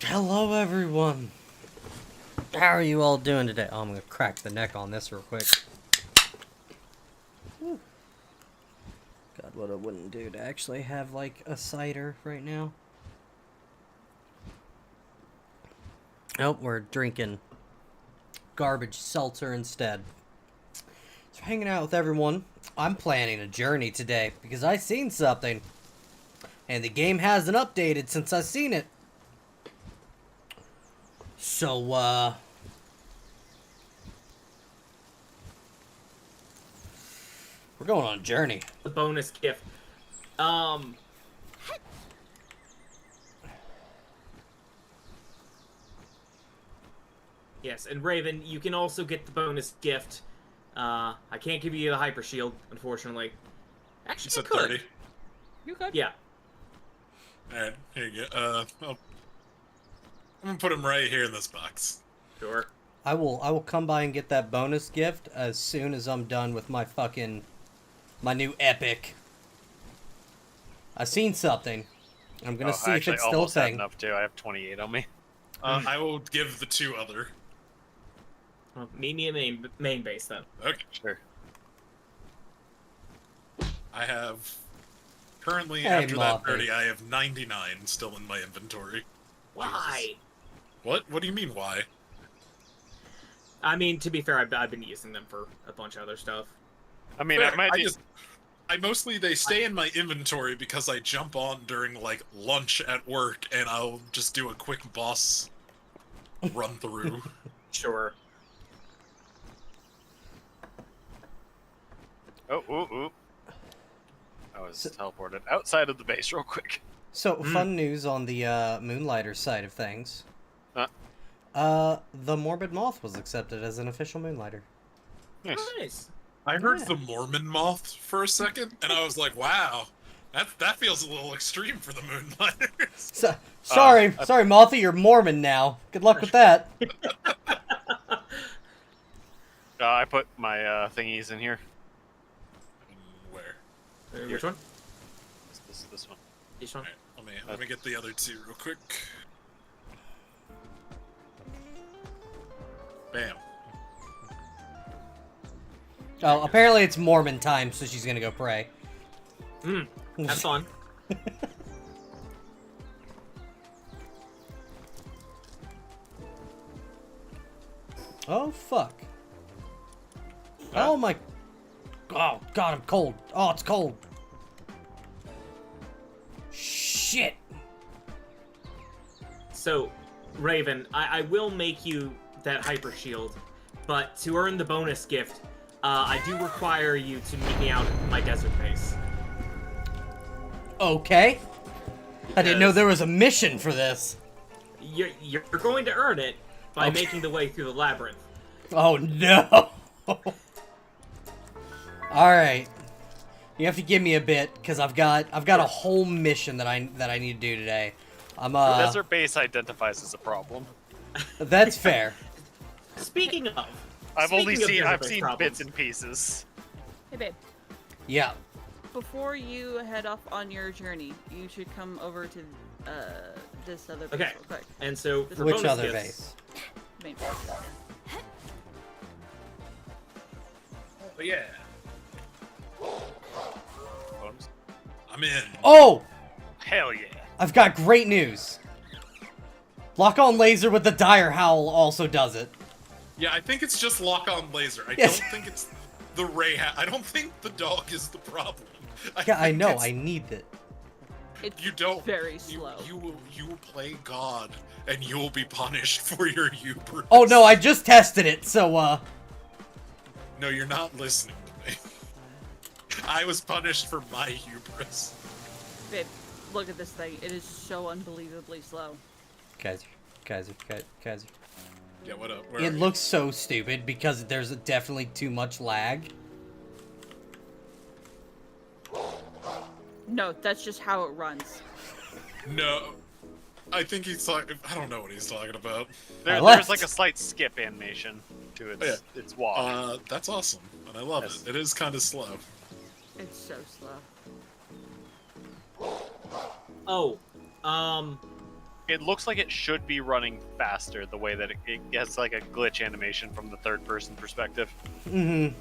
Hello, everyone. How are you all doing today? Oh, I'm gonna crack the neck on this real quick. Whew. God, what I wouldn't do to actually have, like, a cider right now. Nope, we're drinking garbage seltzer instead. So, hanging out with everyone. I'm planning a journey today because I seen something. And the game hasn't updated since I seen it. So, we're going on a journey. The bonus gift. Yes, and Raven, you can also get the bonus gift. I can't give you the hyper shield, unfortunately. Actually, It's you at could. 30. You could. Yeah. Alright, here you go. I'm gonna put him right here in this box. Sure. I will come by and get that bonus gift as soon as I'm done with my new epic. I seen something. I'm gonna see if it's still a thing. Enough too. I have 28 on me. I will give the two other. Well, meet me in main base then. Okay. Sure. I have currently Hey, after that Moppy. 30, I have 99 still in my inventory. Why? What? What do you mean why? I mean, to be fair, I've been using them for a bunch of other stuff. I mean, Fair, I might I mostly they stay in my inventory because I jump on during like lunch at work and I'll just do a quick boss run through. Sure. Oh. I was teleported outside of the base real quick. So, fun news on the Moonlighter side of things. Huh? The Morbid Moth was accepted as an official Moonlighter. Nice. Nice. I heard Yeah. the Mormon moth for a second, and I was like, "Wow, that feels a little extreme for the Moonlighters." So, sorry, Mothy, you're Mormon now. Good luck with that. I put my thingies in here. Where? Which one? This one. This one? Alright, let me get the other two real quick. Bam. Oh, apparently it's Mormon time, so she's gonna go pray. Have fun. Oh, fuck. Oh, my... Oh, God, I'm cold. Oh, it's cold. Shit. So, Raven, I will make you that hyper shield, but to earn the bonus gift, I do require you to meet me out at my desert base. Okay. I didn't know Because there was a mission for this. You're going to earn it by Okay. making the way through the labyrinth. Oh, no. Alright. You have to give me a bit, because I've got a whole mission that I need to do today. The desert base identifies as a problem. That's fair. Speaking of, I've speaking of desert I've base seen problems, bits and pieces. Hey babe, Yeah. before you head off on your journey, you should come over to this other base Okay. real quick. And so, for Which bonus other gifts, base? Main But yeah, Bonus. I'm in. Oh! Hell yeah. I've got great news. Lock-on laser with the dire howl also does it. Yeah, I think it's just lock-on laser. I Yes. don't think it's the ray hat. I don't think the dog is the problem. Yeah, I think know. it's- I need it. It's You don't. very You, slow. you will play God, and you will be punished for your hubris. Oh no, I just tested it, so No, you're not listening to me. I was punished for my hubris. Babe, look at this thing. It is so unbelievably slow. Kaiser. Yeah, what up? Where are It you? looks so stupid because there's definitely too much lag. No, that's just how it runs. No. I think he's talking. I don't know what he's talking about. I There's left. like a slight skip animation to its its walk. That's awesome, and I love Yes. it. It is kind of slow. It's so slow. oh, It looks like it should be running faster the way that it has like a glitch animation from the third person perspective. Mm-hmm.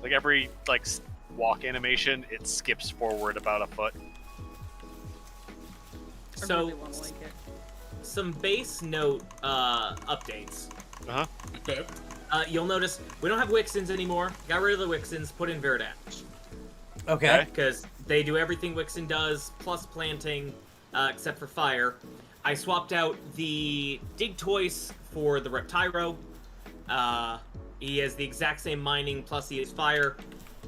Like every like walk animation, it skips forward about a foot. I So, really want to like it. some base note updates. Uh huh. Okay. You'll notice we don't have Wixens anymore. Got rid of the Wixens, put in Veridash. Okay. Because they do everything Wixen does, plus planting, except for fire. I swapped out the Digtoise for the Reptyro. He has the exact same mining, plus he has fire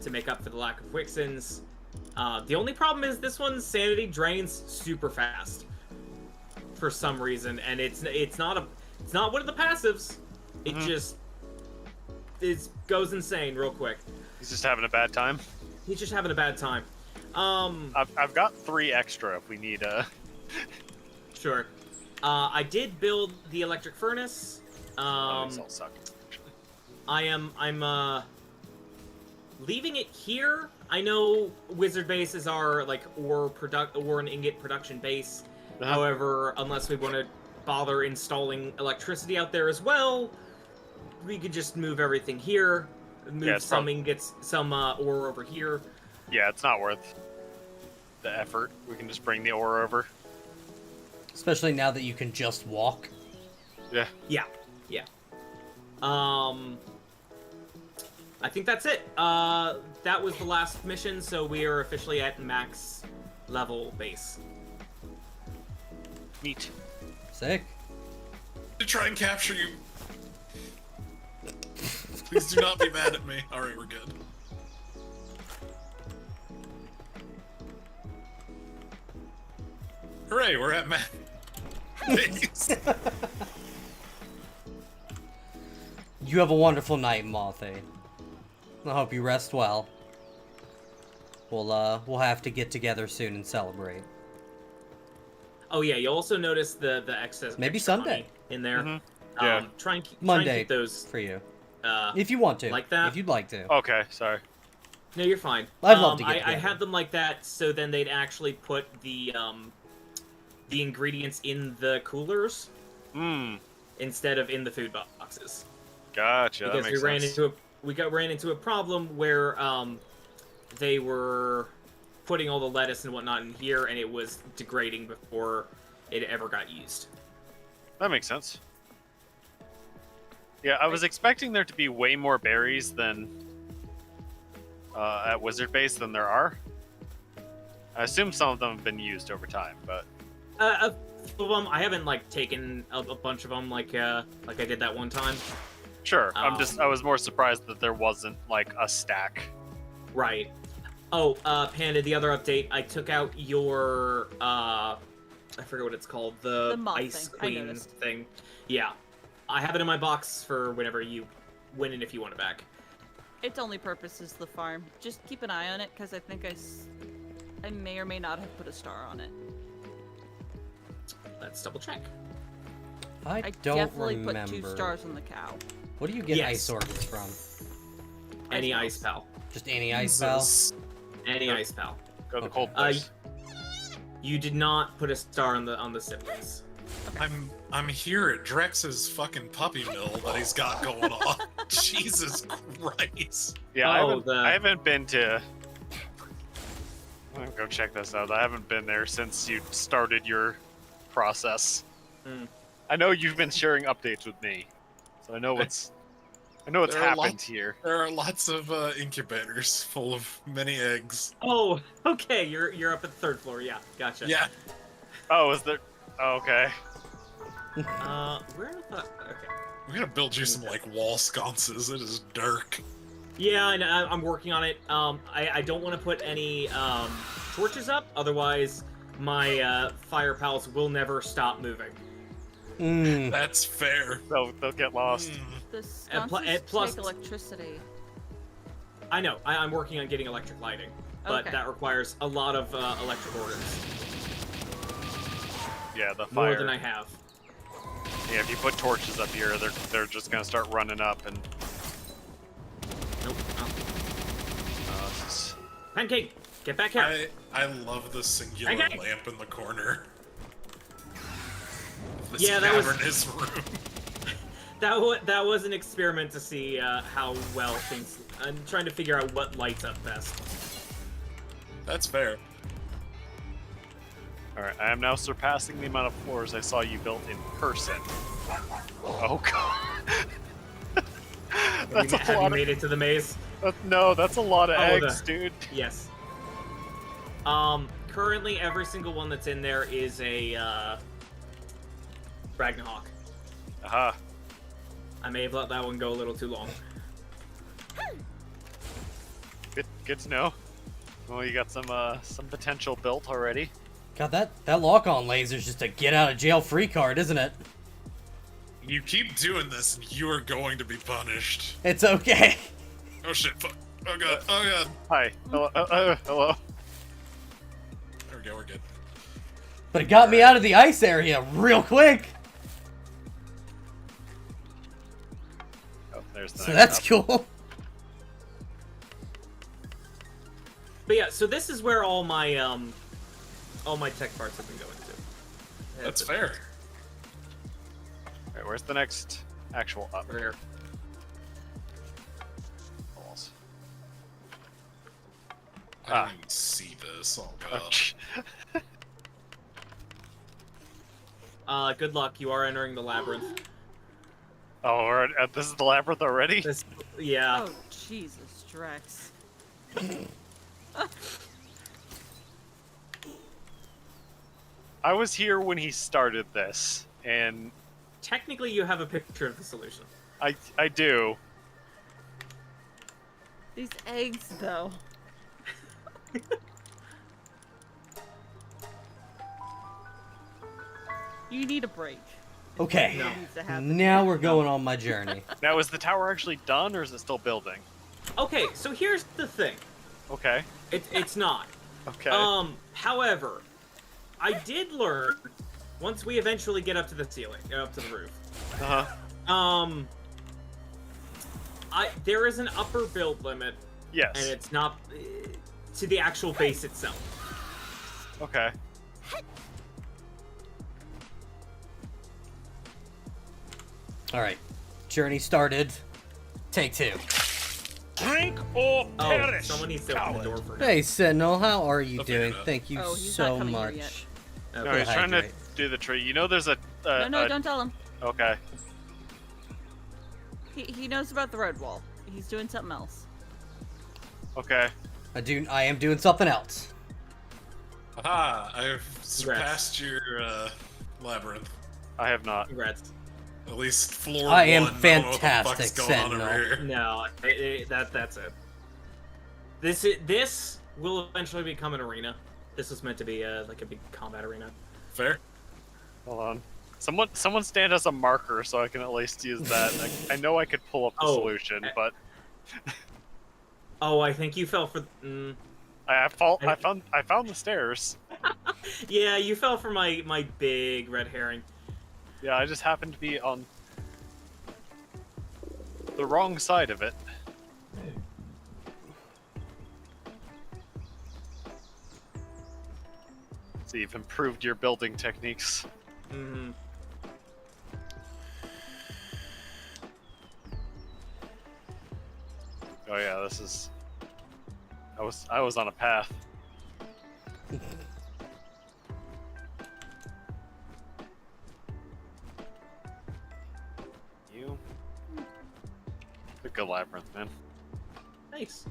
to make up for the lack of Wixens. The only problem is this one's sanity drains super fast for some reason, and it's not one of the passives. It just goes insane real quick. He's just having a bad time. He's just having a bad time. I've got 3 extra if we need a. Sure. I did build the electric furnace. These all suck. I'm leaving it here. I know Wizard Base is our like ore and ingot production base. Uh-huh. However, unless we want to bother installing electricity out there as well, we could just move everything here. Move Yeah, it's some ingots, some ore over here. Yeah, it's not worth the effort. We can just bring the ore over. Especially now that you can just walk. Yeah. Yeah. I think that's it. That was the last mission, so we are officially at max level base. Neat. Sick. To try and capture you. Please do not be mad at me. Alright, we're good. Hooray, we're at Matt. Thanks. You have a wonderful night, Mothy. I hope you rest well. We'll have to get together soon and celebrate. Oh yeah, you'll also notice the excess. Maybe extra Sunday. honey in there. Mhm. Yeah. Try and keep Monday those. for you, Uh, if you want to. like that? If you'd like to. Okay, sorry. no, you're fine. I'd love to get I together. had them like that, so then they'd actually put the ingredients in the coolers Hmm. instead of in the food boxes. Gotcha. Because that we makes ran sense. ran into a problem where they were putting all the lettuce and whatnot in here, and it was degrading before it ever got used. That makes sense. Yeah, I was expecting there to be way more berries than at Wizard Base than there are. I assume some of them have been used over time, but A few of them, I haven't like taken a bunch of them like I did that one time. sure. I was more surprised that there wasn't like a stack. Right. Oh, Panda, the other update, I took out your I forget what it's called, the moth ice thing. I queen noticed. thing. Yeah. I have it in my box for whenever you win it if you want it back. Its only purpose is the farm. Just keep an eye on it, because I think I may or may not have put a star on it. Let's double check. I I don't definitely remember. put 2 stars on the cow. What do you get Yes. ice orchids from? Any Ice ice pal. Just any ice pal? Jesus. Any ice pal. Go to the Okay. cold place. You did not put a star on the siblings. I'm here at Drex's fucking puppy mill that he's got going on. Jesus Christ. Yeah, Oh, I haven't been to. I'm gonna go check this out. I haven't been there since you started your process. Hmm. I know you've been sharing updates with me, so I know what's There are happened lots- here. There are lots of incubators full of many eggs. Oh, okay. You're up at the 3rd floor. Yeah, gotcha. Yeah. Oh, is there? Oh, okay. Where the fuck? Okay. We're gonna build you some like wall sconces. It is dark. Yeah, I'm working on it. I don't want to put any torches up, otherwise my fire pals will never stop moving. Mm. That's fair. They'll get lost. Mm. The And pl- sconces and plus- take electricity. I know. I'm working on getting electric lighting, but Okay. that requires a lot of electric orders, Yeah, the more fire. than I have. Yeah, if you put torches up here, they're just gonna start running up and. Nope. Oh. This is- Pancake, get back here. I love the singular Okay. lamp in the corner. This Yeah, that was- cavernous room. That was an experiment to see how well things. I'm trying to figure out what lights up best. That's fair. Alright, I am now surpassing the amount of floors I saw you built in person. Oh god. That's Have a you lot made it to the maze? no, that's a lot of Oh, eggs, dude. Yes. Currently every single one that's in there is a Ragnarok. Aha. I may have let that one go a little too long. Good to know. Well, you got some potential built already. God, that lock-on laser's just a get-out-of-jail-free card, isn't it? You keep doing this, and you are going to be punished. It's okay. Oh shit! Fuck! Oh god! Oh god! Hi. Hello. Hello. There we go. We're good. But it got me out of the ice area real quick. Oh, there's the So next that's up. cool. But yeah, so this is where all my tech parts have been going to. That's fair. Alright, where's the next actual up? Over here. Balls. I didn't even see this. Oh god. Good luck. You are entering the labyrinth. Oh, this is the labyrinth already? This, yeah. Oh, Jesus, Drex. I was here when he started this, and Technically, you have a picture of the solution. I do. These eggs, though. You need a break. Okay. No. Needs to happen. Now we're going on my journey. Now, is the tower actually done, or is it still building? Okay, so here's the thing. Okay. It's not. Okay. However, I did learn once we eventually get up to the ceiling, up to the roof. Uh-huh. There is an upper build limit, Yes. and it's not to the actual base itself. Okay. All right. Journey started. Take 2. Drink or Oh, perish. someone needs to open the door for him. Hey, Sentinel, how are you Okay, doing? no. Thank you Oh, he's so not coming here much. yet. No, Okay. he's trying to Hydrate. do the tree. You know there's a... No, don't tell him. Okay. He knows about the red wall. He's doing something else. Okay. I am doing something else. Aha! I've surpassed your labyrinth. I have not. Congrats. At least floor I am 1. I don't know what the fantastic, fuck's going on Sentinel. over here. No, that's it. This will eventually become an arena. This was meant to be like a big combat arena. Fair. Hold on. Someone stand as a marker so I can at least use that. I know I could pull up the Oh, solution, but Oh, I think you fell for. I found the stairs. Yeah, you fell for my big red herring. Yeah, I just happened to be on the wrong side of it. So you've improved your building techniques. Mm-hmm. Oh yeah, this is. I was on a path. You. A good labyrinth, man. Nice.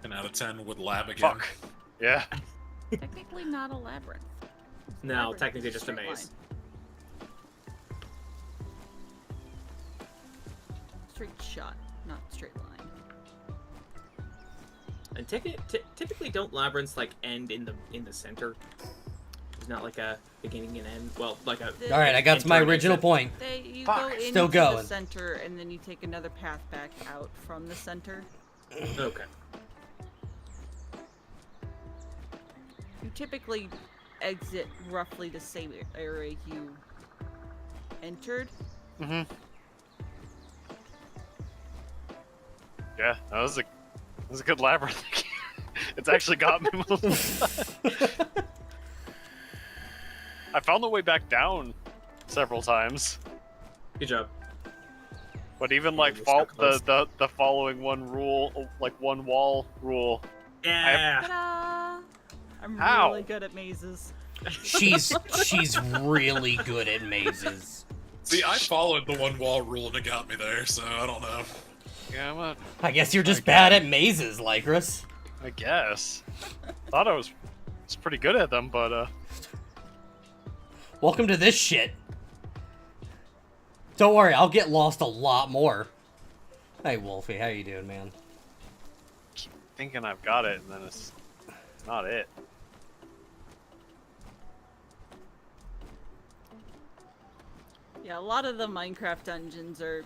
10 out of 10 would lab again. Fuck. Yeah. Technically not a labyrinth. No, Labyrinth technically is just a straight maze. line. Straight shot, not straight line. And typically don't labyrinths like end in the center? There's not like a beginning and end. Well, like a. All right, I got to my Enter and original exit. point. You Fuck, go into still the going. center, and then you take another path back out from the center. Okay. You typically exit roughly the same area you entered. Mm-hmm. Yeah, that was a good labyrinth. It's actually got me most of the time. I found the way back down several times. Good job. But even like You're so close. the following one rule, like one wall rule. Yeah. Ta-da! I'm Ow. really good at mazes. She's really good at mazes. See, I followed the one wall rule and it got me there, so I don't know. Yeah, I'm I guess you're just bad at mazes, Lycris. I guess. Thought I was pretty good at them, but Welcome to this shit. Don't worry, I'll get lost a lot more. Hey, Wolfie, how you doing, man? keep thinking I've got it, and then it's not it. Yeah, a lot of the Minecraft dungeons are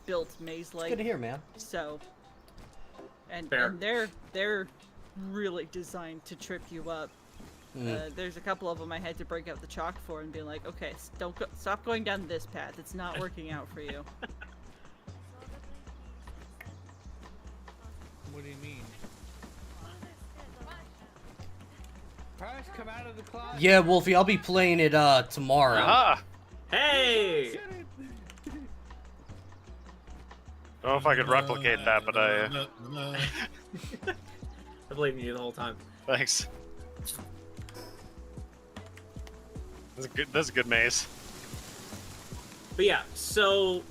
built It's good to maze-like, hear, man. so and Fair. they're really designed to trip you up. There's a couple of them I had to break out the chalk for and be like, okay, stop going down this path. It's not working out for you. What do you mean? Price, come out of the closet. Yeah, Wolfie, I'll be playing it tomorrow. Ah! Hey. Don't know if I could replicate that, but I. I believe in you the whole time. Thanks. That's a good maze. But yeah, so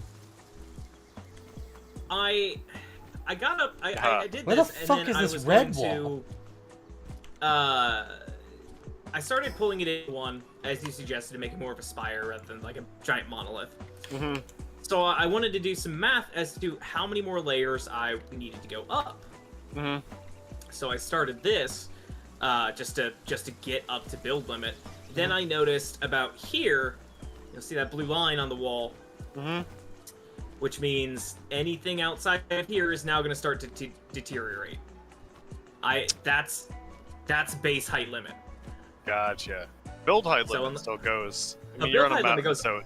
I got up. I did Where the this, fuck and is then this I was red going to. I started pulling it in one, as you suggested, to make it more of a spire rather than like a giant monolith. Mm-hmm. So I wanted to do some math as to how many more layers I needed to go up. Mm-hmm. So I started this just to get up to build limit. Then I noticed about here, you'll see that blue line on the wall, Mm-hmm. which means anything outside of here is now going to start to deteriorate. That's base height limit. Gotcha. Build height So limit still goes. I No, mean, you're build on a height limit mountain, goes- so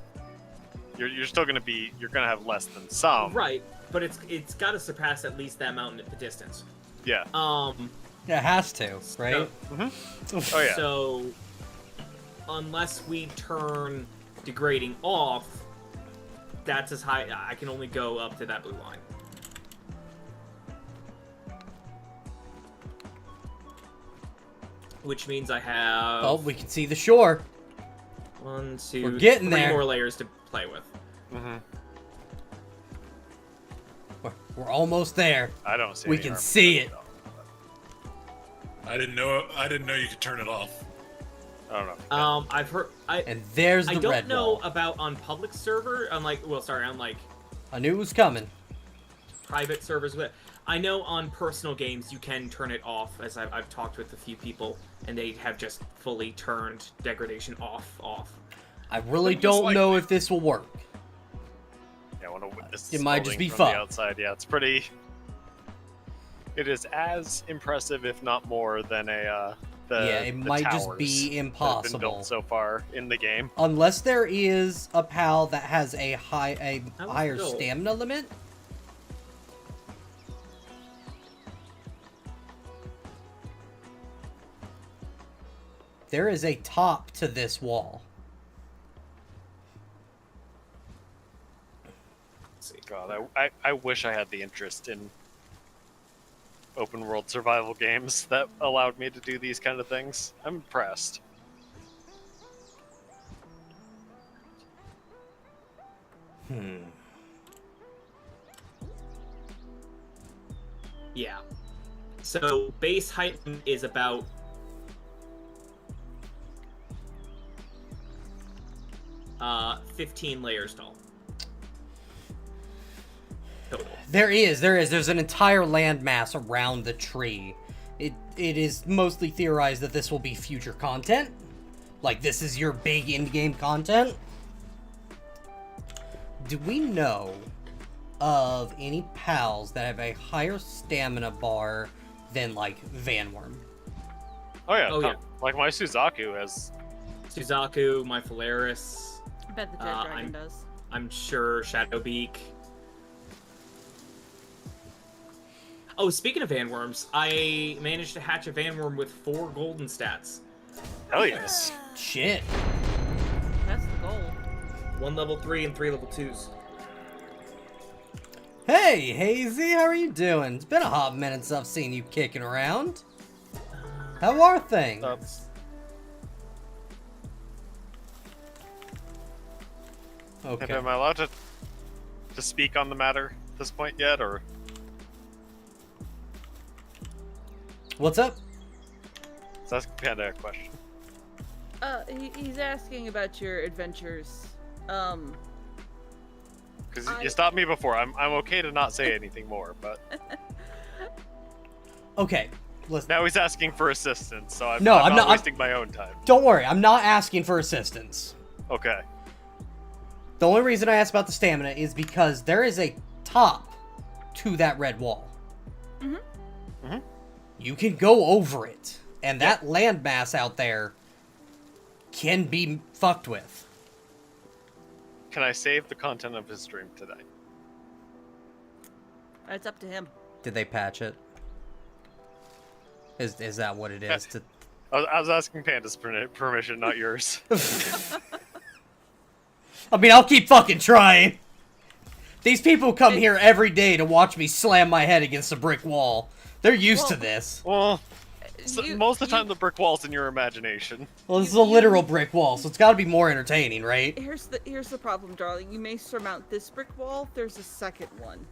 you're still gonna have less than some. Right, but it's got to surpass at least that mountain at the distance. Yeah. It has to, right? Oh yeah. So, unless we turn degrading off, that's as high. I can only go up to that blue line. Which means I have Oh, we can see the shore. 1, 2, We're getting 3 there. more layers to play with. Mm-hmm. We're almost there. I don't see. We any can harm see in it. I didn't know you could turn it off. I don't know. I've heard. And there's the I don't red know wall. about on public server. On like I knew it was coming. private servers. But I know on personal games you can turn it off. As I've talked with a few people, and they have just fully turned degradation off. I really Just don't like- know if this will work. Yeah, I want to witness. It might just building be from fun. the outside. Yeah, it's pretty. It is as impressive, if not more, than the Yeah, it the might just towers be that have been impossible. built so far in the game. Unless there is a PAL that has a higher built. stamina limit. There is a top to this wall. Let's see. God, I wish I had the interest in open world survival games that allowed me to do these kind of things. I'm impressed. Yeah. So base height is about 15 layers tall. Total. There's an entire landmass around the tree. It is mostly theorized that this will be future content. Like, this is your big in-game content. Do we know of any pals that have a higher stamina bar than, like, Vanworm? Oh yeah, Oh, yeah. like my Suzaku has. Suzaku, my Phalaris, I bet the Dead Dragon I'm- does. I'm sure Shadowbeak. Oh, speaking of Vanworms, I managed to hatch a Vanworm with 4 golden stats. Hell yes. Shit. 1 level 3 and 3 level 2s. Hey, Hazy, how are you doing? It's been a hot minute since I've seen you kicking around. How are things? Okay. Am I allowed to speak on the matter at this point yet, or? What's up? So that's kind of a question. He's asking about your adventures. Because I- you stopped me before. I'm okay to not say anything more, but Okay, listen. now he's asking for assistance, so I'm No, not I'm not- wasting my own time. Don't worry, I'm not asking for assistance. Okay. The only reason I asked about the stamina is because there is a top to that red wall. Mhm. You can go over it, and that landmass out there can be fucked with. Can I save the content of his stream today? It's up to him. Did they patch it? Is that what it is? To... I was asking Panda's permission, not yours. I mean, I'll keep fucking trying. These people come here every day to watch me slam my head against a brick wall. They're used to this. Well, You- most of the you- time the brick wall's in your imagination. Well, this is a literal brick wall, so it's got to be more entertaining, right? Here's the problem, darling. You may surmount this brick wall. There's a second one.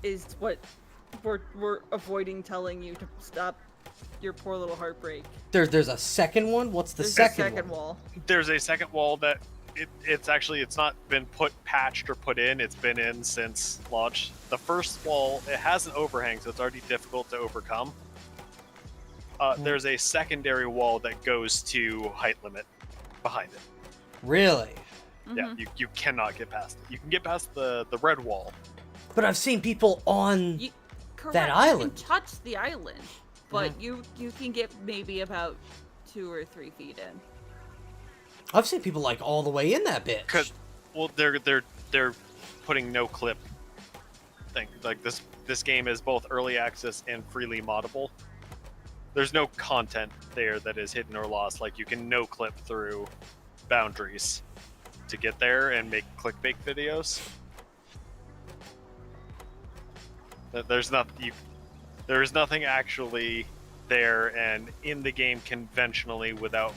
Is what we're avoiding telling you to stop your poor little heartbreak. There's a second one. What's the There's second, a second one? wall. There's a second wall that it's not been patched or put in. It's been in since launch. The first wall, it has an overhang, so it's already difficult to overcome. There's a secondary wall that goes to height limit behind it. Really? Yeah, you cannot get past it. You can get past the red wall. But I've seen people on. You, correct, That You island. can touch the island, but you can get maybe about 2 or 3 feet in. I've seen people like all the way in that bitch. Cause, well, they're putting no clip thing. Like this game is both early access and freely moddable. There's no content there that is hidden or lost. Like you can no clip through boundaries to get there and make clickbait videos. There's nothing actually there and in the game conventionally without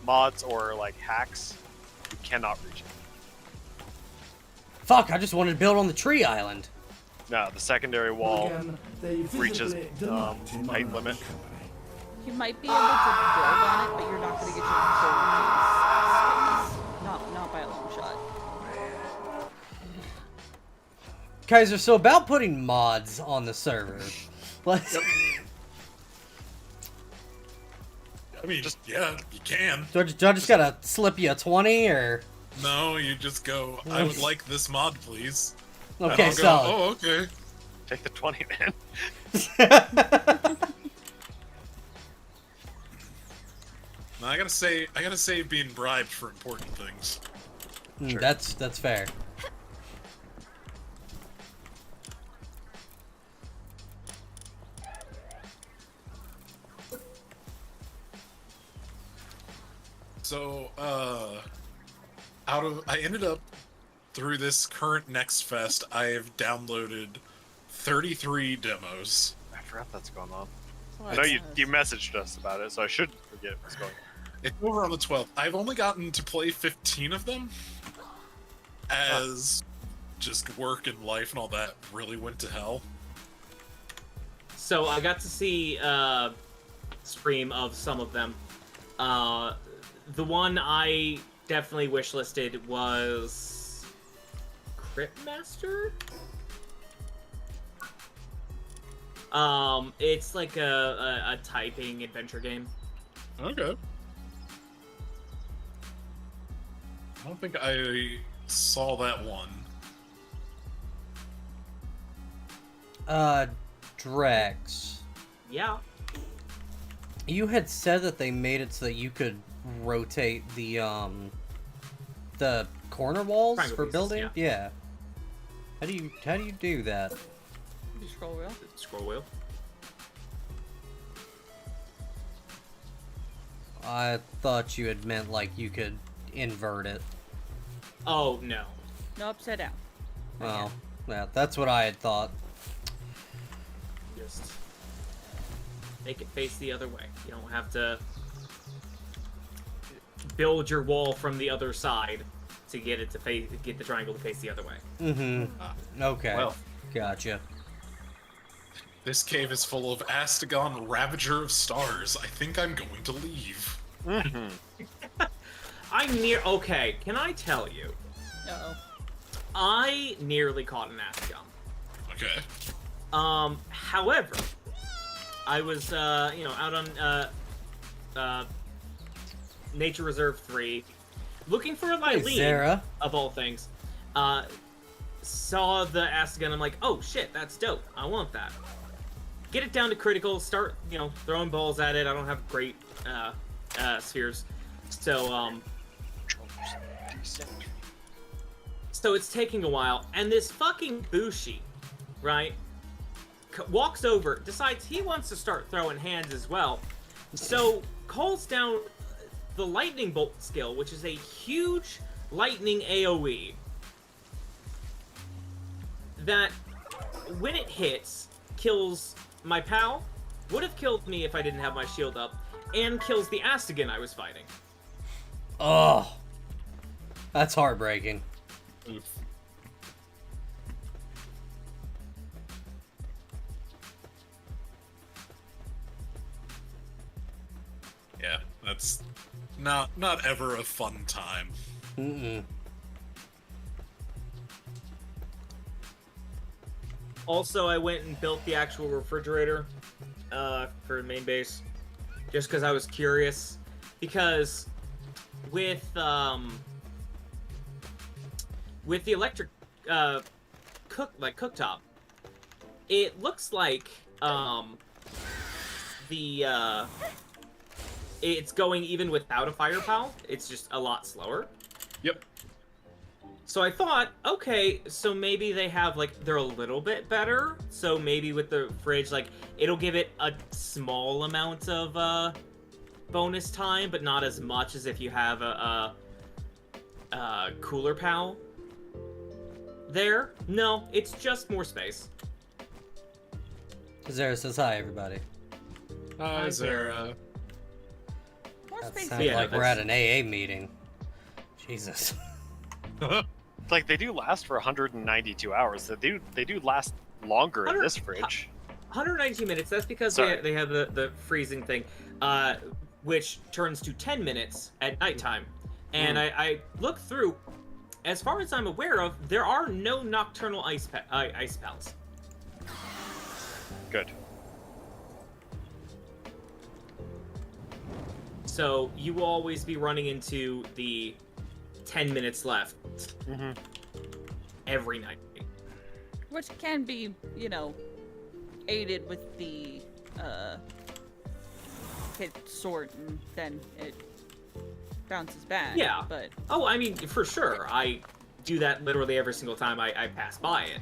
mods or like hacks. You cannot reach it. Fuck! I just wanted to build on the tree island. No, the secondary wall Again, they reaches visibly delight in my height limit. company. You might be able to build on it, but you're not going to get your full space. Not by a long shot. Kaiser, so about putting mods on the server. Let's. I mean, yeah, you can. Do I just gotta slip you a 20 or? No, you just go, I would like this mod, please. Okay, and I'll go, solid. oh, okay. Take the 20, man. Now, I gotta say being bribed for important things. Sure. That's fair. So, I ended up, through this current Next Fest, I have downloaded 33 demos. I forgot that's going on. I Well, know that's- you messaged us about it, so I shouldn't forget what's going on. It's over on the 12th. I've only gotten to play 15 of them, as just work and life and all that really went to hell. So I got to see stream of some of them. The one I definitely wishlisted was Crypt Master. It's like a typing adventure game. Okay. I don't think I saw that one. Drex. Yeah. You had said that they made it so that you could rotate the corner walls Triangle for pieces, building. Yeah. How do you do that? You scroll wheel. Scroll wheel. I thought you had meant like you could invert it. Oh no. No, upside down. Well, yeah, that's what I had thought. Just make it face the other way. You don't have to build your wall from the other side to get it to face, get the triangle to face the other way. Mm-hmm. Okay. Well. Gotcha. This cave is full of Astagon, Ravager of Stars. I think I'm going to leave. Okay, can I tell you? Uh-oh. I nearly caught an Ascom. Okay. However, I was, out on, Nature Reserve 3, looking for a Hey, Lylene, Sarah. of all things. Saw the Astagon, I'm like, oh shit, that's dope. I want that. Get it down to critical, start, throwing balls at it. I don't have great, spheres. So, so it's taking a while, and this fucking Bushi, right, walks over, decides he wants to start throwing hands as well, so calls down the Lightning Bolt skill, which is a huge lightning AoE, that, when it hits, kills my pal, would have killed me if I didn't have my shield up, and kills the Astagon I was fighting. Oh, that's heartbreaking. Oof. Yeah, that's not ever a fun time. Mm-mm. Also, I went and built the actual refrigerator for the main base, just because I was curious. Because with the electric cooktop, it looks like it's going even without a fire pal. It's just a lot slower. Yep. So I thought, okay, so maybe they have, they're a little bit better. So maybe with the fridge, it'll give it a small amount of, bonus time, but not as much as if you have a cooler pal there. No, it's just more space. Zara says hi, everybody. Hi, Zara. More That space. sounds Yeah, like we're at that's- an AA meeting. Jesus. Like they do last for 192 hours. They do last longer in this fridge. 192 minutes, that's because Sorry. they have the freezing thing, which turns to 10 minutes at nighttime. And I looked through, as far as I'm aware of, there are no nocturnal ice pals. Good. So you will always be running into the 10 minutes left every night. Which can be, aided with the hit sword, and then it bounces back. Yeah. But Oh, I mean, for sure. I do that literally every single time I pass by it.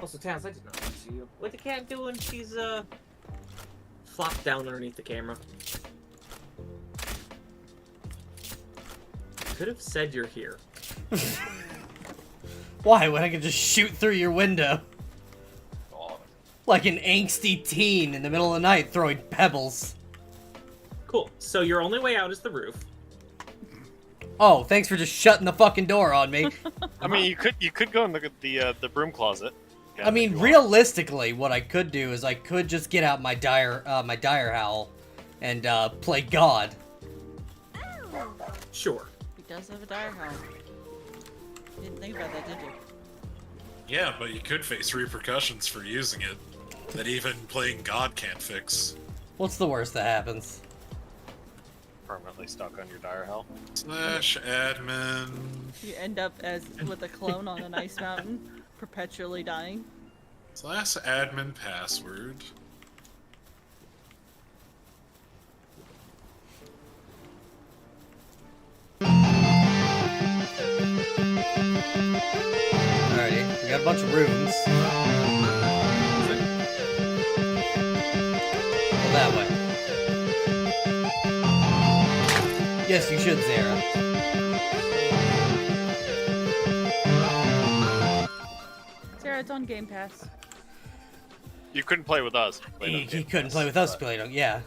Also, Taz, I did not see you. What the cat doing? She's, flopped down underneath the camera. Could have said you're here. Why? When I could just shoot through your window? Like an angsty teen in the middle of the night throwing pebbles. Cool. So your only way out is the roof. Oh, thanks for just shutting the fucking door on me. I mean, you could go and look at the broom closet. I mean, realistically, what I could do is I could just get out my dire howl and play God. Sure. he does have a dire howl. Didn't think about that, did you? Yeah, but you could face repercussions for using it that even playing God can't fix. What's the worst that happens? permanently stuck on your dire hell. /admin. You end up as with a clone on an ice mountain, perpetually dying. /admin password. Alrighty, we got a bunch of rooms. go that way. Yes, you should, Zara. Sarah, it's on Game Pass. You couldn't play with us. He couldn't play with us, Plato. Yeah.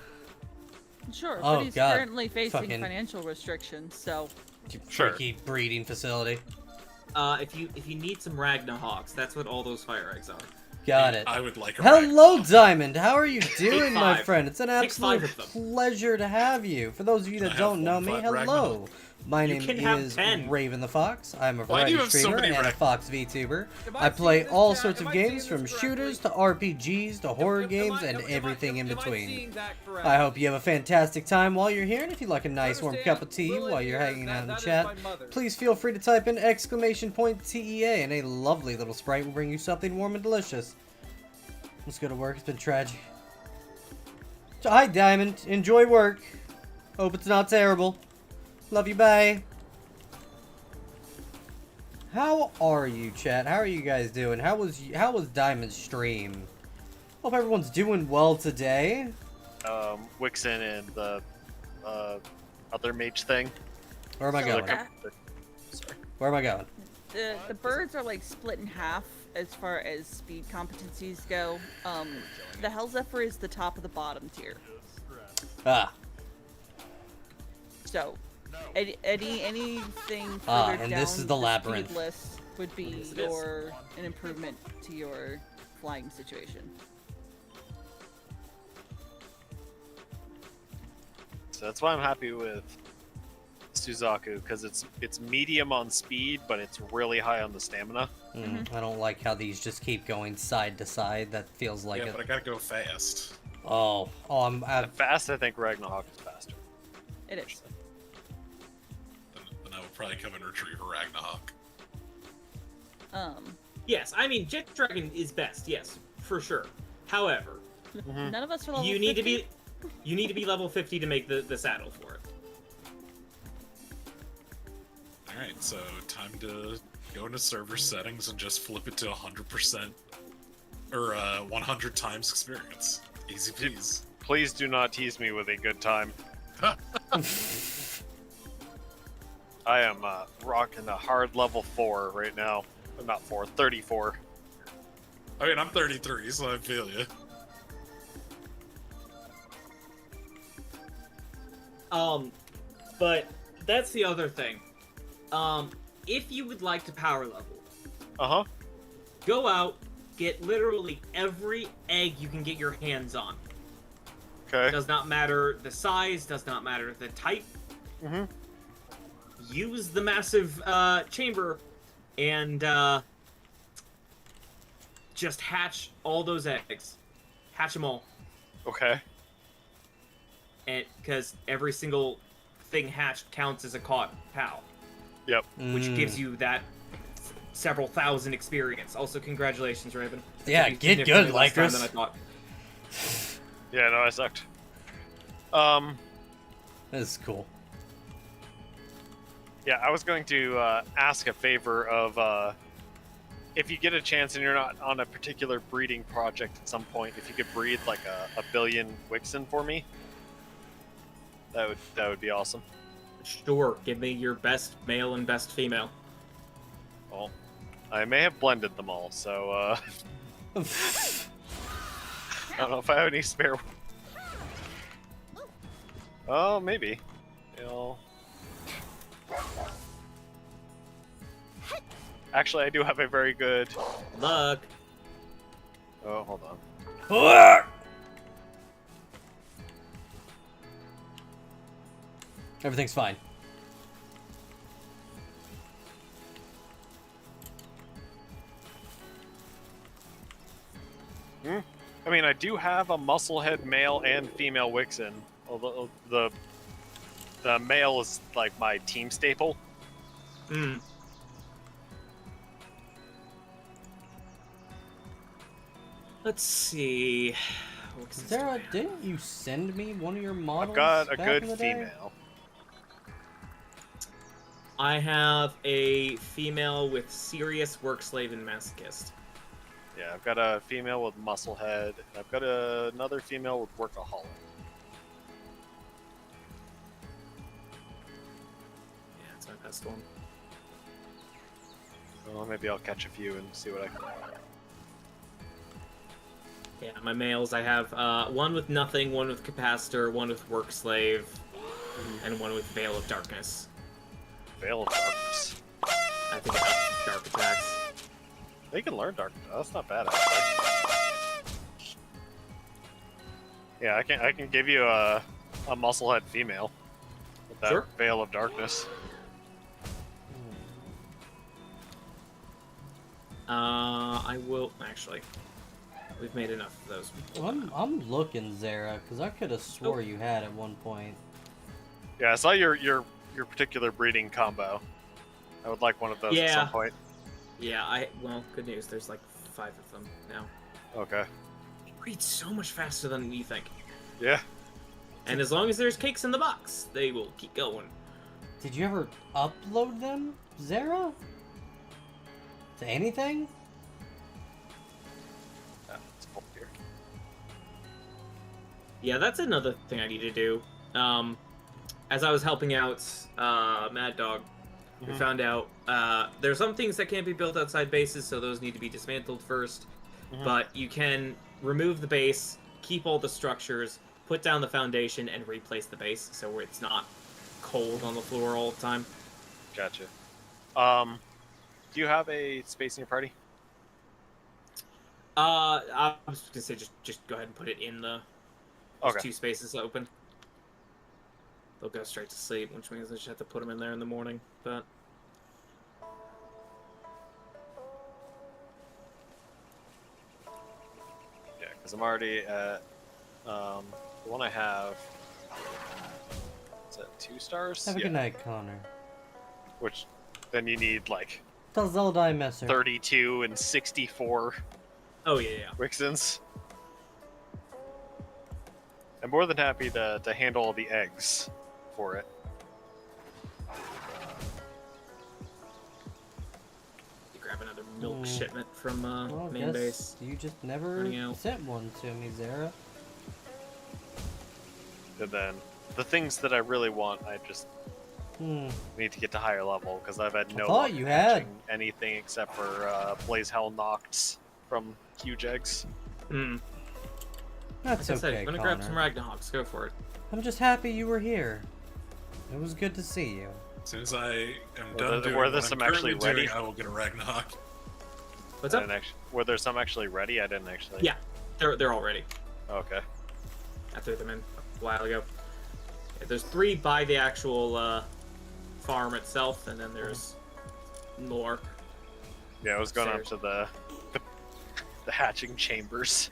Sure, Oh, but he's God. currently facing Fucking- financial restrictions, so Sure. Freaky breeding facility. If you need some Ragnahawks, that's what all those fire eggs are. Got it. I would like a Hello, Diamond. How are you doing, my five. friend? It's an Take five absolute of them. pleasure to have you. For those of you Can I that have don't know me, 1-5 hello. Ragnarok? My You name can have is 10. Raven the Fox. I'm a Why do variety you have so streamer many and a Ragn- Fox VTuber. Am I I play seeing this all chat- sorts am of I seeing games this from correctly? shooters to RPGs to horror games and everything in am I between. seeing that correct? I hope you have a fantastic time while you're here, and if you'd like a nice warm Understand? cup of tea Lilith while you're here, hanging out in the that is chat, my mother. please feel free to type in !TEA, and a lovely little sprite will bring you something warm and delicious. Let's go to work. It's been tragic. So, hi, Diamond. Enjoy work. Hope it's not terrible. Love you. Bye. How are you, chat? How are you guys doing? How was Diamond's stream? Hope everyone's doing well today. Wixen and the other mage thing. Where am I So, going? Sorry. Where am I going? the birds are like split in half as far as speed competencies go. The Hell Zephyr is the top of the bottom tier. Ah, So, anything further and down this is the speed labyrinth. list would be Yes, it is. an improvement to your flying situation. So that's why I'm happy with Suzaku, because it's medium on speed, but it's really high on the stamina. I don't like how these just keep going side to side. That feels like Yeah, it. but I gotta go fast. I'm Fast, I think Ragnarok is faster. It is. Then I will probably come and retrieve a Ragnarok. Yes, I mean Jet Dragon is best. Yes, for sure. However, None of us are level you need 50. to be level 50 to make the saddle for it. Alright, so time to go into server settings and just flip it to 100% or 100 times experience. Easy peasy. Please do not tease me with a good time. I am rocking a hard level 4 right now. Not 4, 34. I mean, I'm 33, so I feel you. But that's the other thing. If you would like to power level, Uh-huh. go out, get literally every egg you can get your hands on. Okay. Does not matter the size, does not matter the type. Mhm. Use the massive chamber and just hatch all those eggs. Hatch them all. Okay. And because every single thing hatched counts as a caught POW, Yep. which gives you that several thousand experience. Also, congratulations, Raven. Yeah, That's get significantly good, less time Lycris. than I thought. Yeah, no, I sucked. This is cool. Yeah, I was going to ask a favor of if you get a chance and you're not on a particular breeding project at some point, if you could breed like a billion Wixen for me, that would be awesome. Sure, give me your best male and best female. Well, I may have blended them all, so I don't know if I have any spare. Oh, maybe. You'll... Actually, I do have a very good. Luck. Oh, hold on. Everything's fine. I mean, I do have a musclehead male and female Wixen. Although the male is like my team staple. Hmm. Let's see. What's this Sarah, doing? didn't you send me one of your models? I've got a back good in the day? female. I have a female with serious work slave and masochist. Yeah, I've got a female with Musclehead, and I've got another female with Workaholic. Yeah, that's my best one. Well, maybe I'll catch a few and see what I can. Yeah, my males, I have one with Nothing, one with Capacitor, one with Work Slave, and one with Veil of Darkness. Veil of Darkness. I think I have dark attacks. They can learn Dark. That's not bad, actually. Yeah, I can give you a Musclehead female with that Sure. Veil of Darkness. I will actually. We've made enough of those. I'm looking, Zara, because I could have swore Oh. you had at one point. Yeah, I saw your particular breeding combo. I would like one of those at Yeah. some point. Yeah, well, good news. There's like 5 of them now. Okay. They breed so much faster than we think. Yeah. And as long as there's cakes in the box, they will keep going. Did you ever upload them, Zara? To anything? It's full here. Yeah, that's another thing I need to do. As I was helping out Mad Dog, we Mhm. found out there's some things that can't be built outside bases, so those need to be dismantled first. Mhm. But you can remove the base, keep all the structures, put down the foundation, and replace the base so it's not cold on the floor all the time. Gotcha. Do you have a space in your party? I was gonna say just go ahead and put it in the there's Okay. 2 spaces open. They'll go straight to sleep, which means I just have to put them in there in the morning. But Yeah, because I'm already at the one I have. Is that 2 stars? Have a good night, Connor. Which then you need like Tell Zelda I miss her. 32 and 64 oh yeah. Wixens. I'm more than happy to handle all the eggs for it. You grab another milk Hmm. shipment from Well, I main guess base. you just never Running out. sent one to me, Zara. And then the things that I really want, I just need to get to higher level because I've had no thought luck you had. catching anything except for Blaze Hell Nocts from Huge Eggs. Hmm. That's Like I said, okay, I'm gonna Connor. grab some Ragnarok's. Go for it. I'm just happy you were here. It was good to see you. As soon as I am Were done there- doing were what there I'm some currently actually ready? doing, I will get a Ragnarok. What's I up? didn't actually, were there some actually ready? I didn't actually. Yeah, they're all ready. Okay. I threw them in a while ago. Yeah, there's 3 by the actual farm itself, and then there's more. Yeah, I was going up Upstairs. to the hatching chambers.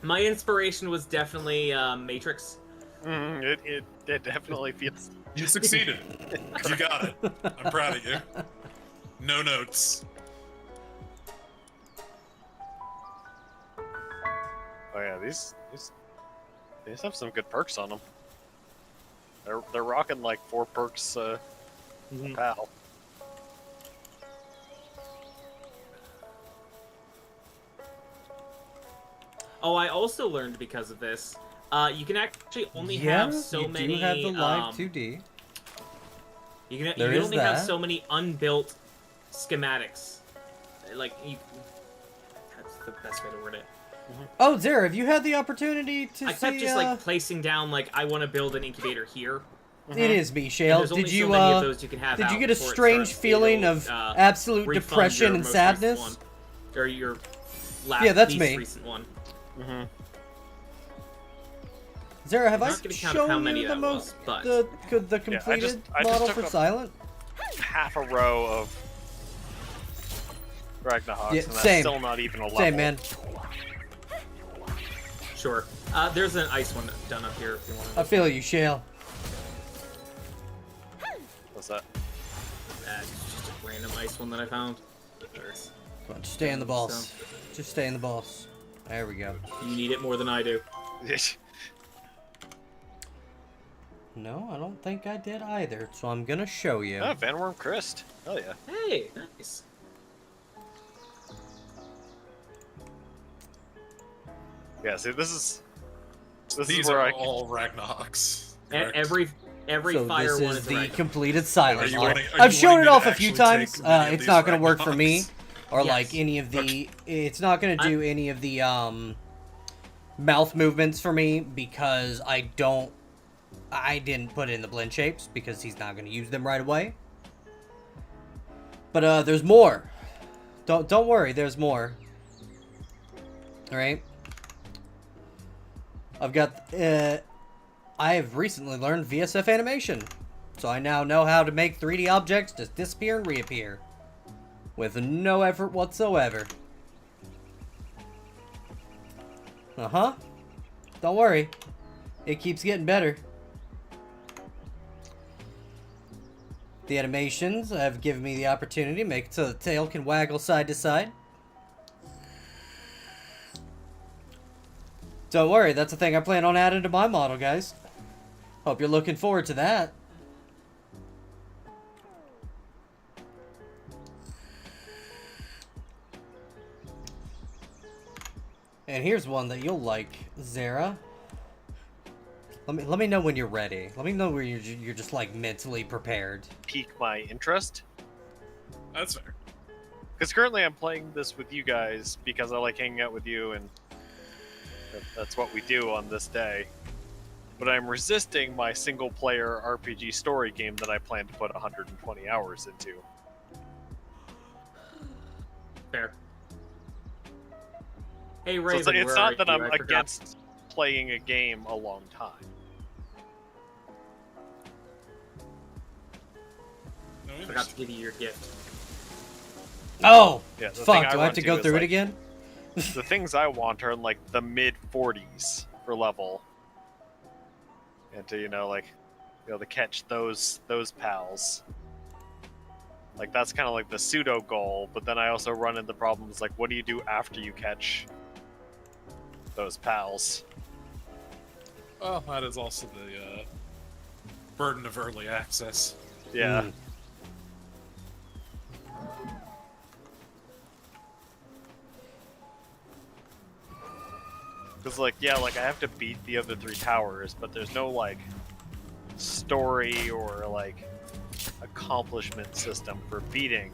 My inspiration was definitely Matrix. It definitely feels. You succeeded. You got it. I'm proud of you. No notes. Oh yeah, these have some good perks on them. They're rocking like 4 perks pal. Oh, I also learned because of this. You can actually only yeah, have so you many. do have the live 2D. You There can is only have that. so many unbuilt schematics. Like that's the best way to word it. Oh, Zara, have you had the opportunity to I see? kept just like placing down like I want to build an incubator here. It is And Michelle. there's only Did so you many of those you can have did you out get a before it strange starts. feeling It'll, of absolute refund depression your and most sadness? recent one, or your last Yeah, that's least me. recent one. Mm-hmm. Zara, have I'm I not gonna count how shown many you the that most was, but- the completed model took for a- Silent? Half a row of Ragnarok's, Yeah, and that's same. still not even a level. Same, man. Sure. There's an ice one done up here if you want. I feel you, Shale. What's that? It's just a random ice one that I found. Come on, just stay in the boss. Just stay in the boss. There we go. You need it more than I do. No, I don't think I did either, so I'm gonna show you. Oh, Vanworm Christ. Hell yeah. Hey, nice. Yeah, see, this is These where are I all Ragnaroks. E- correct? Every So fire this one is is the right. completed silence. Are you wanting- are I've you shown wanting it me to off a few actually times. take many of It's these not going to work for me, Ragnaroks? or Yes. like any of the. It's not going to do any of the mouth movements for me because I didn't put in the blend shapes because he's not going to use them right away. But there's more. Don't worry, there's more. All right. I've got I have recently learned VSF animation, so I now know how to make 3D objects just disappear and reappear with no effort whatsoever. Uh-huh. Don't worry. It keeps getting better. The animations have given me the opportunity to make it so the tail can waggle side to side. Don't worry, that's a thing I plan on adding to my model, guys. Hope you're looking forward to that. And here's one that you'll like, Zara. Let me know when you're ready. Let me know when you're just like mentally prepared. pique my interest. That's fair. Because currently I'm playing this with you guys because I like hanging out with you, and that's what we do on this day. But I'm resisting my single-player RPG story game that I plan to put 120 hours into. Fair. Hey So Raven, it's where not are that you? I'm I forgot. against playing a game a long time. No, we Forgot to understand. give you your gift. Oh! Yeah, the thing Fuck, I do I have run to to go is, through it like, again? The things I want are in like the mid 40s for level, and to to catch those pals. Like that's kind of like the pseudo goal, but then I also run into problems like, what do you do after you catch those pals? Well, that is also the burden of early access. Yeah. Mm. Because, like, yeah, like, I have to beat the other 3 towers, but there's no, like, story or, like, accomplishment system for beating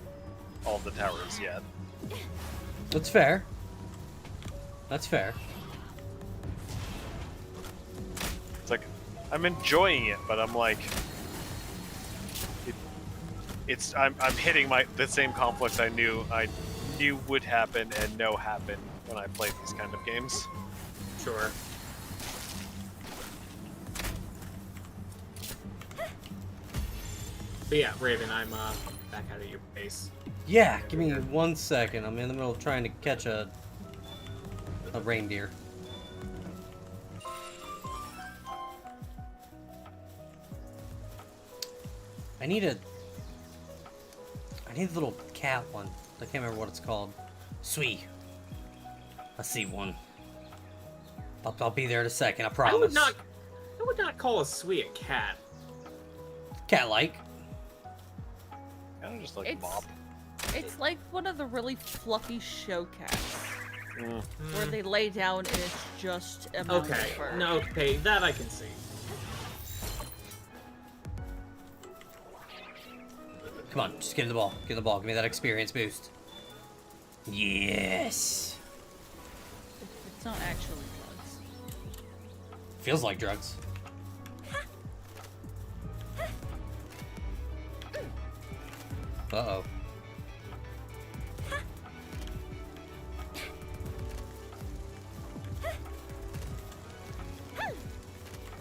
all the towers yet. That's fair. That's fair. It's like, I'm enjoying it, but I'm like... I'm hitting the same conflicts I knew would happen and know happen when I play these kind of games. Sure. But yeah, Raven, I'm back out of your base. Yeah, give me 1 second. I'm in the middle of trying to catch a reindeer. I need a little cat one. I can't remember what it's called. Sweet. I see one. I'll be there in a second, I I promise. would not call a sweet a cat. Cat-like. Kind of just like It's- Mop. It's like one of the really fluffy show cats Mm. where they lay down and it's just a mound of Okay, fur. no, okay, that I can see. Come on, just give me the ball. Give me the ball. Give me that experience boost. Yes. It's not actually drugs. Feels like drugs. Uh-oh.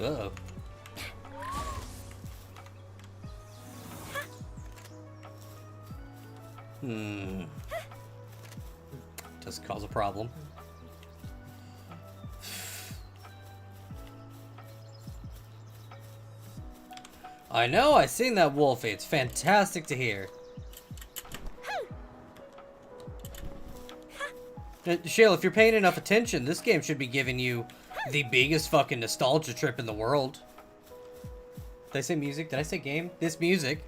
Uh-oh. Does cause a problem. I know, I seen that Wolfie. It's fantastic to hear. Shale, if you're paying enough attention, this game should be giving you the biggest fucking nostalgia trip in the world. Did I say music? Did I say game? This music.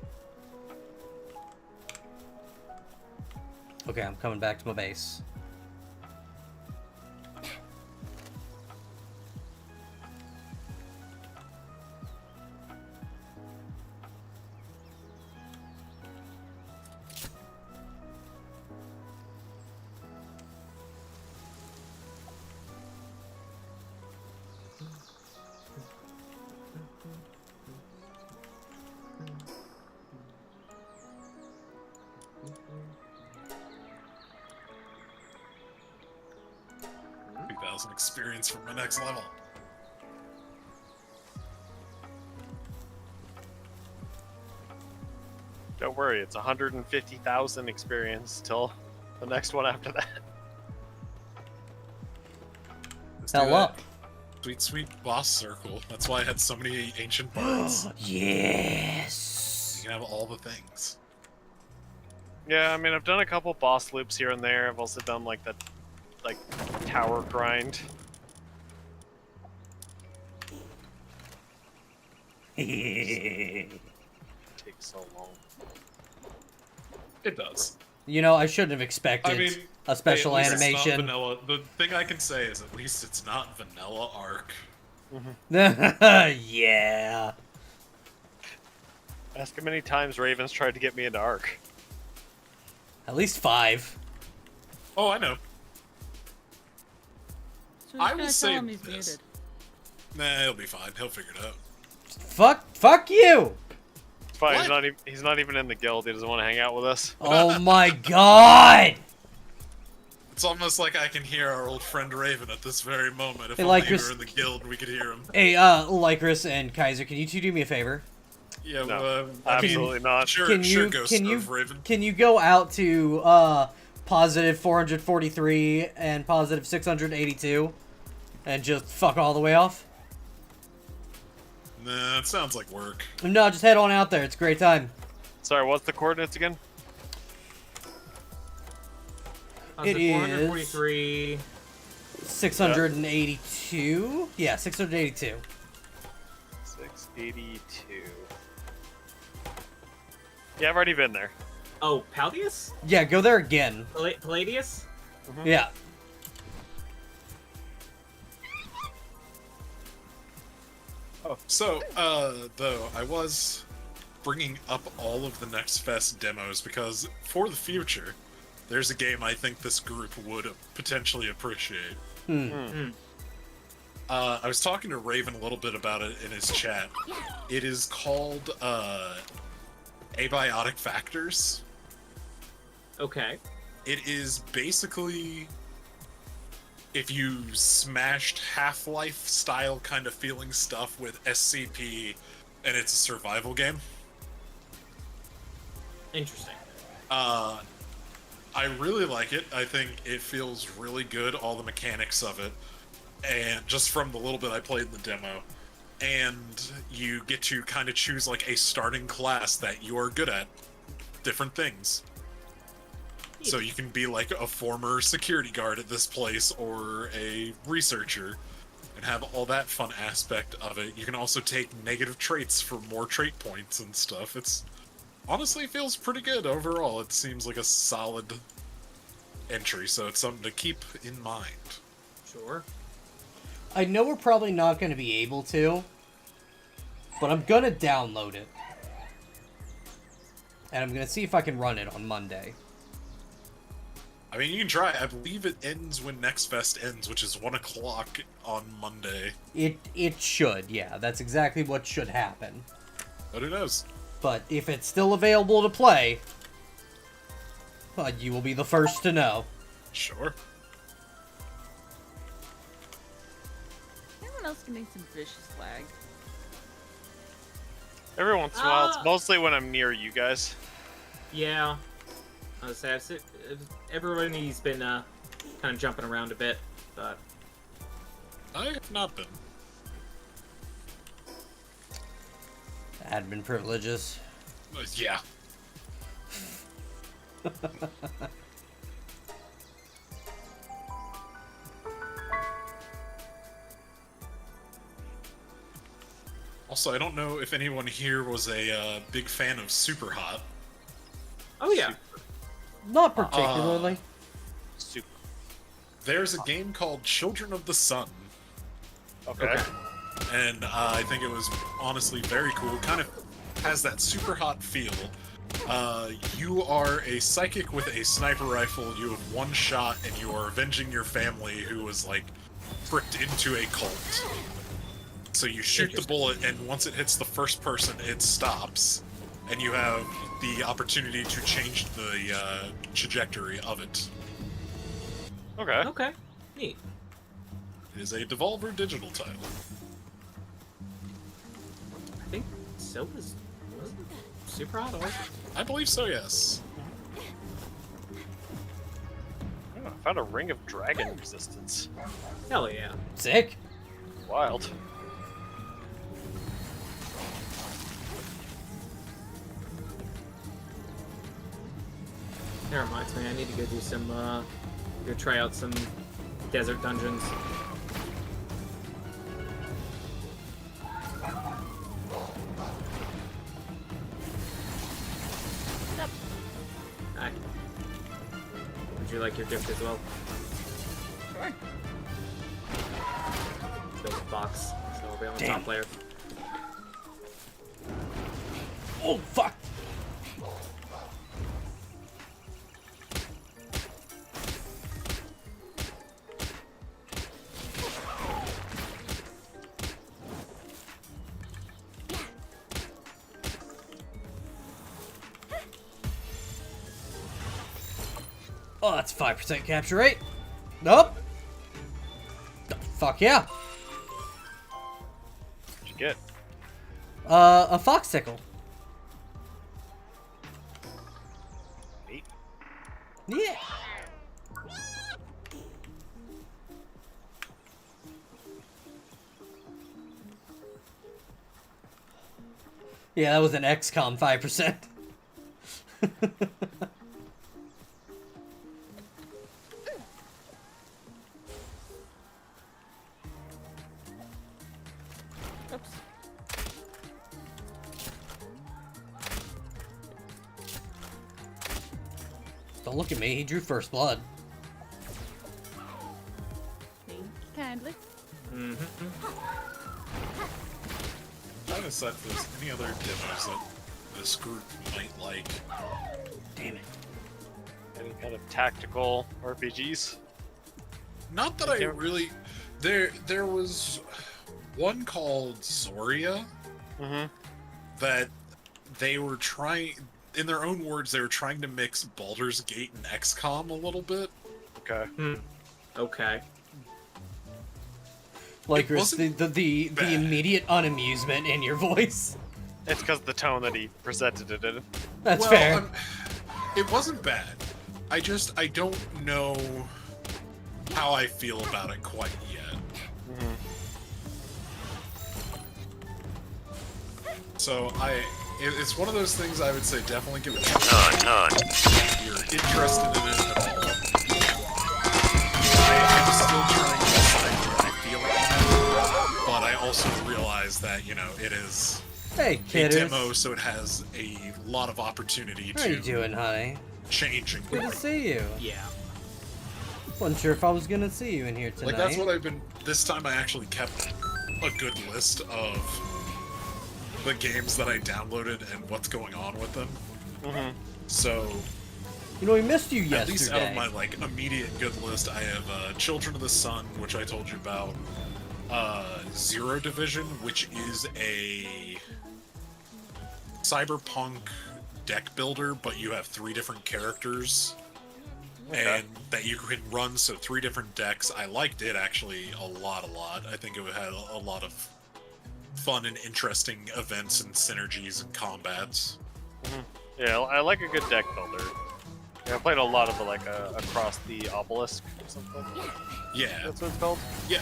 Okay, I'm coming back to my base. 50,000 experience for my next level. Don't worry, it's 150,000 experience till the next one after that. Let's do Hell that. up. Sweet, sweet boss circle. That's why I had so many ancient bards. Yes. You can have all the things. Yeah, I mean, I've done a couple boss loops here and there. I've also done like that, like tower grind. Takes so long. It does. You know, I shouldn't have expected I mean, a special hey, at least it's not animation. vanilla. The thing I can say is at least it's not vanilla Ark. Yeah. Ask how many times Ravens tried to get me into Ark. At least 5. Oh, I know. So I just will gonna say tell him he's this. muted. Nah, he'll be fine. He'll figure it out. Fuck you! It's fine. What? He's not even in the guild. He doesn't want to hang out with us. Oh my god! It's almost like I can hear our old friend Raven at this very moment. If Hey, only like we this- were in the guild, we could hear him. Hey, Lycris and Kaiser, can you two do me a favor? Yeah, No, I mean, absolutely not. Sure, Can sure, you Ghost can you of Raven. can you go out to positive 443 and positive 682 and just fuck all the way off? Nah, it sounds like work. No, just head on out there. It's a great time. Sorry, what's the coordinates again? It is 443. 682. Yeah, 682. 682. Yeah, I've already been there. Oh, Paldius? Yeah, go there again. Palladius? Yeah. So, though, I was bringing up all of the Next Fest demos because for the future, there's a game I think this group would potentially appreciate. I was talking to Raven a little bit about it in his chat. It is called Abiotic Factors. Okay. It is basically if you smashed Half-Life style kind of feeling stuff with SCP and it's a survival game. Interesting. I really like it. I think it feels really good, all the mechanics of it. And just from the little bit I played in the demo. And you get to kind of choose like a starting class that you are good at. Different things. So you can be like a former security guard at this place or a researcher and have all that fun aspect of it. You can also take negative traits for more trait points and stuff. It's honestly feels pretty good overall. It seems like a solid entry, so it's something to keep in mind. Sure. I know we're probably not going to be able to, but I'm going to download it. And I'm going to see if I can run it on Monday. I mean, you can try. I believe it ends when Next Fest ends, which is 1 o'clock on Monday. It should, yeah. That's exactly what should happen. But who knows? But if it's still available to play, you will be the first to know. Sure. Anyone else getting some vicious lag? Every once in a while, it's mostly when I'm near you guys. Yeah. I was say, everybody's been kind of jumping around a bit, but I have not been. Admin privileges. Yeah. Also, I don't know if anyone here was a big fan of Super Hot. oh yeah. Not particularly. Super. There's a game called Children of the Sun, Okay. and I think it was honestly very cool. Kind of has that Super Hot feel. You are a psychic with a sniper rifle. You have one shot, and you are avenging your family who was like pricked into a cult. So you shoot the bullet, and once it hits the first person, it stops, and you have the opportunity to change the trajectory of it. Okay. Okay. Neat. It is a Devolver Digital title. I think so was Super Auto. I believe so, yes. Oh, I found a Ring of Dragon Resistance. Hell yeah. Sick. Wild. That reminds me, I need to go do some, go try out some desert dungeons. Hi. Would you like your gift as well? Sure. Build a box, so we'll be on the Damn. top layer. Oh, fuck. Oh, that's 5% capture rate. Nope. Fuck yeah. What'd you get? A foxtickle. Neat. Yeah. Yeah, that was an XCOM 5%. Oops. Don't look at me, he drew first blood. Thank you kindly. Trying to decide if there's any other demos that this group might like. Damn it. Any kind of tactical RPGs? Not that I really... There was one called Zoria Mm-hmm. that they were trying... In their own words, they were trying to mix Baldur's Gate and XCOM a little bit. Okay. Okay. Like, It Chris, the wasn't bad. immediate unamusement in your voice. It's because the tone that he presented it in. That's Well, fair. it wasn't bad. I don't know how I feel about it quite yet. So it's one of those things I would say definitely give it a try. If you're interested in it at all. I'm still trying to decide what I feel about it, but I also realize that, it is Hey, a kiddos. demo, so it has a lot of opportunity How you to doing, honey? change and Good grow. to see you. Yeah. Wasn't sure if I was gonna see you in here tonight. Like, that's what I've been... This time I actually kept a good list of the games that I downloaded and what's going on with them. Mm-hmm. So, You know, we missed you at least out yesterday. of my, immediate good list, I have Children of the Sun, which I told you about. Zero Division, which is a cyberpunk deck builder, but you have 3 different characters. Okay. And that you can run, so 3 different decks. I liked it, actually, a lot. I think it had a lot of fun and interesting events and synergies and combats. Yeah, I like a good deck builder. Yeah, I played a lot of Across the Obelisk or something. Yeah, That's what it's called. yeah.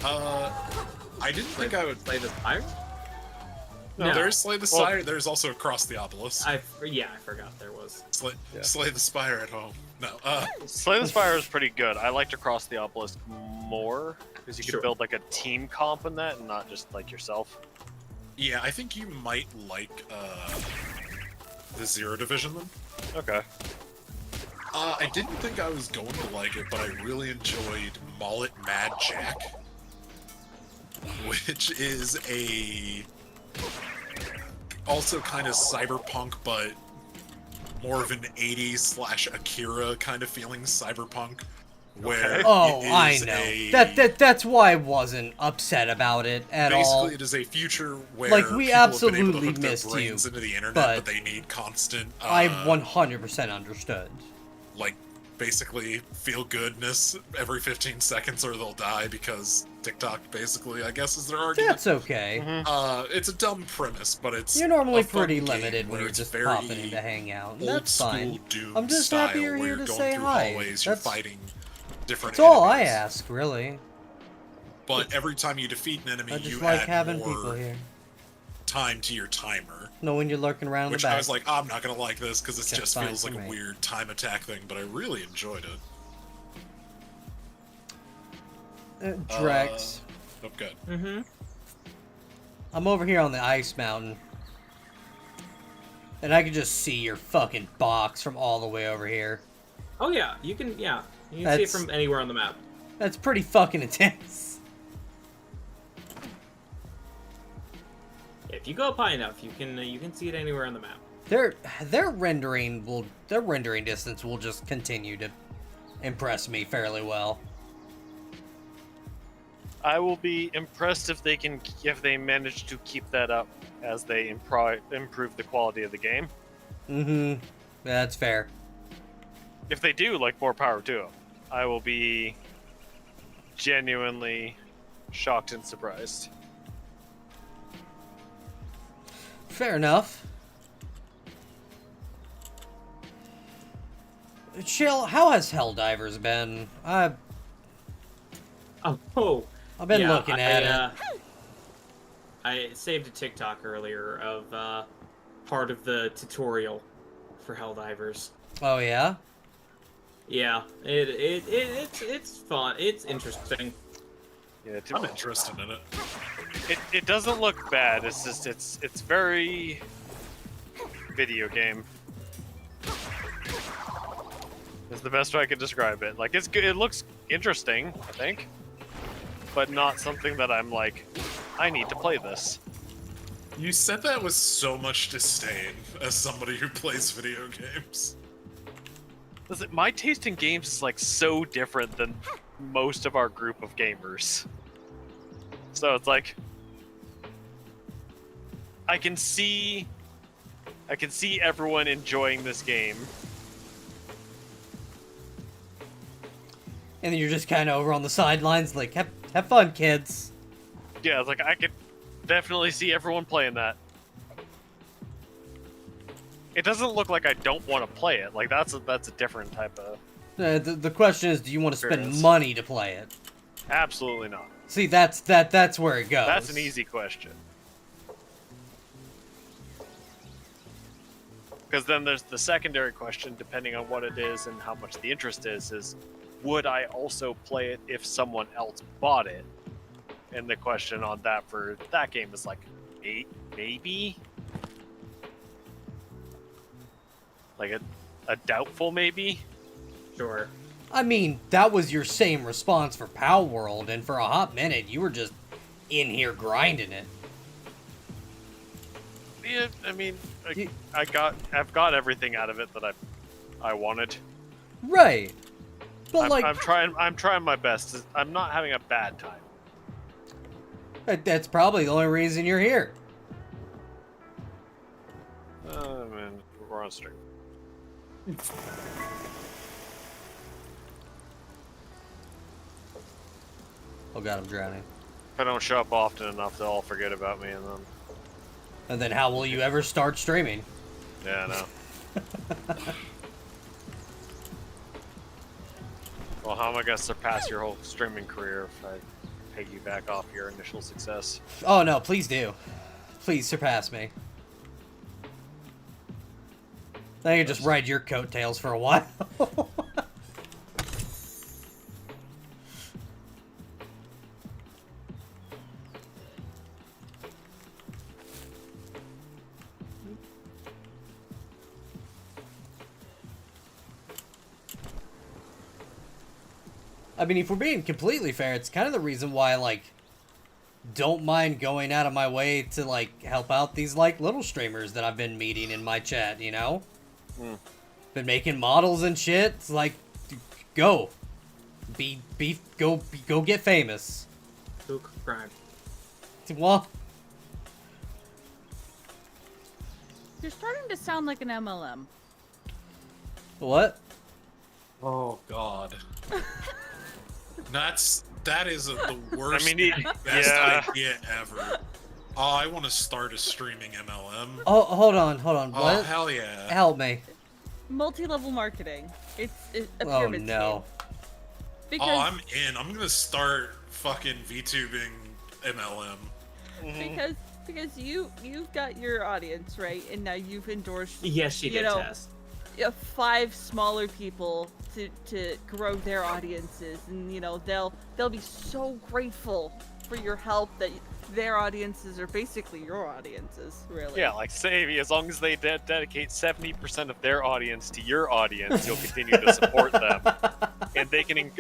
I didn't think I would... Play the pirate? No, there's Slay the Well- Spire, there's also Across the Obelisk. I forgot there was. Slay the Spire at home. No, Slay the Spire is pretty good. I liked Across the Obelisk more because you could Sure. build like a team comp in that and not just like yourself. yeah, I think you might like, the Zero Division then. Okay. I didn't think I was going to like it, but I really enjoyed Mullet Mad Jack, which is also kind of cyberpunk, but more of an 80s / Akira kind of feeling cyberpunk, where Oh, it I is know. That's why I wasn't upset about it at all. basically, it is a future where Like, we people have been able to absolutely hook their missed you, brains into the internet, but but they need constant, I 100% understood. like basically feel goodness every 15 seconds or they'll die because TikTok basically, I guess, is their argument. That's okay. It's a dumb premise, but it's You're normally a fun pretty game limited when where you're it's just very popping in to hang out. And old that's school fine. Doom I'm just style happy you're where here you're to going say through hi. hallways, you're That's fighting different all I enemies. ask, really. But every time you defeat an enemy, I just you like add having more people here. time to your timer. Knowing you're lurking around Which the back. I was like, I'm not gonna like this because it That's just fine feels for like a me. weird time attack thing, but I really enjoyed it. Drex. Okay. Mm-hmm. I'm over here on the ice mountain. And I can just see your fucking box from all the way over here. Oh yeah, you can. Yeah, you can see it That's- from anywhere on the map. That's pretty fucking intense. If you go up high enough, you can see it anywhere on the map. Their rendering distance will just continue to impress me fairly well. I will be impressed if they manage to keep that up as they improve the quality of the game. Mm-hmm. That's fair. If they do, like, more power to them. I will be genuinely shocked and surprised. Fair enough. Chill, how has Helldivers been? I've been Yeah, looking at it. I saved a TikTok earlier of part of the tutorial for Helldivers. Oh yeah? Yeah, it's fun. It's interesting. Yeah, I'm interested in it. it doesn't look bad. It's just it's very video game. Is the best way I could describe it. Like, it's good. It looks interesting, I think, but not something that I'm like, I need to play this. You said that with so much disdain as somebody who plays video games. Listen, my taste in games is like so different than most of our group of gamers. So it's like I can see everyone enjoying this game. And then you're just kind of over on the sidelines, like, have fun, kids. Yeah, it's like I could definitely see everyone playing that. It doesn't look like I don't want to play it. Like that's a different type of. The question is, do you want to spend Experience. money to play it? Absolutely not. See, that's where it goes. That's an easy question. Because then there's the secondary question, depending on what it is and how much the interest is would I also play it if someone else bought it? And the question on that for that game is like, maybe? Like a doubtful maybe? Sure. I mean, that was your same response for Pow World, and for a hot minute, you were just in here grinding it. Yeah, I mean, You- I've got everything out of it that I wanted. Right. But, I'm trying my best. I'm not having a bad time. that's probably the only reason you're here. Man, we're on stream. Oh god, I'm drowning. If I don't show up often enough, they'll all forget about me, and then And then how will you ever start streaming? yeah, I know. Well, how am I gonna surpass your whole streaming career if I piggyback off your initial success? Oh no, please do. Please surpass me. I can just ride your coattails for a while. I mean, if we're being completely fair, it's kind of the reason why I, like, don't mind going out of my way to, like, help out these, like, little streamers that I've been meeting in my chat, you know? Been making models and shit. It's like, go. Go get famous. Who crime? Well, You're starting to sound like an MLM. what? Oh God. That is the worst, I mean, best yeah. idea ever. Oh, I want to start a streaming MLM. Oh, hold on. Oh, What? hell yeah. Help me. Multi-level marketing. It's a Oh pyramid no. scheme. Because, Oh, I'm in. I'm gonna start fucking VTubing MLM. because you've got your audience, right? And now you've endorsed Yes, she you did know, test. 5 smaller people to grow their audiences, and they'll be so grateful for your help that their audiences are basically your audiences, really. Yeah, like say, as long as they dedicate 70% of their audience to your audience, you'll continue to support them, and they can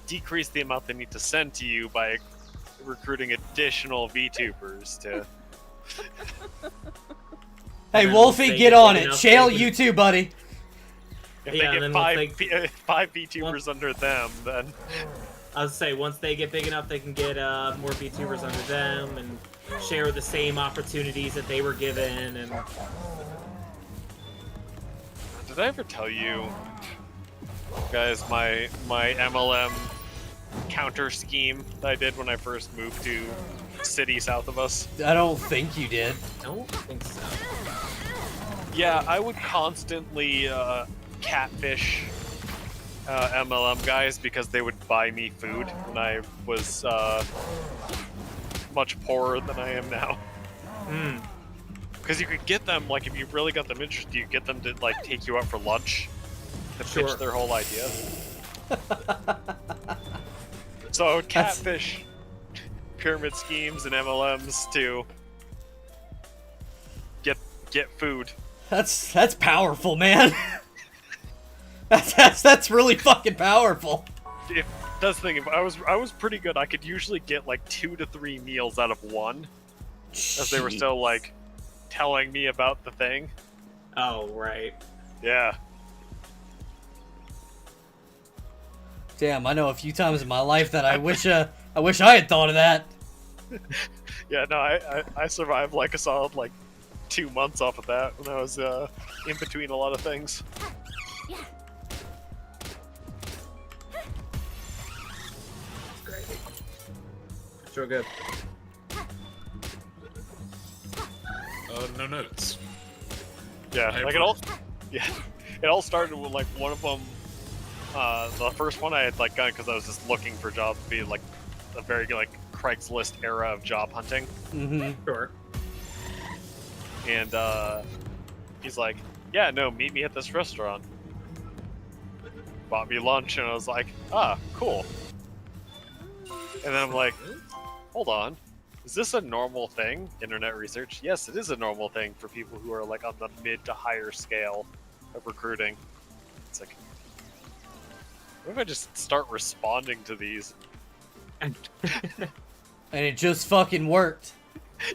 decrease the amount they need to send to you by recruiting additional VTubers to. Hey, And Wolfie, they get get on big it. enough, Shale they can- you too, buddy. If Yeah, they and get then five VTubers under them, then I was say once they get big enough, they can get more VTubers under them and share the same opportunities that they were given. And did I ever tell you guys my MLM counter scheme that I did when I first moved to city south of us? I don't think you did. I don't think so. Yeah, I would constantly catfish MLM guys because they would buy me food when I was much poorer than I am now. Hmm. Because you could get them, like, if you really got them interested, you get them to, like, take you out for lunch to Sure. pitch their whole idea. So I would That's- catfish pyramid schemes and MLMs to get food. That's powerful, man. that's really fucking powerful. If that's the thing, if I was pretty good, I could usually get like 2 to 3 meals out of one, as they were still like telling me about the thing. Oh right. Yeah. Damn, I know a few times in my life that I wish I had thought of that. Yeah, no, I survived like a solid like 2 months off of that when I was in between a lot of things. Sure good. No notes. Yeah, I like it all. Yeah, it all started with like one of them. The first one I had like done because I was just looking for jobs, to be like a very like Craigslist era of job hunting. Mm-hmm. Sure. And he's like, yeah, no, meet me at this restaurant. Bought me lunch, and I was like, ah, cool. And then I'm like, hold on, is this a normal thing? Internet research? Yes, it is a normal thing for people who are like on the mid to higher scale of recruiting. It's like, what if I just start responding to these? And it just fucking worked.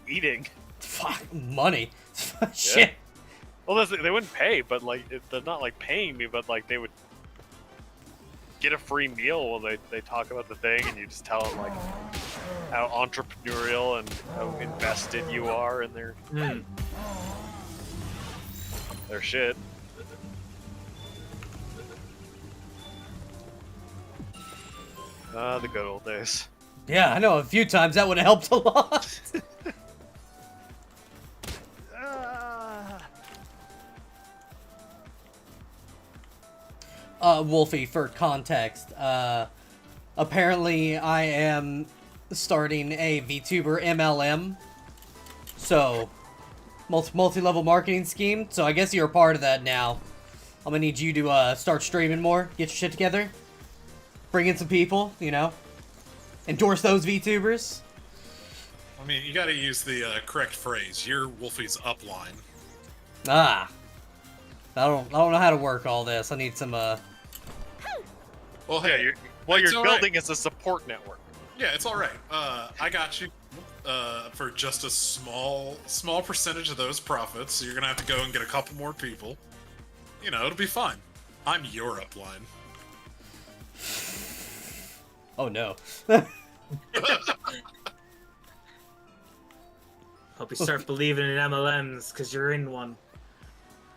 Eating. Fuck, money. Shit. Well, they wouldn't pay, but like they're not like paying me, but like they would get a free meal while they talk about the thing, and you just tell them like how entrepreneurial and how invested you are in their shit. The good old days. Yeah, I know a few times that would have helped a lot. Wolfie, for context, apparently I am starting a VTuber MLM, so multi-level marketing scheme. So I guess you're a part of that now. I'm gonna need you to start streaming more, get your shit together, bring in some people, endorse those VTubers. I mean, you gotta use the correct phrase. You're Wolfie's upline. Ah, I don't know how to work all this. I need some Well, Yeah, hey, what it's you're all right. building is a support network. Yeah, it's all right. I got you for just a small percentage of those profits. So you're gonna have to go and get a couple more people. It'll be fine. I'm your upline. Oh no. Hope you start believing in MLMs because you're in one.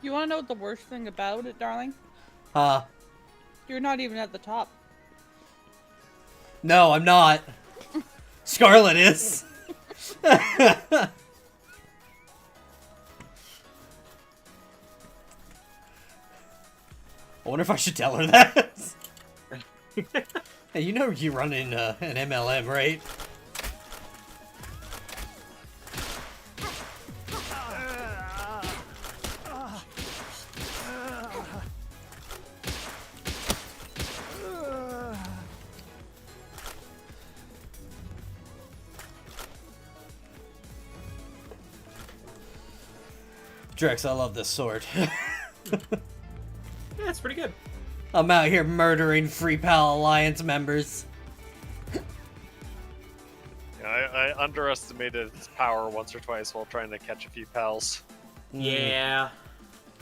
You want to know what the worst thing about it, darling? You're not even at the top. No, I'm not. Scarlet is. I wonder if I should tell her that. Hey, you know you run in an MLM, right? Drex, I love this sword. Yeah, it's pretty good. I'm out here murdering Free Pal Alliance members. I underestimated its power once or twice while trying to catch a few pals. Yeah.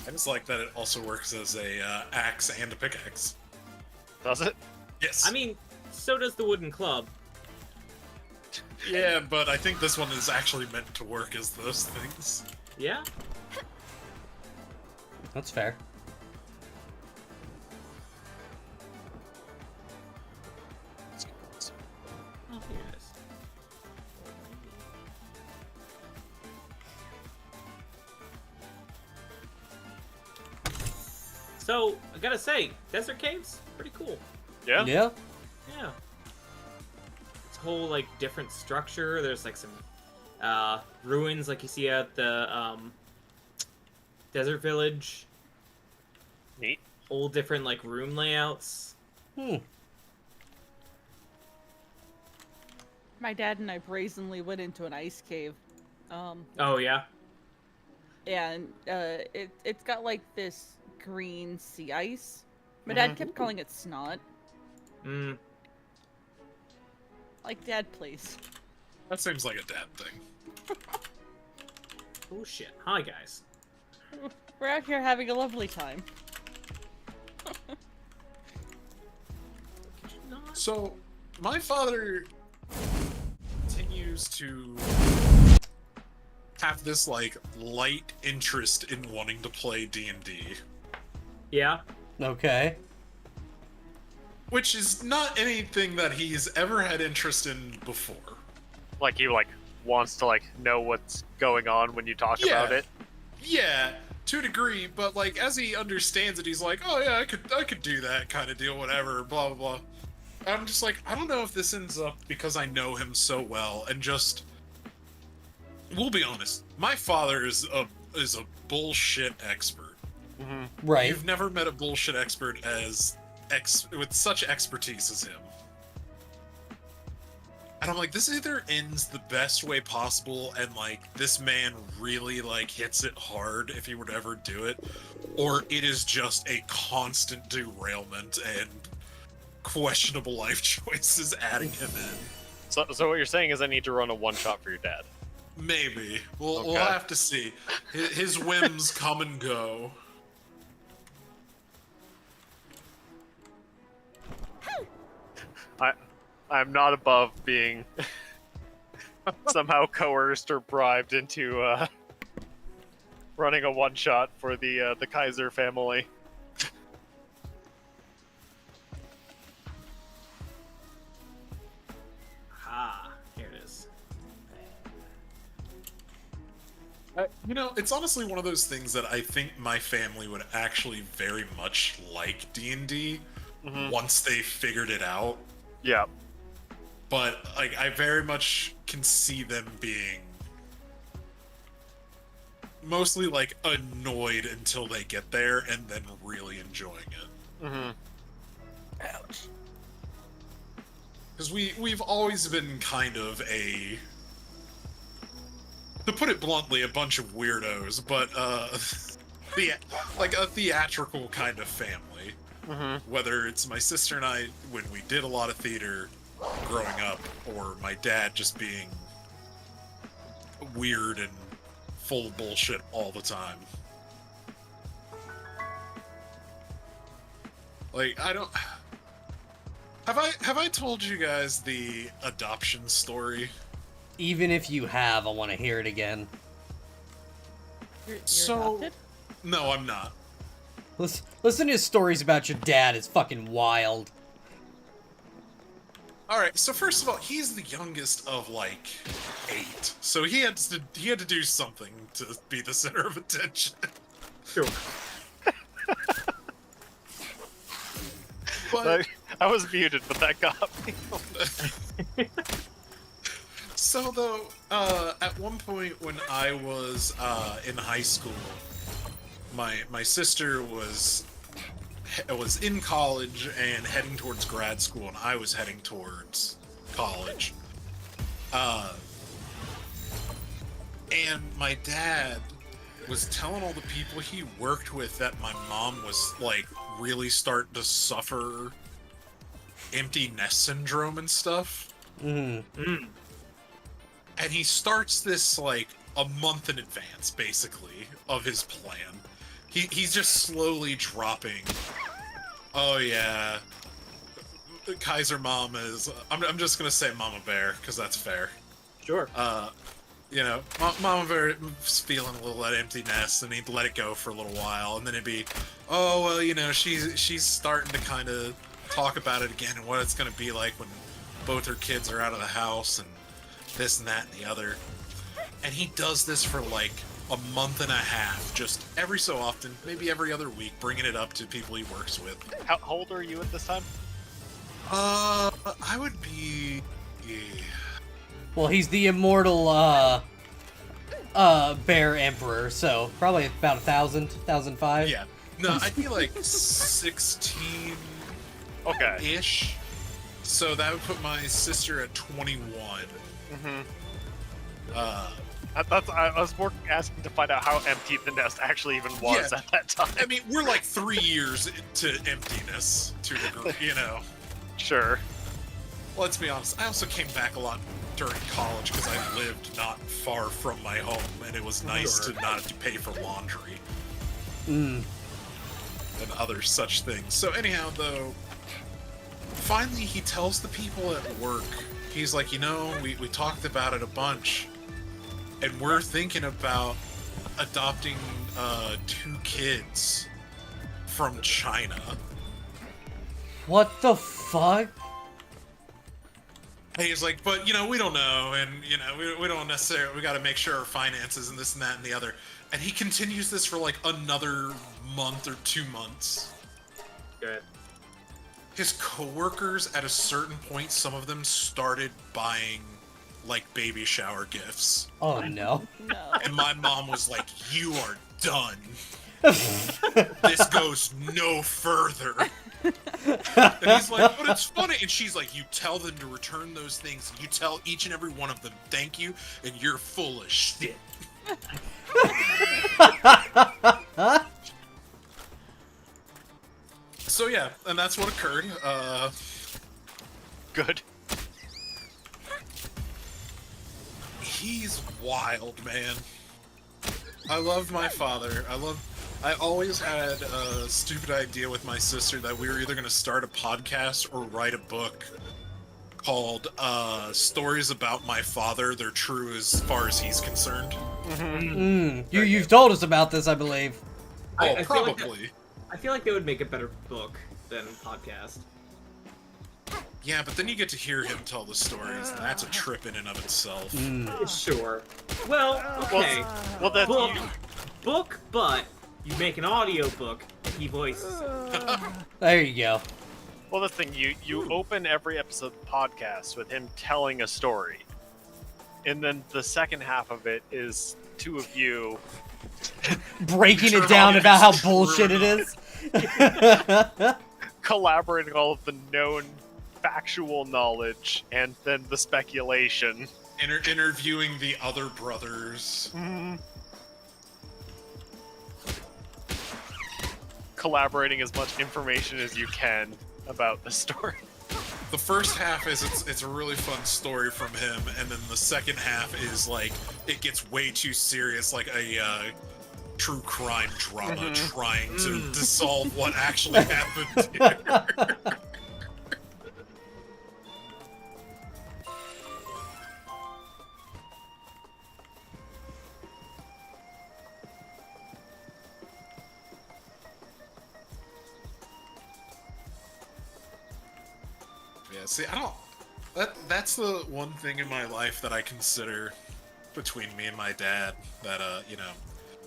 I just like that it also works as a axe and a pickaxe. Does it? Yes. I mean, so does the wooden club. yeah, but I think this one is actually meant to work as those things. Yeah. That's fair. Oh, here it is. So, I gotta say, Desert Caves, pretty cool. Yeah. Yeah? Yeah. It's a whole, like, different structure. There's, like, some ruins, like you see at the Desert Village. Neat. Whole different, like, room layouts. Hmm. My dad and I brazenly went into an ice cave. Oh, yeah? And it's got like this green sea ice. My dad kept calling it snot. Mm. Like, Dad, please. That seems like a dad thing. Oh, shit. Hi, guys. We're out here having a lovely time. So, my father continues to have this like light interest in wanting to play D&D, Yeah? Okay. which is not anything that he's ever had interest in before. Like he wants to know what's going on when you talk about it. Yeah, to a degree, but like as he understands it, he's like, "Oh yeah, I could do that kind of deal, whatever." Blah blah blah. I'm just like, I don't know if this ends up because I know him so well, and just we'll be honest. My father is a bullshit expert. Right. You've never met a bullshit expert with such expertise as him. And I'm like, this either ends the best way possible, and like this man really like hits it hard if he were to ever do it, or it is just a constant derailment and questionable life choices adding him in. So what you're saying is I need to run a one shot for your dad. Maybe we'll Okay. have to see. His whims come and go. I'm not above being somehow coerced or bribed into running a one shot for the Kaiser family. Ah, here it is. You know, it's honestly one of those things that I think my family would actually very much like D&D once they figured it out. Yeah. But like, I very much can see them being mostly like annoyed until they get there, and then really enjoying it. Ouch. Because we've always been kind of a, to put it bluntly, a bunch of weirdos, but like a theatrical kind of family. Whether it's my sister and I when we did a lot of theater growing up, or my dad just being weird and full of bullshit all the time. Like, I don't... Have I told you guys the adoption story? Even if you have, I want to hear it again. You're So- adopted? No, I'm not. Listen to his stories about your dad. It's fucking wild. All right, so first of all, he's the youngest of like 8, so he had to do something to be the center of attention. Sure. But I was muted, but that got me. so though, at one point when I was in high school, my sister was in college and heading towards grad school, and I was heading towards college. And my dad was telling all the people he worked with that my mom was like really starting to suffer empty nest syndrome and stuff. Mm. And he starts this like a month in advance, basically, of his plan. He's just slowly dropping. Oh yeah, Kaiser Mom is. I'm just gonna say Mama Bear because that's fair. Sure. You know, Mama Bear was feeling a little that empty nest, and he'd let it go for a little while, and then it'd be, oh well, you know, she's starting to kind of talk about it again and what it's gonna be like when both her kids are out of the house and this and that and the other. And he does this for like a month and a half, just every so often, maybe every other week, bringing it up to people he works with. How old are you at this time? I would be. Well, he's the immortal bear emperor, so probably about 1,000, 1,005. Yeah. No, I'd be like 16 Okay. ish. So that would put my sister at 21. Mm-hmm. Uh, I was more asking to find out how empty the nest actually even was Yeah. at that time. I mean, we're like 3 years into emptiness to a degree, you know. Sure. Let's be honest, I also came back a lot during college because I lived not far from my home, and it was nice Sure. to not have to pay for laundry Mm. and other such things. So anyhow, though, finally he tells the people at work, he's like, you know, we talked about it a bunch, and we're thinking about adopting 2 kids from China. What the fuck? And he's like, but, you know, we don't know, and, you know, we don't necessarily, we got to make sure our finances and this and that and the other. And he continues this for like another month or 2 months. Good. His coworkers, at a certain point, some of them started buying like baby shower gifts. Oh no. No. And my mom was like, you are done. This goes no further. And he's like, but it's funny. And she's like, you tell them to return those things. You tell each and every one of them, thank you, and you're full of shit. So yeah, and that's what occurred. Good. He's wild, man. I love my father. I always had a stupid idea with my sister that we were either going to start a podcast or write a book called Stories About My Father. They're true as far as he's concerned. Mm. You've told us about this, I believe. Oh, I feel like probably. I feel like they would make a better book than podcast. Yeah, but then you get to hear him tell the stories, and that's a trip in and of itself. Mm. Sure. Well, okay. Well, that's Book, you. book, but you make an audio book and he voices it. There you go. Well, the thing you open every episode of the podcast with him telling a story, and then the second half of it is 2 of you. Breaking Turn it down on about how his bullshit it true. is. Collaborating all of the known factual knowledge and then the speculation. Interviewing the other brothers. Collaborating as much information as you can about the story. The first half is it's a really fun story from him, and then the second half is like it gets way too serious, like a true crime drama trying to solve what actually happened here. Yeah, see, I don't. That's the one thing in my life that I consider between me and my dad that you know,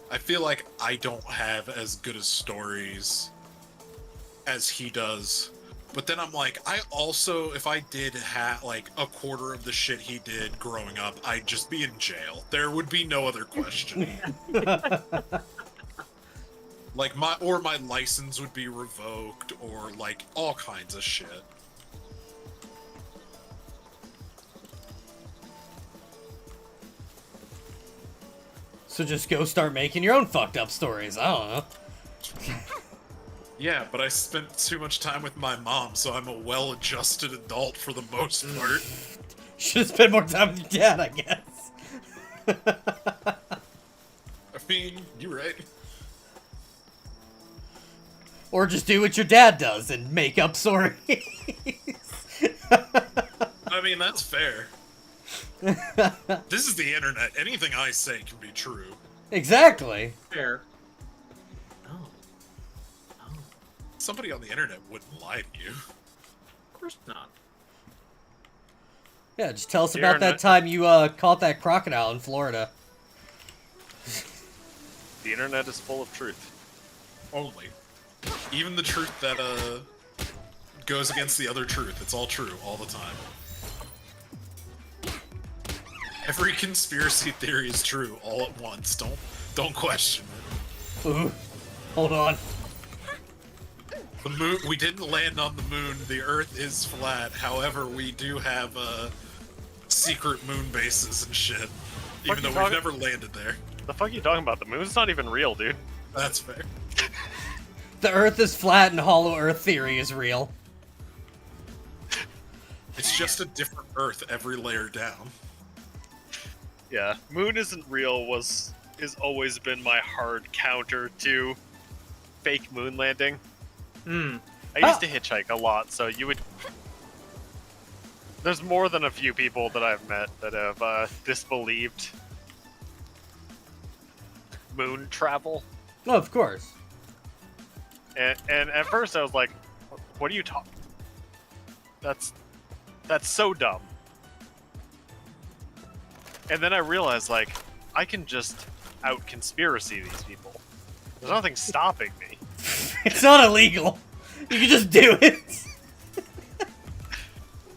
I feel like I don't have as good as stories as he does. But then I'm like, I also, if I did have like a quarter of the shit he did growing up, I'd just be in jail. There would be no other question. Like my license would be revoked, or like all kinds of shit. So just go start making your own fucked up stories. I don't know. Yeah, but I spent too much time with my mom, so I'm a well-adjusted adult for the most part. Should spend more time with your dad, I guess. I mean, you're right. Or just do what your dad does and make up stories. I mean, that's fair. This is the internet. Anything I say can be true. Exactly. Fair. Oh. Oh. Somebody on the internet wouldn't lie to you. Of course not. Yeah, just tell us The about that internet- time you caught that crocodile in Florida. The internet is full of truth. Only. Even the truth that goes against the other truth. It's all true all the time. Every conspiracy theory is true all at once. Don't question it. Ooh. Hold on. The moon. We didn't land on the moon. The Earth is flat. However, we do have secret moon bases and shit. Even though you we've talking- never landed there. The fuck are you talking about? The moon's not even real, dude. That's fair. The Earth is flat and hollow Earth theory is real. It's just a different Earth every layer down. Yeah, moon isn't real is always been my hard counter to fake moon landing. Hmm. I used to hitchhike a lot, so you would. There's more than a few people that I've met that have disbelieved moon travel, Oh, of course. and at first I was like, "What are you talking? That's so dumb." And then I realized, like, I can just out conspiracy these people. There's nothing stopping me. It's not illegal. You can just do it.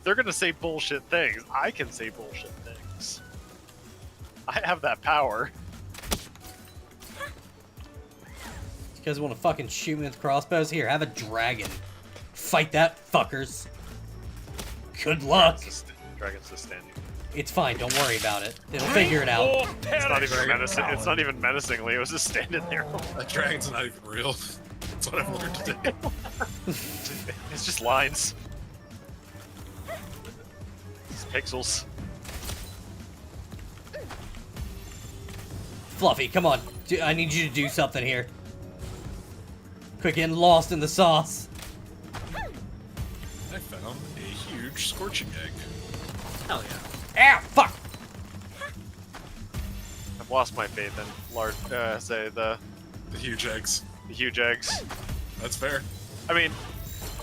They're gonna say bullshit things. I can say bullshit things. I have that power. You guys want to fucking shoot me with crossbows? Here, have a dragon. Fight that, fuckers. Good luck. Dragon's just standing. It's fine, don't worry about it. They'll figure it out. It's not even menacing. It's not even menacingly. It was just standing there. That dragon's not even real. That's what I've learned today. It's just lines. It's pixels. Fluffy, come on. I need you to do something here. Quit getting lost in the sauce. I found a huge scorching egg. Hell yeah. Ah, fuck! I've lost my faith in large. The huge eggs. huge eggs. That's fair. I mean,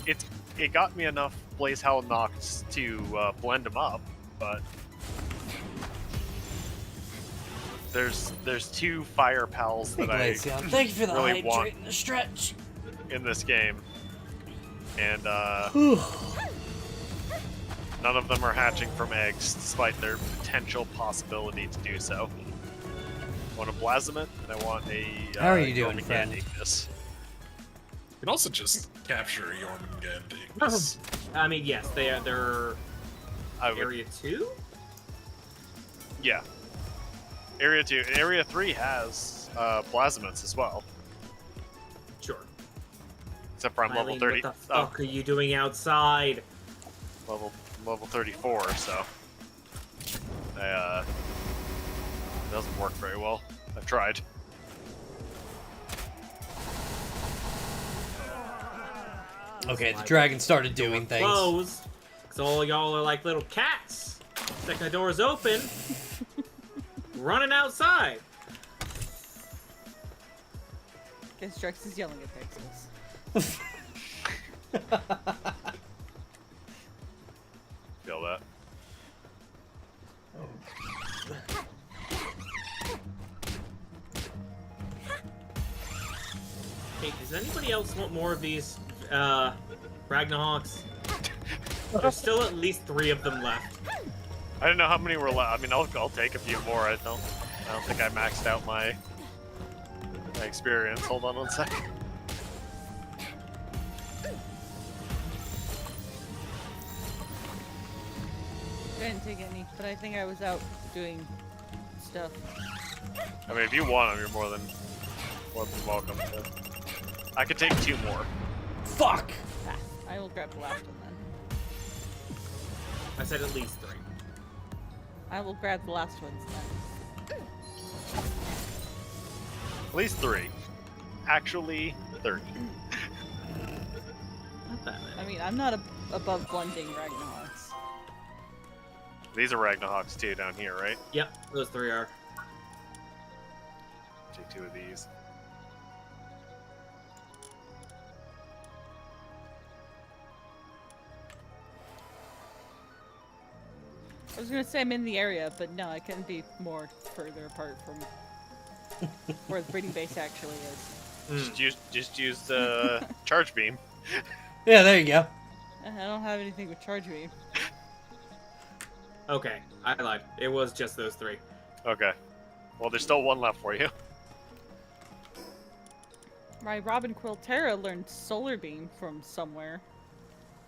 it got me enough Blaze Howl Nocts to blend them up, but there's two fire pals that I Glaceon, thank you for the really want- hydrate and the stretch. in this game, and none of them are hatching from eggs, despite their potential possibility to do so. I want a Blasament, and I want a. How are you doing, Jormungand friend? Ignis. You can also just capture Jormungand Ignis. I mean, yes, they're I would, Area 2? yeah. Area 2, Area 3 has Blasaments as well, Sure. except for I'm level Eileen, 30. What the fuck are you doing outside? Level 34, so it doesn't work very well. I've tried. Okay, the dragon started doing things. Closed. Because all y'all are like little cats. Second the door's open. Running outside. Guess Drex is yelling at Pixels. anybody else want more of these Ragnahawks? There's still at least 3 of them left. I don't know how many were left. I mean, I'll take a few more. I don't think I maxed out my experience. Hold on one second. I didn't take any, but I think I was out doing stuff. I mean, if you want them, you're more than welcome to. I could take 2 more. Fuck! Ah, I will grab the last one then. I said at least 3. I will grab the last ones then. At least 3. Actually, 30. Not that many. I mean, I'm not above blending Ragnarok's. These are Ragnahawks too down here, right? Yep, those 3 are. Take 2 of these. I was gonna say I'm in the area, but no, I couldn't be more further apart from where the breeding base actually is. Just use the charge beam. Yeah, there you go. I don't have anything with charge beam. Okay, I lied. It was just those 3. Okay. Well, there's still 1 left for you. My Robin Quiltera learned solar beam from somewhere.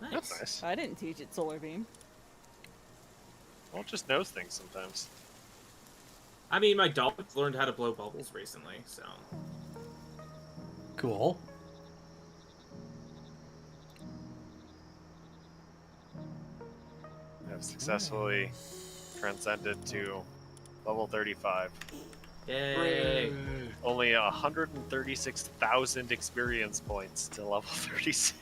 Nice. That's nice. I didn't teach it solar beam. Well, it just knows things sometimes. I mean, my dog learned how to blow bubbles recently, so... Cool. I've successfully transcended to level 35. Yay! Only 136,000 experience points to level 36.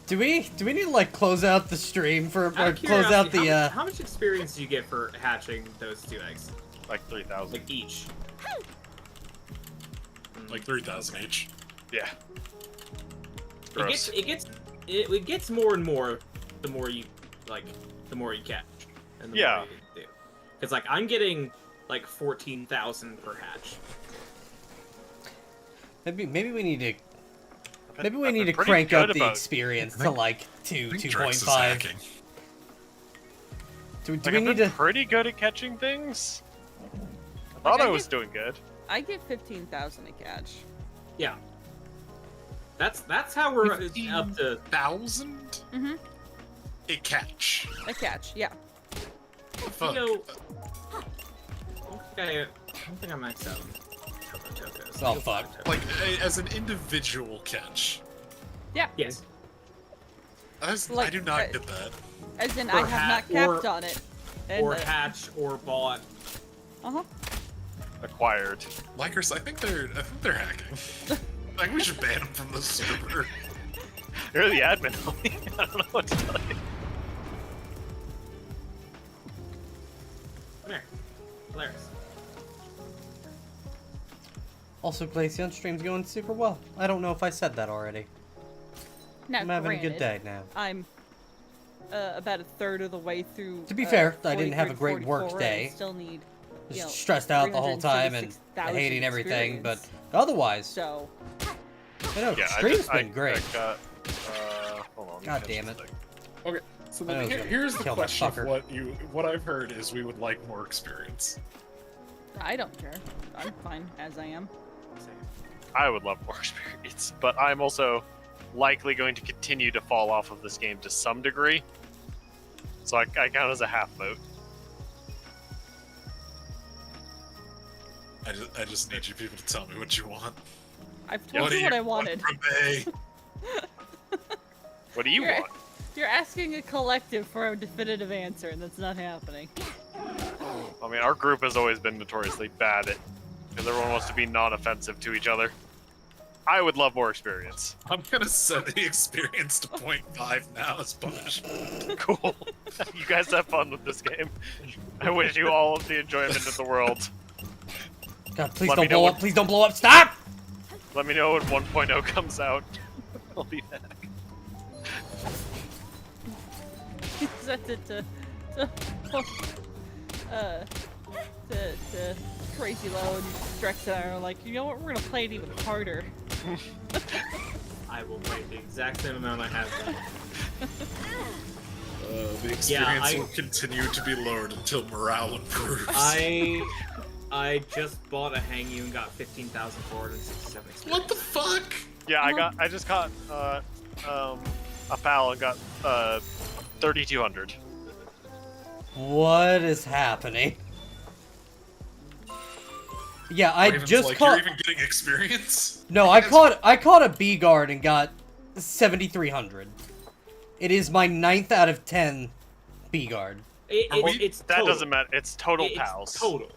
Do we need to like close out the stream for Out or of close out curiosity, the how much experience do you get for hatching those 2 eggs? Like 3,000. Like each? Like 3,000 each. Yeah. Gross. It gets more and more the more you catch and the Yeah. more you do. Because like I'm getting like 14,000 per hatch. maybe we need to I've maybe we been need to pretty crank good up the about- experience to think- like I 2, think Drex is 2.5. hacking. Do Like, we I've need been to? pretty good at catching things. I thought I I was get- doing good. I get 15,000 a catch. Yeah. That's how we're up to 1,000? Mm-hmm. A catch. A catch, yeah. Fuck. you know. I don't think I maxed out Tokos. Oh, fuck. Like, as an individual catch. Yeah. Yes. I Like, do not get that. As in, Or I have not capped on it. And, Or hatch or bought. uh-huh. Acquired. Likers, I think they're hacking. I think we should ban them from the server. You're the admin. I don't know what to tell you. Come here. Polaris. Also, Glaceon stream's going super well. I don't know if I said that already. Now, I'm having a good day granted, now. I'm about a third of the way through. To be fair, I 43 didn't have a and great work 44, day. and I still need, you Just know, stressed out the whole time and 336,000 hating everything, but experience. otherwise, So, you know, Yeah, stream's been great. I got, hold on, let me God finish damn it. this thing. Okay, so I then was gonna here's the kill that question of fucker. what I've heard is we would like more experience. I don't care. I'm fine as I am. I would love more experience, but I'm also likely going to continue to fall off of this game to some degree. So I count as a half vote. I just need you people to tell me what you want. I've told do you what you I wanted. want from me? What do you You're- want? You're asking a collective for a definitive answer, and that's not happening. I mean, our group has always been notoriously bad at, because everyone wants to be non-offensive to each other. I would love more experience. I'm gonna set the experience to 0.5 now as punishment. Cool. You guys have fun with this game. I wish you all of the enjoyment of the world. God, please Let me don't know blow when- up! Please don't blow up! Stop! Let me know when 1.0 comes out. I'll be back. Sent it to Crazy Low and Drex and I are like, you know what, we're gonna play it even harder. I will play the exact same amount I have done. The experience will continue to be lowered until morale improves. I just bought a Hang You and got 15,467 experience. What the fuck? Yeah, I just got a pal and got 3,200. What is happening? Yeah, I Raven's just like, caught. You're even getting experience? No, I caught a B guard and got 7,300. It is my 9th out of 10 B guard. It's That total. doesn't matter. It's total It's pals. total.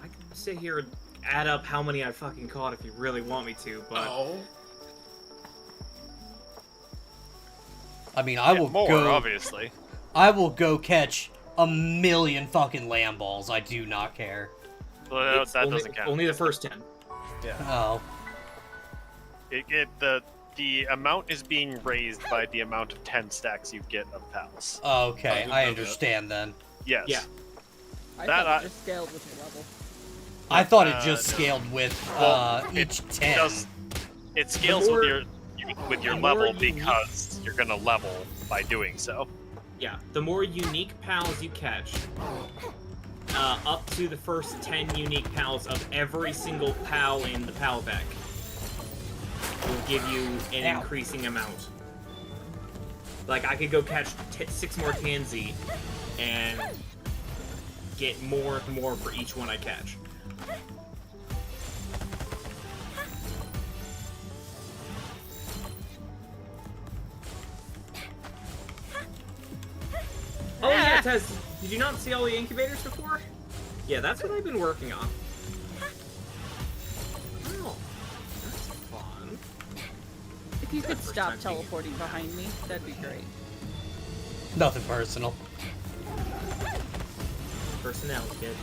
I can sit here and add up how many I fucking caught if you really want me to, but Oh. I mean, I will more, go. obviously. I will go catch a million fucking lamb balls. I do not care. Well, it's that only, doesn't count. only the first 10. Oh, The amount is being raised by the amount of 10 stacks you get of pals. okay. didn't I know understand then. Yes. Yeah. I That thought I- it just scaled with your level. I thought it just scaled with each 10. It scales more- with your the more level unique- because you're gonna level by doing so. Yeah, the more unique pals you catch, up to the first 10 unique pals of every single pal in the pal deck will give you an Ow. increasing amount. Like, I could go catch 6 more Tansy and get more and more for each one I catch. Oh yeah, Tez, did you not see all the incubators before? Yeah, that's what I've been working on. Oh, that's fun. If you could First stop time seeing it. teleporting behind me, that'd be great. Nothing personal. Personnel, kid.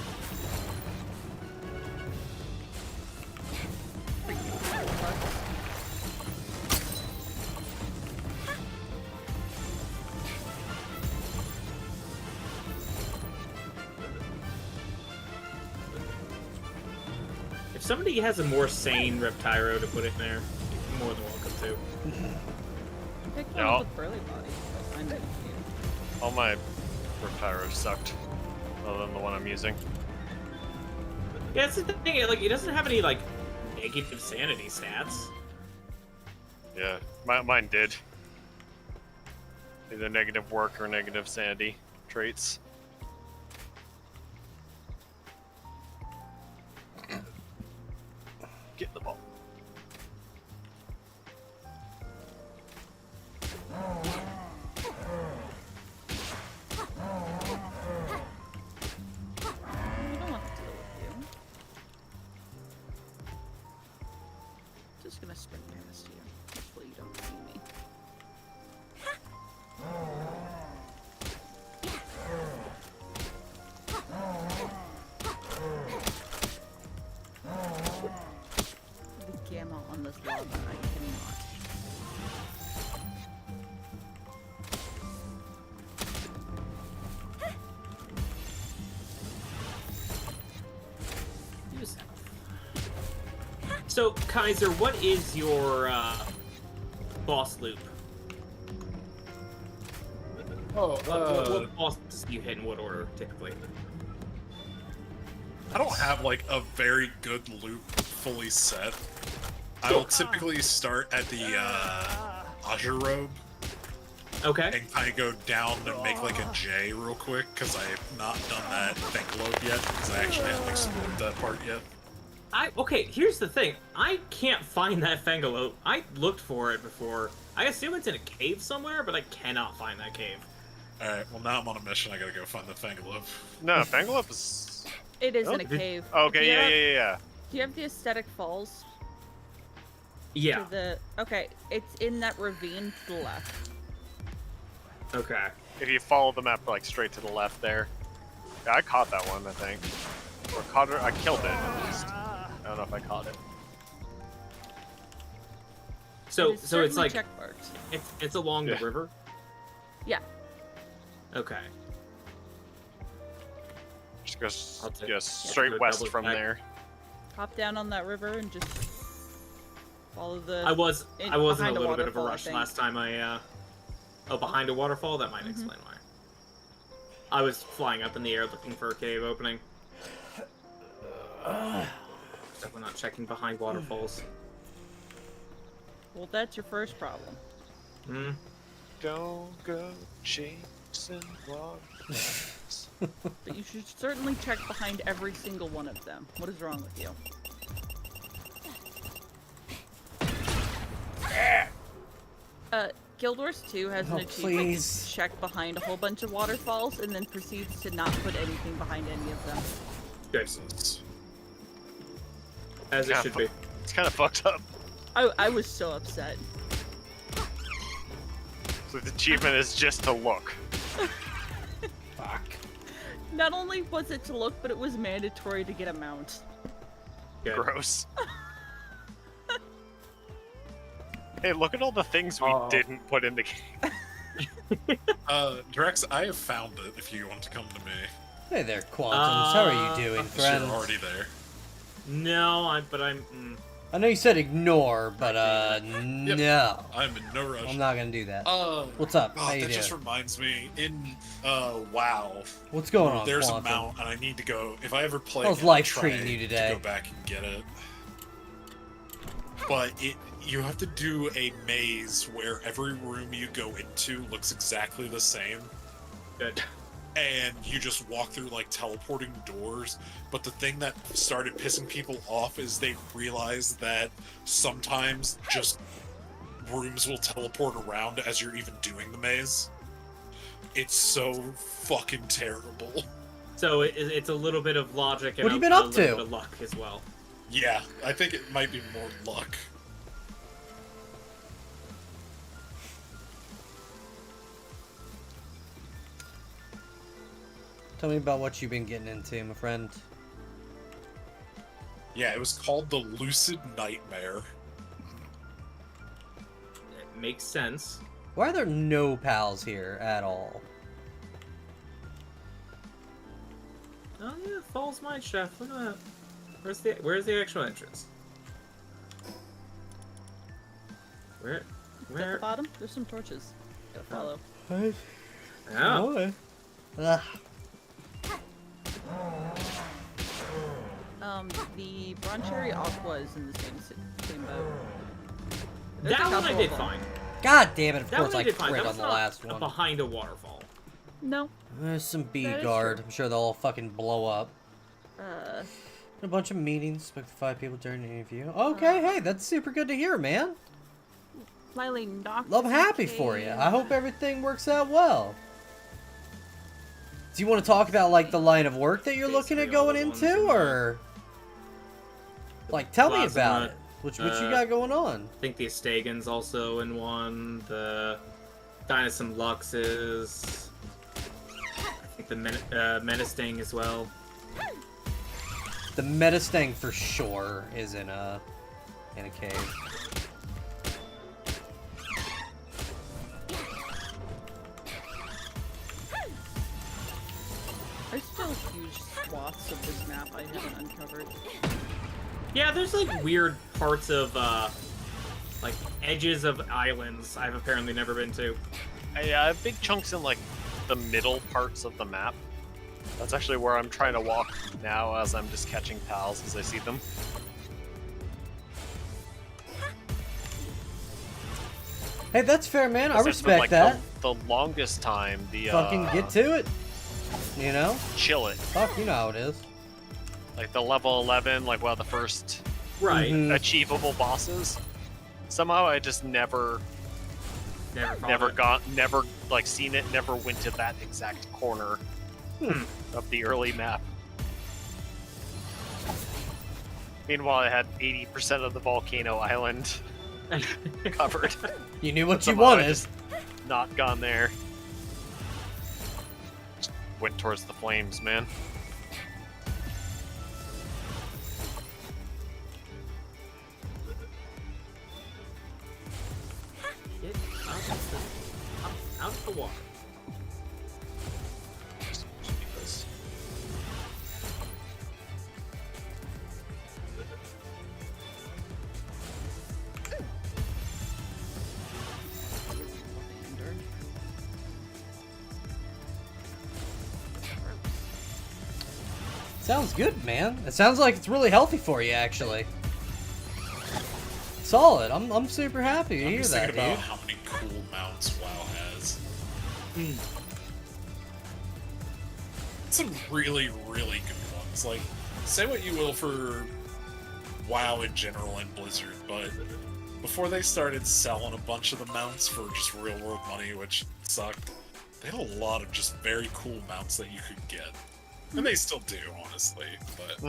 If somebody has a more sane Reptyro to put in there, you're more than welcome to. Pick one No. with burly body. That's fine with you. All my Reptyros sucked, other than the one I'm using. Yeah, that's the thing. Like, it doesn't have any like negative sanity stats. Yeah, mine did. Either negative work or negative sanity traits. Get the ball. I don't want to deal with you. Just gonna sprint past you. Hopefully you don't see me. The gamma on this lava, I cannot. Use that. So, Kaiser, what is your boss loop? Oh, What bosses do you hit in what order, typically? I don't have like a very good loop fully set. I will typically start at the Azure Robe Okay. and kind of go down and make like a J real quick because I have not done that Fanglobe yet because I actually haven't explored that part yet. Okay, here's the thing. I can't find that Fangalope. I looked for it before. I assume it's in a cave somewhere, but I cannot find that cave. Alright, well now I'm on a mission, I gotta go find the Fanglobe. No, Fangalope is. It is Oh, in a did- cave. Okay, Do you have- yeah. Do you have the aesthetic falls? Yeah. To the okay, it's in that ravine to the left. Okay. If you follow the map like straight to the left there. Yeah, I caught that one, I think. Or caught her. I killed it at least. I don't know if I caught it. So, It is so it's certainly like check marked. it's along Yeah. the river. Yeah. Okay. Just goes I'll take- yeah, do straight a west double from check. there. hop down on that river and just follow the. I was in a behind little bit of a waterfall, I rush think. last time I. Oh, behind a waterfall? That might explain why. I was flying up in the air looking for a cave opening. Definitely not checking behind waterfalls. Well, that's your first problem. Hmm. Don't go chasing waterfalls. But you should certainly check behind every single one of them. What is wrong with you? Guild Wars 2 has an Oh, achievement please. to check behind a whole bunch of waterfalls and then proceeds to not put anything behind any of them. Good. As it Yeah, should be. It's kind of fucked up. I was so upset. So the achievement is just to look. Fuck. Not only was it to look, but it was mandatory to get a mount. Good. Gross. Hey, look at all the things we didn't put in the game. Drex, I have found it if you want to come to me. Hey there, Quantums. How are you doing, You're friend? already there. No, I'm. I know you said ignore, but no. I'm in no rush. I'm not gonna do that. Uh, What's up? oh, How you that just doing? reminds me, in WoW, What's going on, there's Quantum? a mount, and I need to go. If I ever play, How's again, life try treating you today? To go back and get it. But you have to do a maze where every room you go into looks exactly the same, Good. and you just walk through like teleporting doors. But the thing that started pissing people off is they realized that sometimes just rooms will teleport around as you're even doing the maze. It's so fucking terrible. So it's a little bit of logic and What have you been a up little to? bit of luck as well. Yeah, I think it might be more luck. Tell me about what you've been getting into, my friend. Yeah, it was called the Lucid Nightmare. It makes sense. Why are there no pals here at all? Oh yeah, Falls Mine Shaft. Look at that. Where's the actual entrance? Where? At the Where? bottom, there's some torches. Gotta follow. Oh. Ugh. The Broncherry Aqua is in the same boat. There's a That one I couple did of them. fine. God damn it, of That course one I I did fine. crit That on was the not last one. behind a waterfall. No. There's some B That is guard. true. I'm sure they'll all fucking blow up. Uh, A bunch of meetings, spoke to 5 people during the interview. Okay, hey, that's super good to hear, man. Lily knocked. I'm happy for you. I hope everything works out well. Do you want to talk about, like, the line of work that you're looking at Basically all going the ones into, in the- or... Like, tell me Plasma, about it. What you got going on? I think the Astagan's also in one. The Dynasum Luxes. I think the Menacing as well. The Metastang for sure is in a cave. There's still huge swaths of this map I haven't uncovered. Yeah, there's like weird parts of like edges of islands I've apparently never been to. I have big chunks in like the middle parts of the map. That's actually where I'm trying to walk now as I'm just catching pals as I see them. Hey, that's fair, man. I Because there's been, respect like, that. The longest time, Fucking get to it. You know? chill it. Fuck, you know how it is. Like the level 11, like one of the first Right. Mhm. achievable bosses. Somehow I just never Never followed it. never like seen it, never went to that exact corner of the early map. Meanwhile, I had 80% of the volcano island covered. You knew what you Somehow I wanted. just not gone there. Just went towards the flames, man. Get out of the water. Just because. Sounds good, man. It sounds like it's really healthy for you, actually. Solid. I'm super happy to I'm hear just that, thinking dude. about how many cool mounts WoW has. Some really, really good ones. Like, say what you will for WoW in general and Blizzard, but before they started selling a bunch of the mounts for just real world money, which sucked, they had a lot of just very cool mounts that you could get. And they still do, honestly, but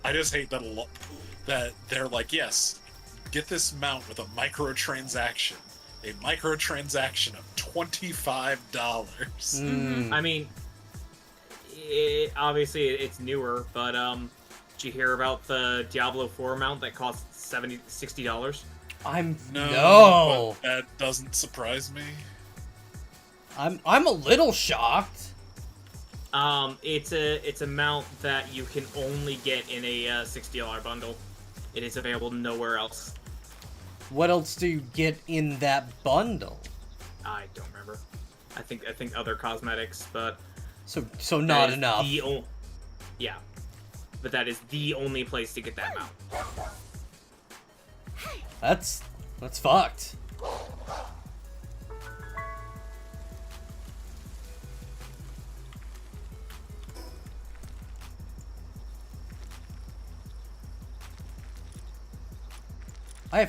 I just hate that a lot. That they're like, yes, get this mount with a microtransaction. A microtransaction of $25. I mean, obviously it's newer, but did you hear about the Diablo 4 mount that costs $60? No. But that doesn't surprise me. I'm a little shocked. It's a mount that you can only get in a $60 bundle. It is available nowhere else. What else do you get in that bundle? I don't remember. I think other cosmetics, but So that not is enough. Yeah, but that is the only place to get that mount. That's fucked. I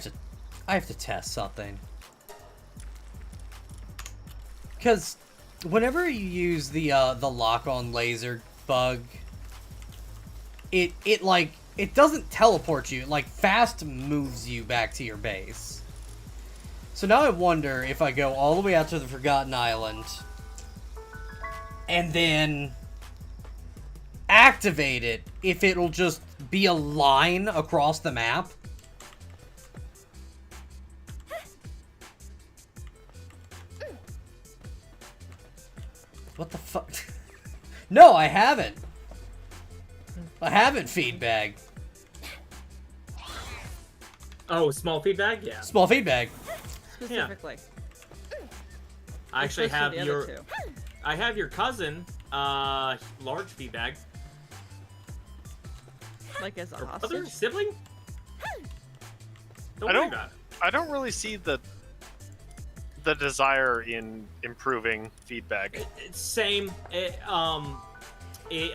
have to test something. Cause whenever you use the lock-on laser bug, it doesn't teleport you, it like fast moves you back to your base. So now I wonder if I go all the way out to the Forgotten Island and then activate it, if it'll just be a line across the map. What the fuck? No, I haven't. I haven't feedback. Oh, small feedback? Yeah. Small feedback. Specifically. I actually Especially have the other your two. I have your cousin, large feedback. Like as a Or brother? hostage. Sibling? Don't I worry don't- about it. I don't really see the desire in improving feedback. It's same. I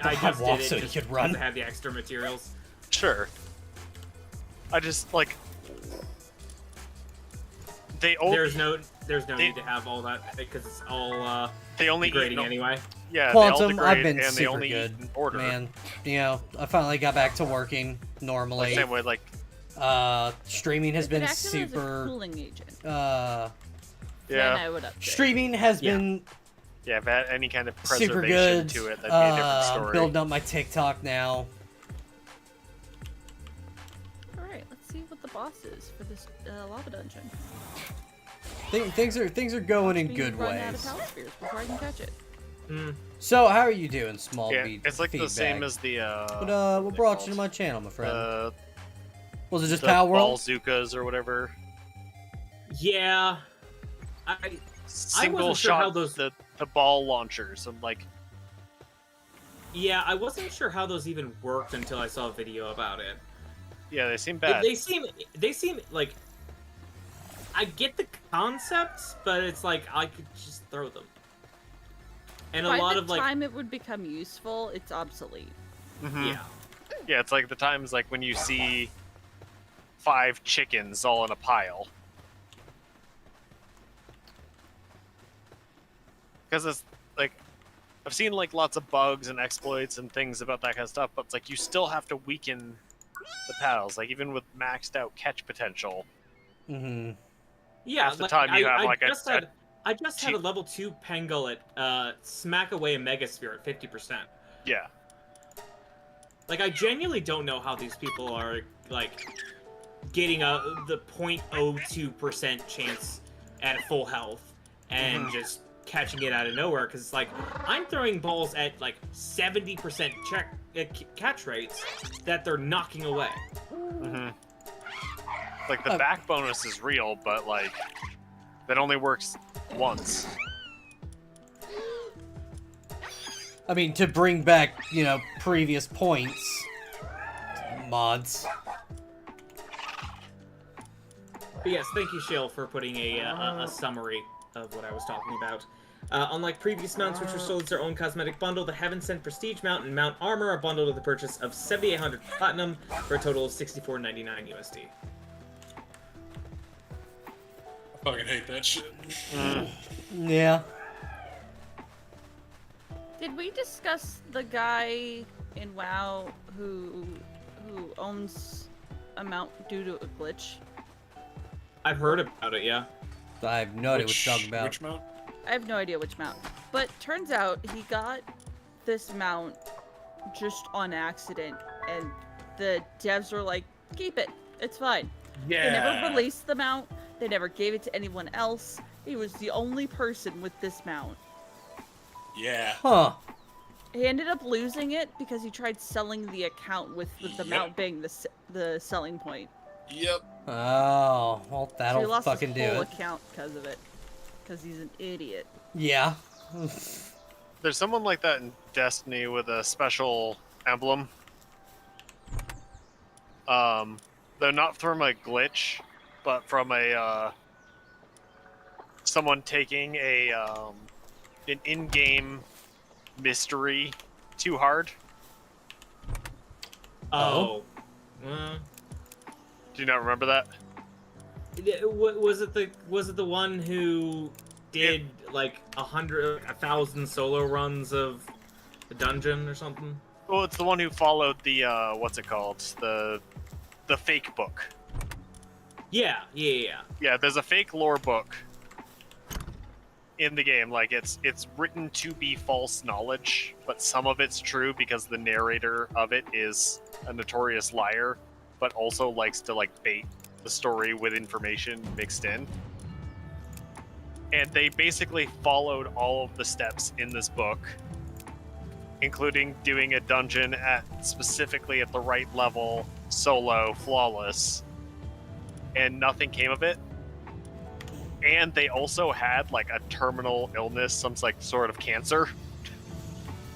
I just walk did it so you just could because run. I had the extra materials. Sure. I just like they There's no they- need to have all that because it's all they only eat degrading no- anyway. Yeah, they all Quantum, degrade I've been and they super only good, eat in order. man. You know, I finally got back to working normally. Same way, like Streaming has It been could act as a super. cooling agent. Then yeah, I would upgrade. Streaming has Yeah. been yeah. If it had any kind of super preservation good. to it, that'd be a different story. Building up my TikTok now. All right, let's see what the boss is for this lava dungeon. Things are going in Being good run out of ways. power spheres before I can catch it. So how are you doing, small Yeah, beat? it's like feedback? the same as the What brought you to my channel, my friend? Was it just the Power World? Balzukas or whatever. Yeah. I Single wasn't sure shot how those- the ball launchers. I'm like, Yeah, I wasn't sure how those even worked until I saw a video about it. yeah, they seem bad. They seem like I get the concepts, but it's like I could just throw them. And By a lot the of like time it would become useful, it's obsolete. Mhm. yeah. Yeah, it's like the times like when you see 5 chickens all in a pile. Because it's like I've seen like lots of bugs and exploits and things about that kind of stuff, but it's like you still have to weaken the paddles. Like even with maxed out catch potential, Mm-hmm. Yeah, half the time you have, like, I just had a level 2 Pangolin smack away a Megasphere at 50%. yeah, Like, I genuinely don't know how these people are, like, getting the 0.02% chance at full health and just catching it out of nowhere, because it's like, I'm throwing balls at, like, 70% catch rates that they're knocking away. like the back bonus is real, but like that only works once. I mean, to bring back, you know, previous points. Mods. But yes, thank you, Shale, for putting a summary of what I was talking about. Unlike previous mounts, which were sold as their own cosmetic bundle, the Heaven Sent Prestige mount and Mount Armor are bundled with the purchase of 7,800 platinum for a total of 64.99 USD. I fucking hate that shit. Yeah. Did we discuss the guy in WoW who owns a mount due to a glitch? I've heard about it, yeah. I have no idea what you're talking about. Which mount? I have no idea which mount. But turns out he got this mount just on accident, and the devs were like, keep it, it's fine. Yeah. They never released the mount, they never gave it to anyone else. He was the only person with this mount. Yeah. Huh. He ended up losing it because he tried selling the account with the Yep. mount being the selling point. Yep. Oh, well, So he that'll lost fucking his do whole it. account because of it. Because he's an idiot. Yeah. There's someone like that in Destiny with a special emblem. They're not from a glitch, but from a someone taking a an in-game mystery too hard. Oh. Do you not remember that? Was it the one who did like 1,000 solo runs of the dungeon or something? Well, it's the one who followed the what's it called? The fake book. Yeah. Yeah, there's a fake lore book in the game. Like it's written to be false knowledge, but some of it's true because the narrator of it is a notorious liar, but also likes to like bait the story with information mixed in. And they basically followed all of the steps in this book, including doing a dungeon specifically at the right level, solo, flawless, and nothing came of it. And they also had like a terminal illness, some like sort of cancer,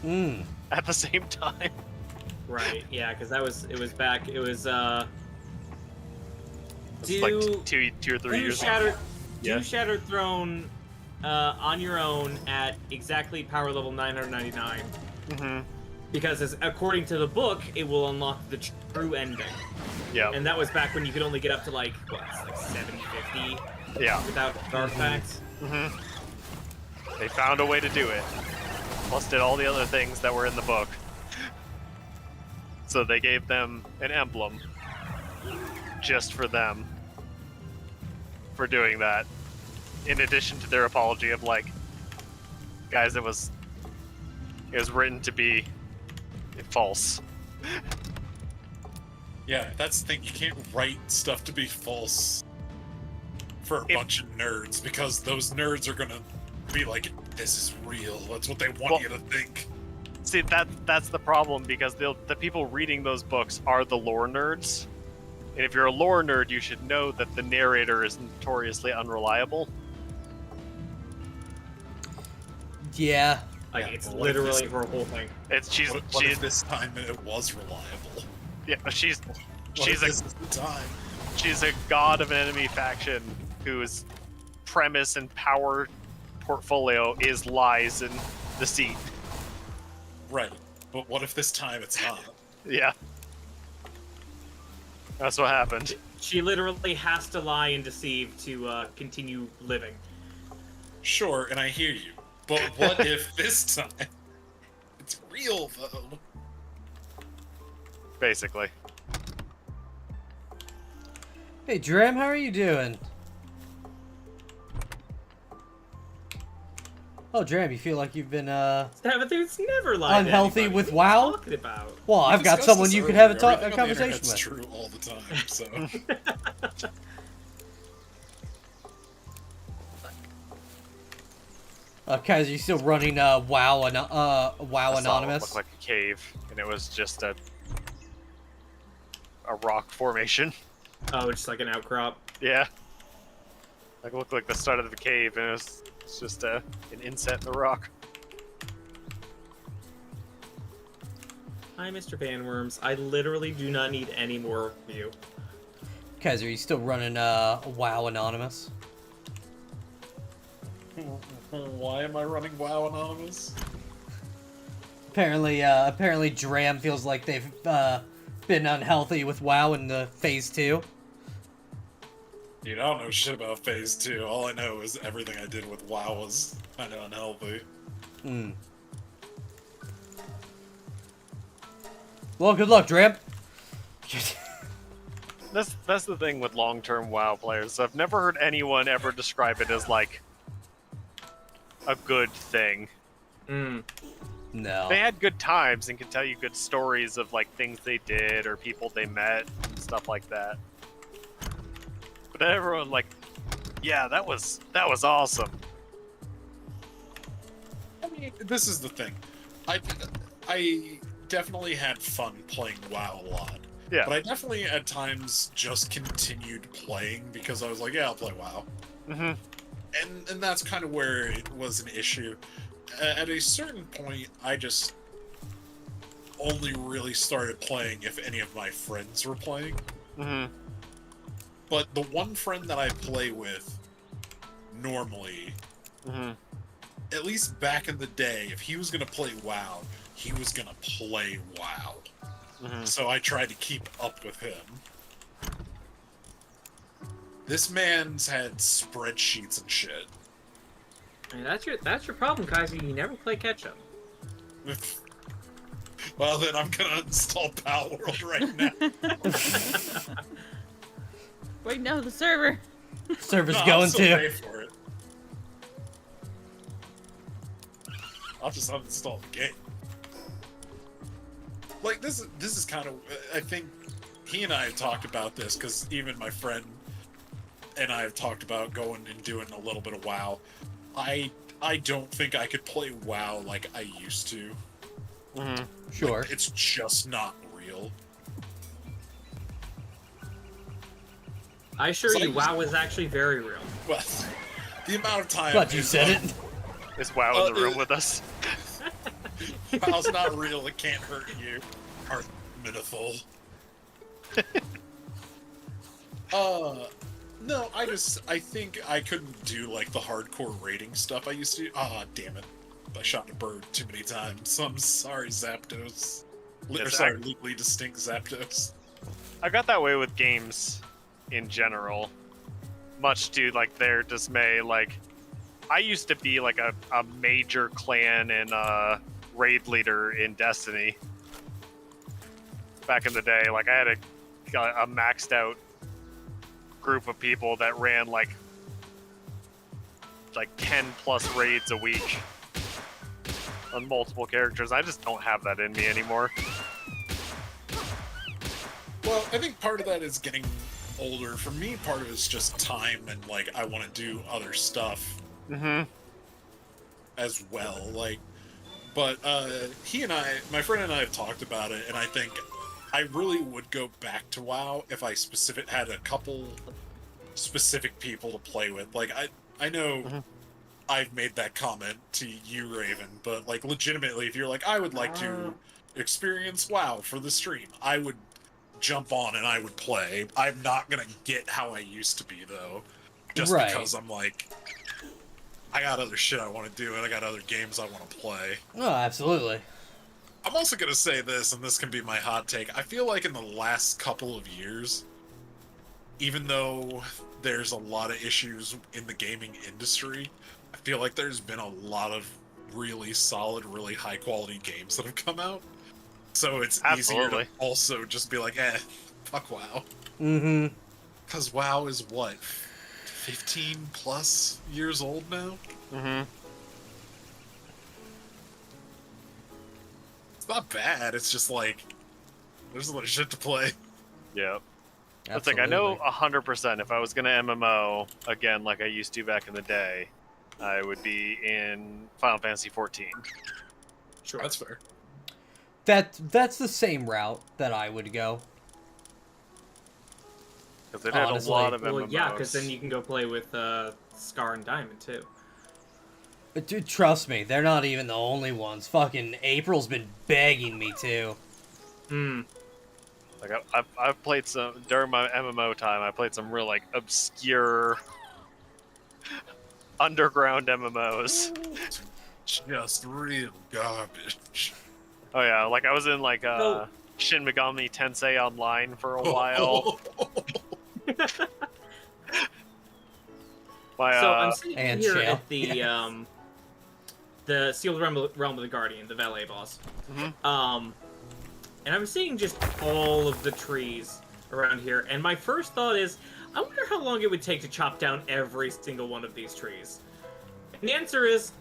at the same time. Right. Yeah, because it was back. It was It's like two or 3 years ago. Do Shattered Throne on your own at exactly power level 999. Mm-hmm. Because according to the book, it will unlock the true ending. Yeah. And that was back when you could only get up to like 750 Yeah. without artifacts. Mm-hmm. They found a way to do it. Plus did all the other things that were in the book. So they gave them an emblem just for them for doing that. In addition to their apology of like, guys, it was written to be false. Yeah, that's the thing. You can't write stuff to be false for a bunch of nerds, because those nerds are gonna be like, this is real. That's what they want you to think. See, that's the problem, because the people reading those books are the lore nerds. And if you're a lore nerd, you should know that the narrator is notoriously unreliable. Yeah. Like, Yeah, it's but what if literally this- her whole thing. She's What if this time it was reliable? she's What if this is the time? she's a god of an enemy faction whose premise and power portfolio is lies and deceit. Right. But what if this time it's not? Yeah. That's what happened. She literally has to lie and deceive to continue living. Sure, and I hear you. But what if this time it's real, though? Basically. Hey, Dram, how are you doing? Oh, Dram, you feel like you've been, It's never lied to Unhealthy anybody. with What are you WoW? talking about? Well, I've We got discussed someone this you could earlier. have a Everything on the conversation internet's with. true all the time, so... Kaiser, you still running, WoW I saw it Anonymous? looked like a cave, and it was just a rock formation. Oh, just like an outcrop. Yeah. Like it looked like the start of the cave, and it's just an inset in the rock. Hi, Mr. Vanworms. I literally do not need any more of you. Kaiser, you still running WoW Anonymous? Why am I running WoW Anonymous? Apparently Dram feels like they've been unhealthy with WoW in the Phase 2. Dude, I don't know shit about Phase 2. All I know is everything I did with WoW was kind of unhealthy. Hmm. Well, good luck, Dram. That's the thing with long-term WoW players. I've never heard anyone ever describe it as like a good thing. Mm. No. They had good times and can tell you good stories of like things they did or people they met and stuff like that. But everyone like, yeah, that was awesome. I mean, this is the thing. I definitely had fun playing WoW a lot. Yeah. But I definitely at times just continued playing because I was like, yeah, I'll play WoW. Mm-hmm. And that's kind of where it was an issue. At a certain point, I just only really started playing if any of my friends were playing. Mm-hmm. But the one friend that I play with normally, Mm-hmm. at least back in the day, if he was gonna play WoW, he was gonna play WoW. Mm-hmm. So I tried to keep up with him. This man's had spreadsheets and shit. I mean, that's your problem, Kaiser. You never play catch up. Well, then I'm gonna install Palworld right now. Right now, the server. Server's No, I'll going still to. pay for it. I'll just uninstall the game. Like this is kind of. I think he and I have talked about this because even my friend and I have talked about going and doing a little bit of WoW. I don't think I could play WoW like I used to. Mm-hmm. Sure. Like, it's just not real. I assure So you, I WoW is actually very real. Well, the amount of time. Glad you said it. Is WoW in the room with us? WoW's not real. It can't hurt you. Arth Minithol. No, I think I couldn't do like the hardcore raiding stuff I used to do. Ah, damn it. I shot a bird too many times. I'm sorry, Zapdos. Or Yes, sorry, legally distinct Zapdos. I got that way with games in general. Much to like their dismay. Like I used to be like a major clan and raid leader in Destiny. Back in the day, like I had a maxed out group of people that ran like 10 plus raids a week on multiple characters. I just don't have that in me anymore. Well, I think part of that is getting older. For me, part of it is just time and like I want to do other stuff Mm-hmm. as well. Like, but he and I, my friend and I, have talked about it, and I think I really would go back to WoW if I had a couple specific people to play with. Like I know Mhm. I've made that comment to you, Raven, but like legitimately, if you're like, I would like to experience WoW for the stream, I would jump on and I would play. I'm not gonna get how I used to be though, just Right. because I'm like, I got other shit I want to do and I got other games I want to play. Oh, absolutely. I'm also gonna say this, and this can be my hot take. I feel like in the last couple of years, even though there's a lot of issues in the gaming industry, I feel like there's been a lot of really solid, really high quality games that have come out. So it's easier Absolutely. to also just be like, fuck WoW. Mm-hmm. Because WoW is what, 15 plus years old now? Mm-hmm. It's not bad, it's just like, there's a lot of shit to play. Yeah. That's like, I know 100% if I was going to MMO again like I used to back in the day, I would be in Final Fantasy 14. Sure. That's fair. That's the same route that I would go. Because it had Honestly. a lot of Well, MMOs. yeah, because then you can go play with Scar and Diamond too. But dude, trust me, they're not even the only ones. Fucking April's been begging me to. Hmm. Like I've played some during my MMO time. I played some real like obscure underground MMOs. Just real garbage. Oh yeah, like I was in like No. Shin Megami Tensei Online for a while. My So I'm sitting and here Shale. at the Sealed Realm of the Guardian, the valet boss. Mhm. And I'm seeing just all of the trees around here, and my first thought is, I wonder how long it would take to chop down every single one of these trees. And the answer is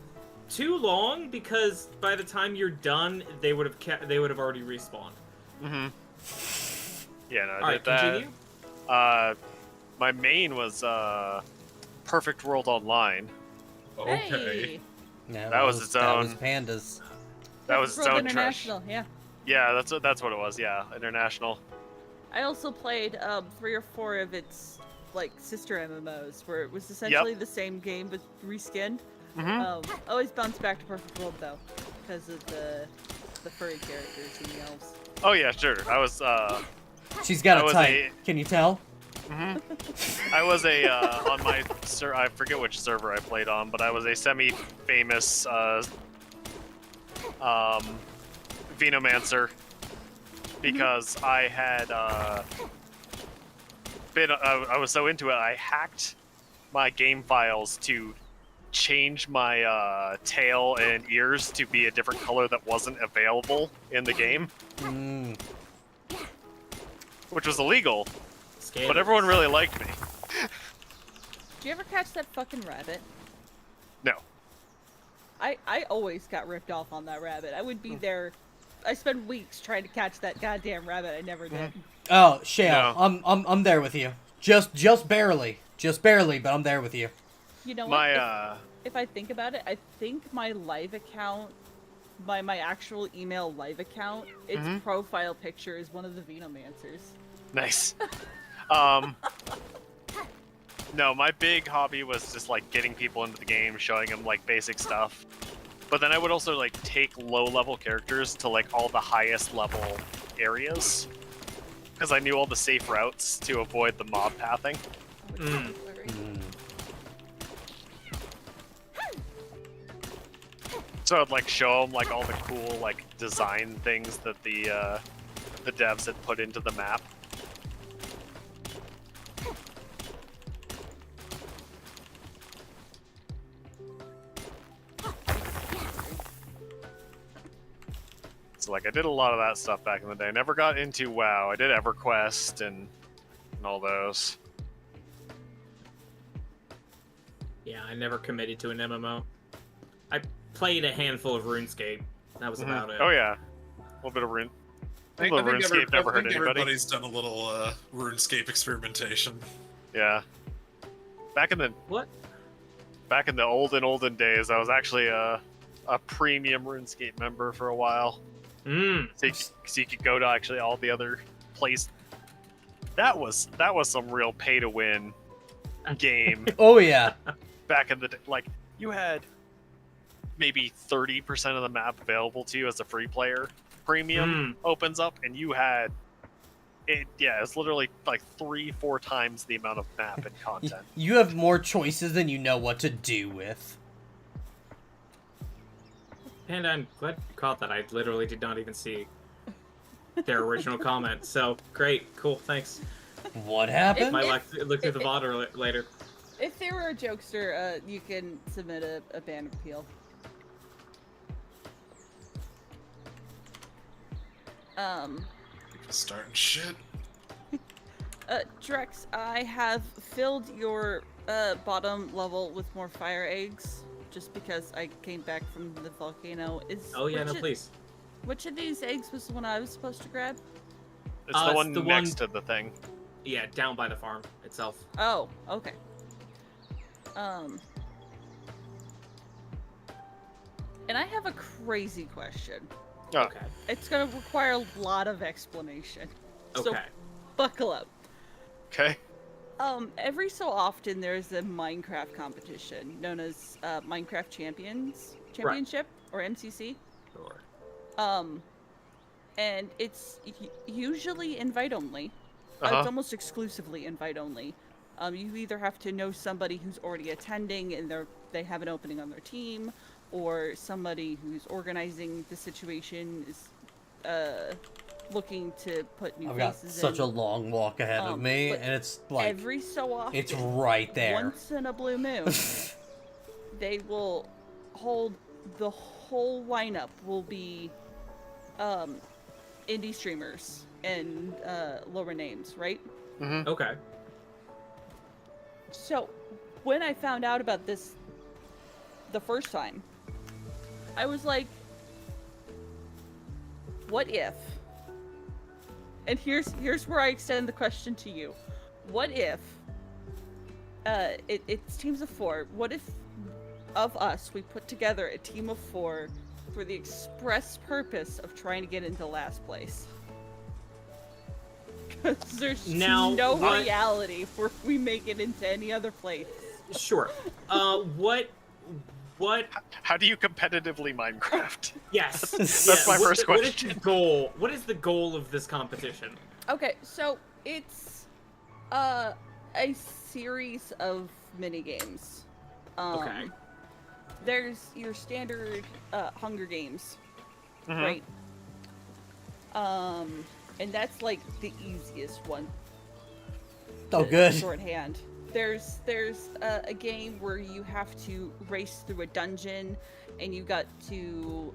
too long, because by the time you're done, they would have already respawned. Mhm. Yeah, no, I All did right, that. continue. My main was Perfect World Online. Okay. Hey, Yeah, That was its That was own- pandas. That was its World own trash. International. Yeah. Yeah, that's what it was. Yeah, international. I also played 3 or 4 of its like sister MMOs, where it was essentially the same game but reskinned. Mhm. Always bounce back to Perfect World though, because of the furry characters and the elves. Oh yeah, sure. I was She's got I a was type. Can you tell? I was a on my I forget which server I played on, but I was a semi-famous Venomancer because I had I was so into it I hacked my game files to change my tail and ears to be a different color that wasn't available in the game, Mm. which was illegal, Scandalous. but everyone really liked me. Did you ever catch that fucking rabbit? No. I always got ripped off on that rabbit. I would be there. I spent weeks trying to catch that goddamn rabbit. I never did. Oh, Shale, No. I'm there with you. Just barely, but I'm there with you. You know what? My If I think about it, I think my live account, my actual email live account, its profile picture is one of the Venomancers. Nice. No, my big hobby was just like getting people into the game, showing them like basic stuff. But then I would also like take low-level characters to like all the highest level areas, because I knew all the safe routes to avoid the mob pathing. Mm. Mm. So I'd like show them like all the cool like design things that the devs had put into the map. So like I did a lot of that stuff back in the day. Never got into WoW. I did EverQuest and all those. Yeah, I never committed to an MMO. I played a handful of RuneScape. That was about it. Oh yeah, a little bit of Rune. A little bit of RuneScape never hurt anybody. Everybody's done a little RuneScape experimentation. Yeah. Back in the What? olden days, I was actually a premium RuneScape member for a while. Mm. So you could go to actually all the other places. That was some real pay to win game Oh yeah. back in the day. Like you had maybe 30% of the map available to you as a free player. Premium opens up and you had it. Yeah, it's literally like 3-4 times the amount of map and content. You have more choices than you know what to do with. And I'm glad you caught that. I literally did not even see their original comment. So, great. Cool. Thanks. What happened? Might look through the VOD later. If they were a jokester, you can submit a ban appeal. Starting shit. Drex, I have filled your bottom level with more fire eggs, just because I came back from the volcano. Oh yeah, no, please. Which of these eggs was the one I was supposed to grab? It's the one the next one- to the thing. Yeah, down by the farm itself. Oh, okay. And I have a crazy question. Oh, Okay. It's gonna require a lot of explanation. So Okay. buckle up. okay. Every so often there's a Minecraft competition known as Minecraft Championship or MCC. Sure. and it's usually invite only. Uh-huh. It's almost exclusively invite only. You either have to know somebody who's already attending and they have an opening on their team, or somebody who's organizing the situation is looking to put new I've got faces such in. a long walk ahead of me, but and it's like every so often, it's right there. once in a blue moon, they will hold the whole lineup will be indie streamers and lower names, right? Okay. So when I found out about this the first time, I was like, what if? And here's where I extend the question to you. What if it's teams of 4. What if of us we put together a team of 4 for the express purpose of trying to get into last place? Because there's Now, no what- reality where we make it into any other place. Sure. What? How do you competitively Minecraft? Yes. That's my first What is question. the goal? What is the goal of this competition? Okay, so it's a series of mini games. Okay. There's your standard Hunger Games, Mhm. right? And that's like the easiest one. Oh, to good. Shorthand. There's a game where you have to race through a dungeon, and you got to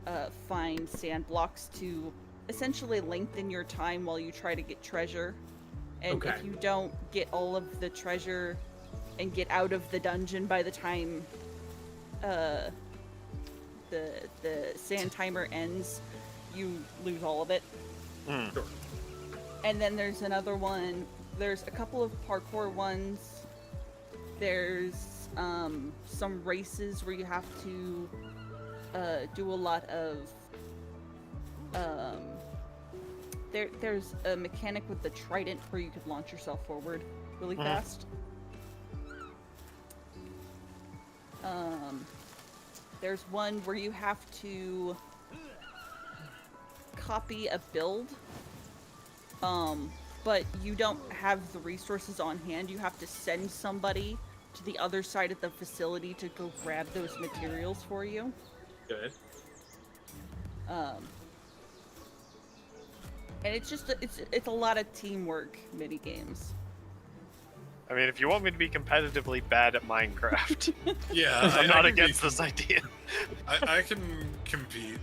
find sand blocks to essentially lengthen your time while you try to get treasure. And Okay. if you don't get all of the treasure and get out of the dungeon by the time the sand timer ends, you lose all of it. Mm. Sure. And then there's another one. There's a couple of parkour ones. There's some races where you have to do a lot of. There's a mechanic with the trident where you could launch yourself forward really Mhm. fast. There's one where you have to copy a build, but you don't have the resources on hand. You have to send somebody to the other side of the facility to go grab those materials for you. Good. And it's just it's a lot of teamwork mini games. I mean, if you want me to be competitively bad at Minecraft, Yeah, I'm not can be- against this idea. I can compete.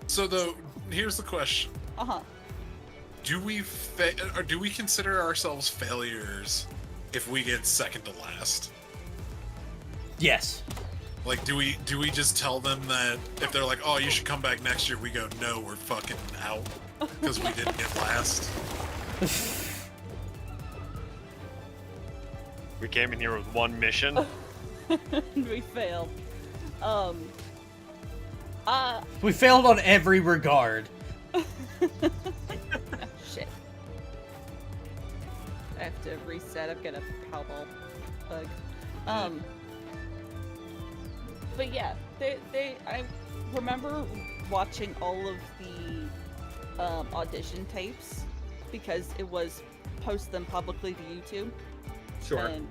So though, here's the question: Uh-huh. do we consider ourselves failures if we get second to last? Yes. Like, do we just tell them that if they're like, "Oh, you should come back next year," we go, "No, we're fucking out because we didn't get last." We came in here with one mission. We failed. We failed on every regard. Shit. I have to reset. I've got a Powerball bug. But yeah, I remember watching all of the audition tapes because it was post them publicly to YouTube. Sure. And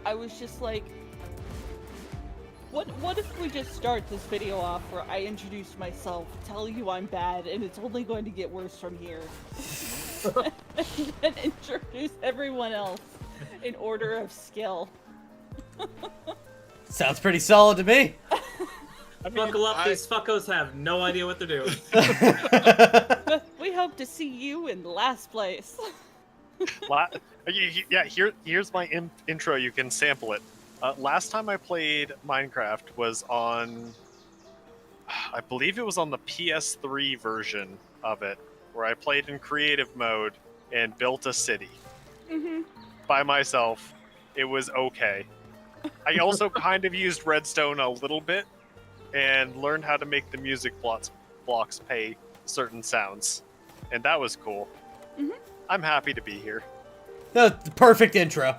I was just like, what if we just start this video off where I introduce myself, tell you I'm bad, and it's only going to get worse from here. And then introduce everyone else in order of skill. Sounds pretty solid to me. Buckle up, I- these fuckos have no idea what they're doing. But we hope to see you in last place. Here's my intro. You can sample it. Last time I played Minecraft was on, I believe it was on the PS3 version of it, where I played in creative mode and built a city by myself. It was okay. I also kind of used redstone a little bit and learned how to make the music blocks pay certain sounds, and that was cool. I'm happy to be here. The perfect intro.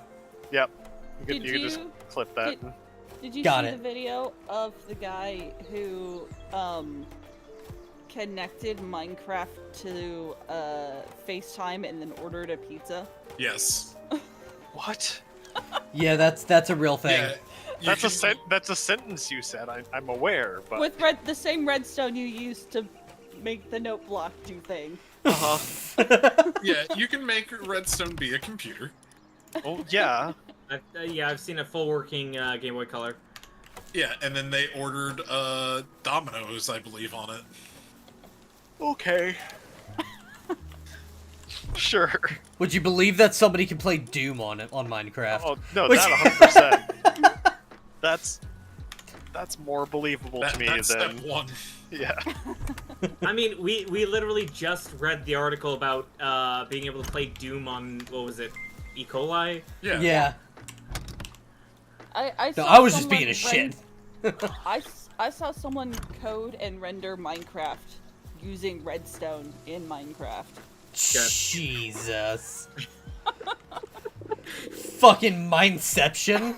Yep. You Did can just you- clip that. Did you Got see it. the video of the guy who connected Minecraft to FaceTime and then ordered a pizza? Yes. What? Yeah, that's a real thing. Yeah. you can- That's a sentence you said. I'm aware, but With the same redstone you used to make the note block do thing. Yeah, you can make Redstone be a computer. oh yeah. I've seen a full working Game Boy Color. Yeah, and then they ordered Dominoes, I believe, on it. Okay. Sure. Would you believe that somebody can play Doom on it on Minecraft? Oh no, Which- that 100%. That's more believable to me That's than step one. yeah. I mean, we literally just read the article about being able to play Doom on, what was it, E. coli? Yeah. Yeah. I No, saw I was just someone being a shit. I saw someone code and render Minecraft using redstone in Minecraft. Jesus. Fucking Mindception.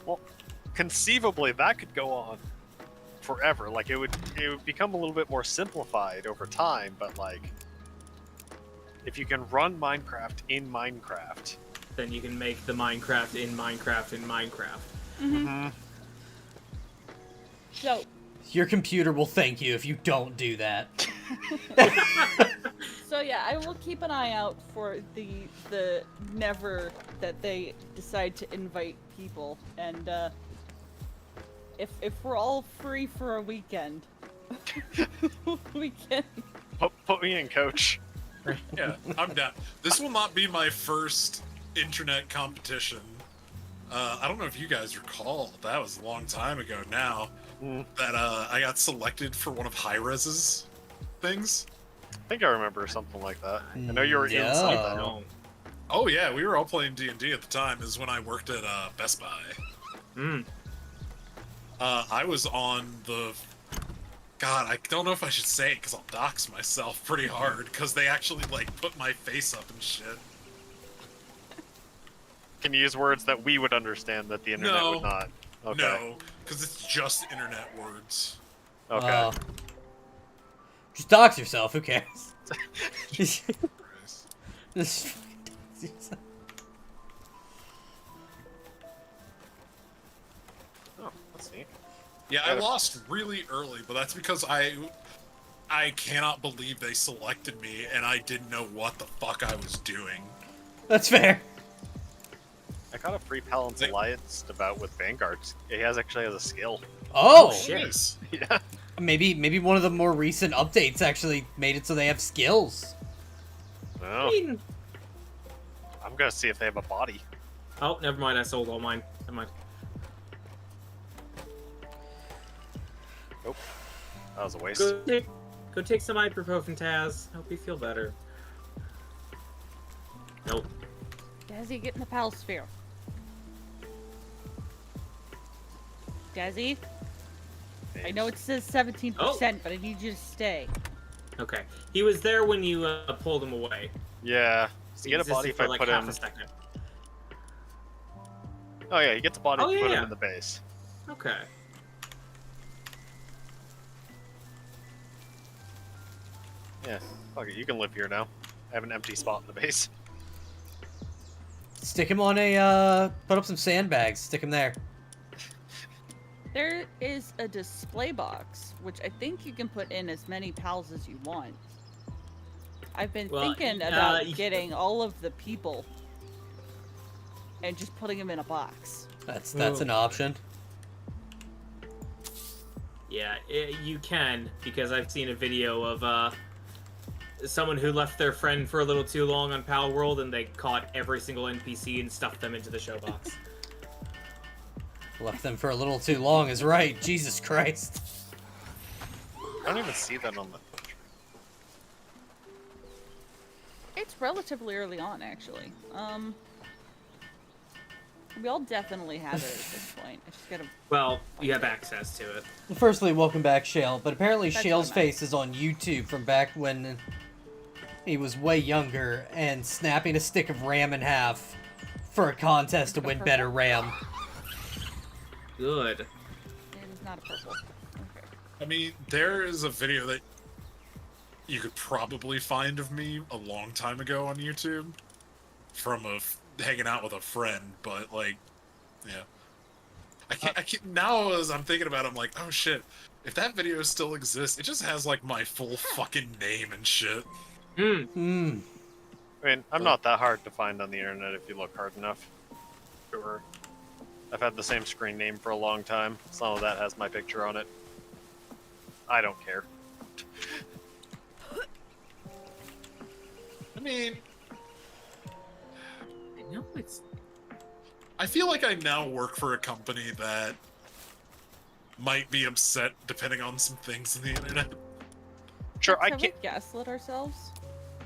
Well, conceivably that could go on forever. Like it would become a little bit more simplified over time, but like if you can run Minecraft in Minecraft. Then you can make the Minecraft in Minecraft in Minecraft. Mm-hmm. So, Your computer will thank you if you don't do that. so yeah, I will keep an eye out for the never that they decide to invite people, and if we're all free for a weekend, we can. Put me in, coach. Yeah, I'm down. This will not be my first internet competition. I don't know if you guys recall, that was a long time ago now, that I got selected for one of Hi-Rez's things. I think I remember something like that. I know you were No. inside that. No. Oh yeah, we were all playing D&D at the time, is when I worked at Best Buy. Mm. I was on the... God, I don't know if I should say it, because I'll dox myself pretty hard, because they actually, like, put my face up and shit. Can you use words that we would understand that the internet No. would not? Okay. No, because it's just internet words. Okay. Just dox yourself, who cares? Just Christ. fucking dox yourself. Oh, that's neat. Yeah, I lost really early, but that's because I cannot believe they selected me and I didn't know what the fuck I was doing. That's fair. I got a free Paladins Alliance about with Vanguard. He actually has a skill. Oh, shit. Yes. Yeah. maybe one of the more recent updates actually made it so they have skills. I No. mean, I'm gonna see if they have a body. oh, never mind. I sold all mine. Never mind. Nope. That was a waste. Go take some ibuprofen, Taz. Help you feel better. Nope. Dazzy, get in the pal sphere. Dazzy, I know it says 17%, but I need you to stay. Okay. He was there when you pulled him away. Yeah. Does he He get a body existed if for I like put half him? a second. Oh yeah, he gets a body Oh, if you put yeah. him in the base. Okay. Yeah. Fuck it, you can live here now. I have an empty spot in the base. Stick him on a, put up some sandbags, stick him there. There is a display box, which I think you can put in as many pals as you want. I've been Well, thinking about y- getting all of the people and just putting them in a box. That's Ooh. an option. Yeah, you can, because I've seen a video of someone who left their friend for a little too long on Pal World, and they caught every single NPC and stuffed them into the show box. Left them for a little too long is right. Jesus Christ. I don't even see that on the Twitch. It's relatively early on, actually. We all definitely have it at this point. I just gotta. Well, you have access to it. Firstly, welcome back, Shale. But apparently That's Shale's what I meant. face is on YouTube from back when he was way younger and snapping a stick of RAM in half for a contest to win better RAM. Good. It is not a purple. Okay. I mean, there is a video that you could probably find of me a long time ago on YouTube from hanging out with a friend, but like, yeah. I can't now as I'm thinking about it, I'm like, oh shit, if that video still exists, it just has like my full fucking name and shit. Hmm. I mean, I'm not that hard to find on the internet if you look hard enough. Sure. I've had the same screen name for a long time. Some of that has my picture on it. I don't care. I mean, I know it's I feel like I now work for a company that might be upset depending on some things on the internet. Sure, I Have can't. we gaslit ourselves?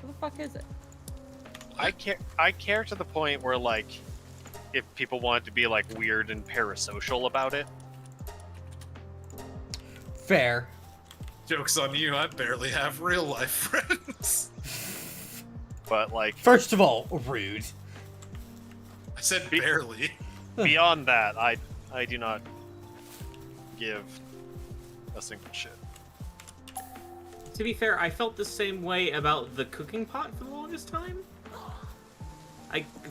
What the fuck is it? I care to the point where, like, if people wanted to be like weird and parasocial about it. Fair. Joke's on you, I barely have real life friends. But like First of all, rude. I said barely. beyond that, I do not give a single shit. To be fair, I felt the same way about the cooking pot for the longest time.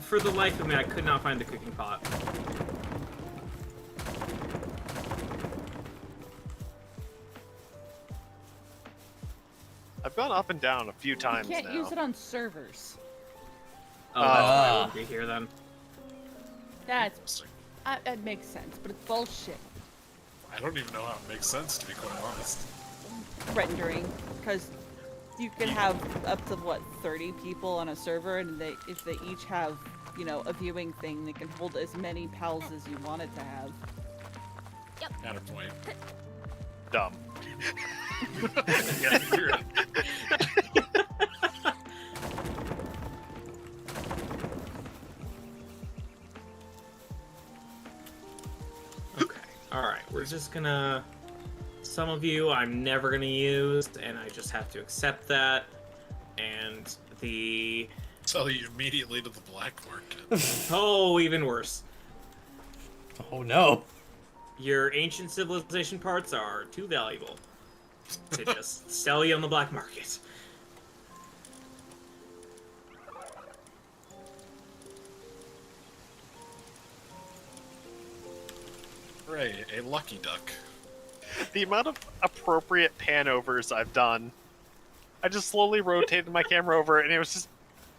For the life of me, I could not find the cooking pot. I've gone up and down a few times You can't now. use it on servers. Oh, that's why I Ah. wouldn't be here then. That makes sense, but it's bullshit. I don't even know how it makes sense, to be quite honest. Rendering, because you can have up to what 30 people on a server, and if they each have, you know, a viewing thing, they can hold as many pals as you want it to have. Counterpoint. Dumb. Yeah, you're right. Okay. Alright, we're just gonna... Some of you I'm never gonna use, and I just have to accept that. And the... Sell you immediately to the black market. Oh, even worse. Oh no. Your ancient civilization parts are too valuable to just sell you on the black market. Hooray, a lucky duck. The amount of appropriate pan overs I've done. I just slowly rotated my camera over, and it was just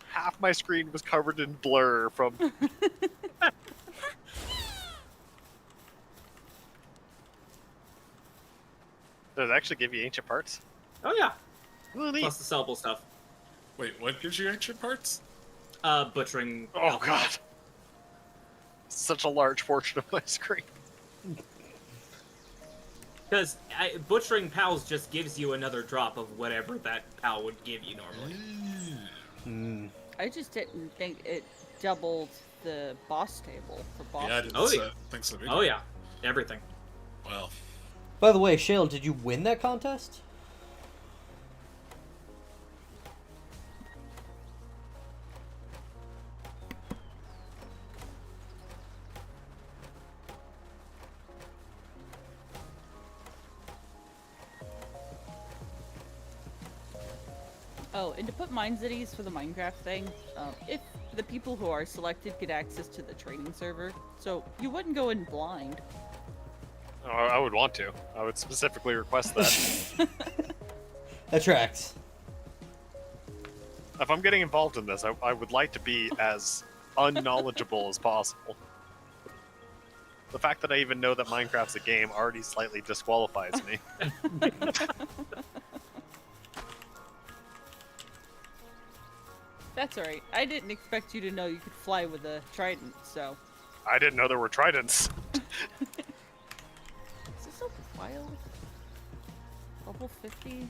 half my screen was covered in blur from. Does it actually give you ancient parts? Oh yeah, Oh, neat. plus the sellable stuff. Wait, what gives you ancient parts? Butchering. Oh alcohol. god. Such a large portion of my screen. Because butchering pals just gives you another drop of whatever that pal would give you normally. Hmm. I just didn't think it doubled the boss table for boss. Yeah, I didn't Oh, yeah. think so. Either. Oh yeah, everything. Well, By the way, Shale, did you win that contest? Oh, and to put minds at ease for the Minecraft thing, if the people who are selected get access to the training server, so you wouldn't go in blind. Oh, I would want to. I would specifically request that. That tracks. If I'm getting involved in this, I would like to be as unknowledgeable as possible. The fact that I even know that Minecraft's a game already slightly disqualifies me. That's alright. I didn't expect you to know you could fly with a trident, so. I didn't know there were tridents. Is this a wild? Level 50?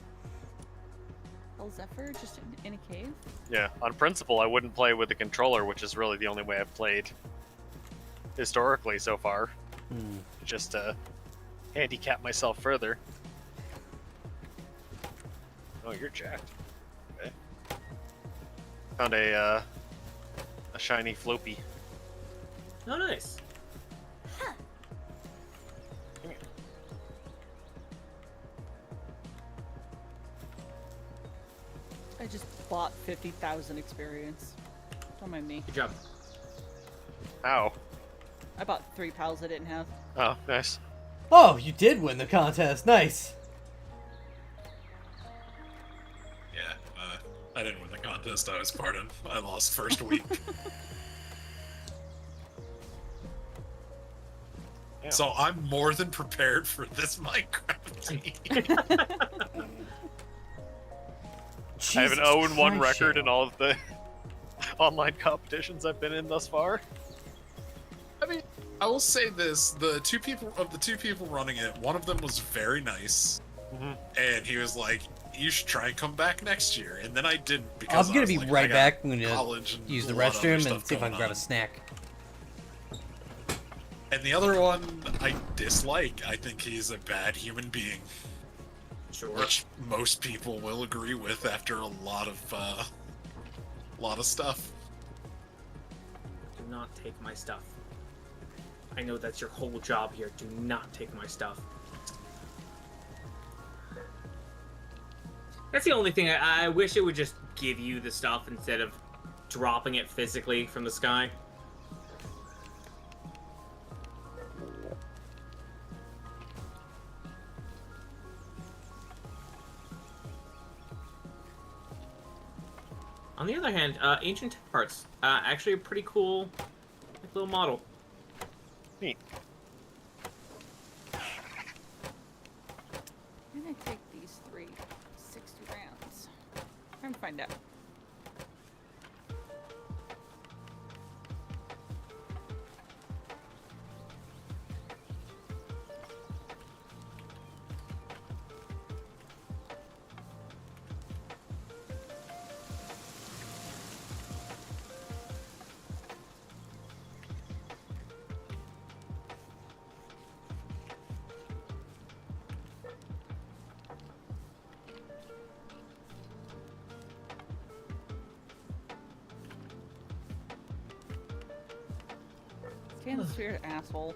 El Zephyr just in a cave? Yeah, on principle, I wouldn't play with a controller, which is really the only way I've played historically so far. Hmm. Just to handicap myself further. Oh, you're jacked. Okay. Found a shiny floppy. Oh nice. bought 50,000 experience. Don't mind me. Good job. Ow. I bought 3 pals I didn't have. Oh, nice. Oh, you did win the contest. Nice. Yeah, I didn't win the contest I was part of. I lost first week. Yeah. So I'm more than prepared for this Minecraft team. I have an Jesus 0-1 Christ, record Shane. in all of the online competitions I've been in thus far. I mean, I will say this: the two people running it, one of them was very nice, Mhm. and he was like, "You should try and come back next year." And then I didn't because I'm I gonna was be like, I right got back. I'm gonna college and use the a lot of other restroom and stuff see if I can going grab a on. snack. And the other one I dislike. I think he's a bad human being, Sure. which most people will agree with after a lot of stuff. Do not take my stuff. I know that's your whole job here. Do not take my stuff. That's the only thing. I wish it would just give you the stuff instead of dropping it physically from the sky. On the other hand, ancient parts actually a pretty cool little model. Neat. Can I take these 60 rounds? I'm gonna find out. Stand the spirit, asshole.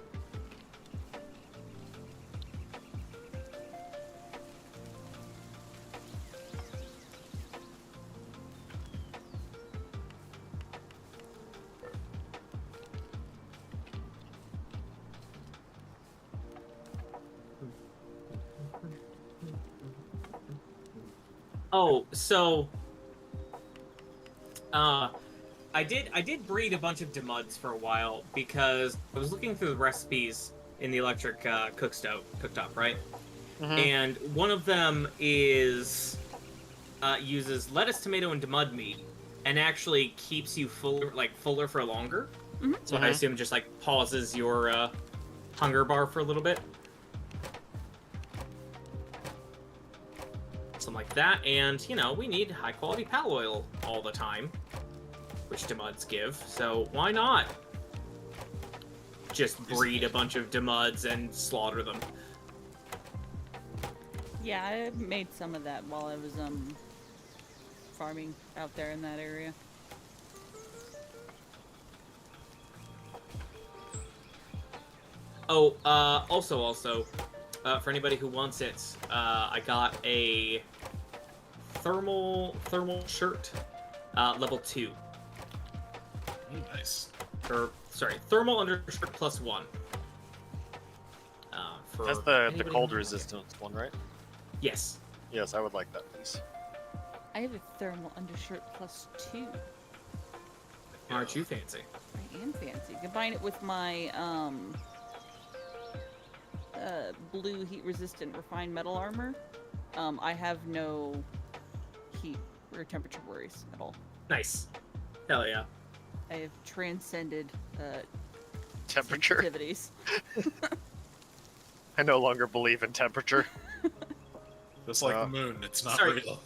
Oh, so I did breed a bunch of Demuds for a while because I was looking through the recipes in the electric cooktop, right? Mhm. And one of them is uses lettuce, tomato, and Demud meat, and actually keeps you fuller for longer. So I Mhm. assume just like pauses your hunger bar for a little bit. Something like that, and you know, we need high quality pal oil all the time, which Demuds give, so why not just breed a bunch of Demuds and slaughter them? Yeah, I made some of that while I was farming out there in that area. Oh, also, for anybody who wants it, I got a thermal shirt, level 2. Nice. Or, sorry, thermal undershirt +1. For That's the anybody who cold wants it. resistance one, right? Yes. Yes, I would like that, please. I have a thermal undershirt +2. Aren't you fancy? I am fancy. Combine it with my blue heat resistant refined metal armor. I have no heat or temperature worries at all. Nice. Hell yeah. I have transcended Temperature? sensitivities. I no longer believe in temperature. Just like the moon, it's not Sorry. real.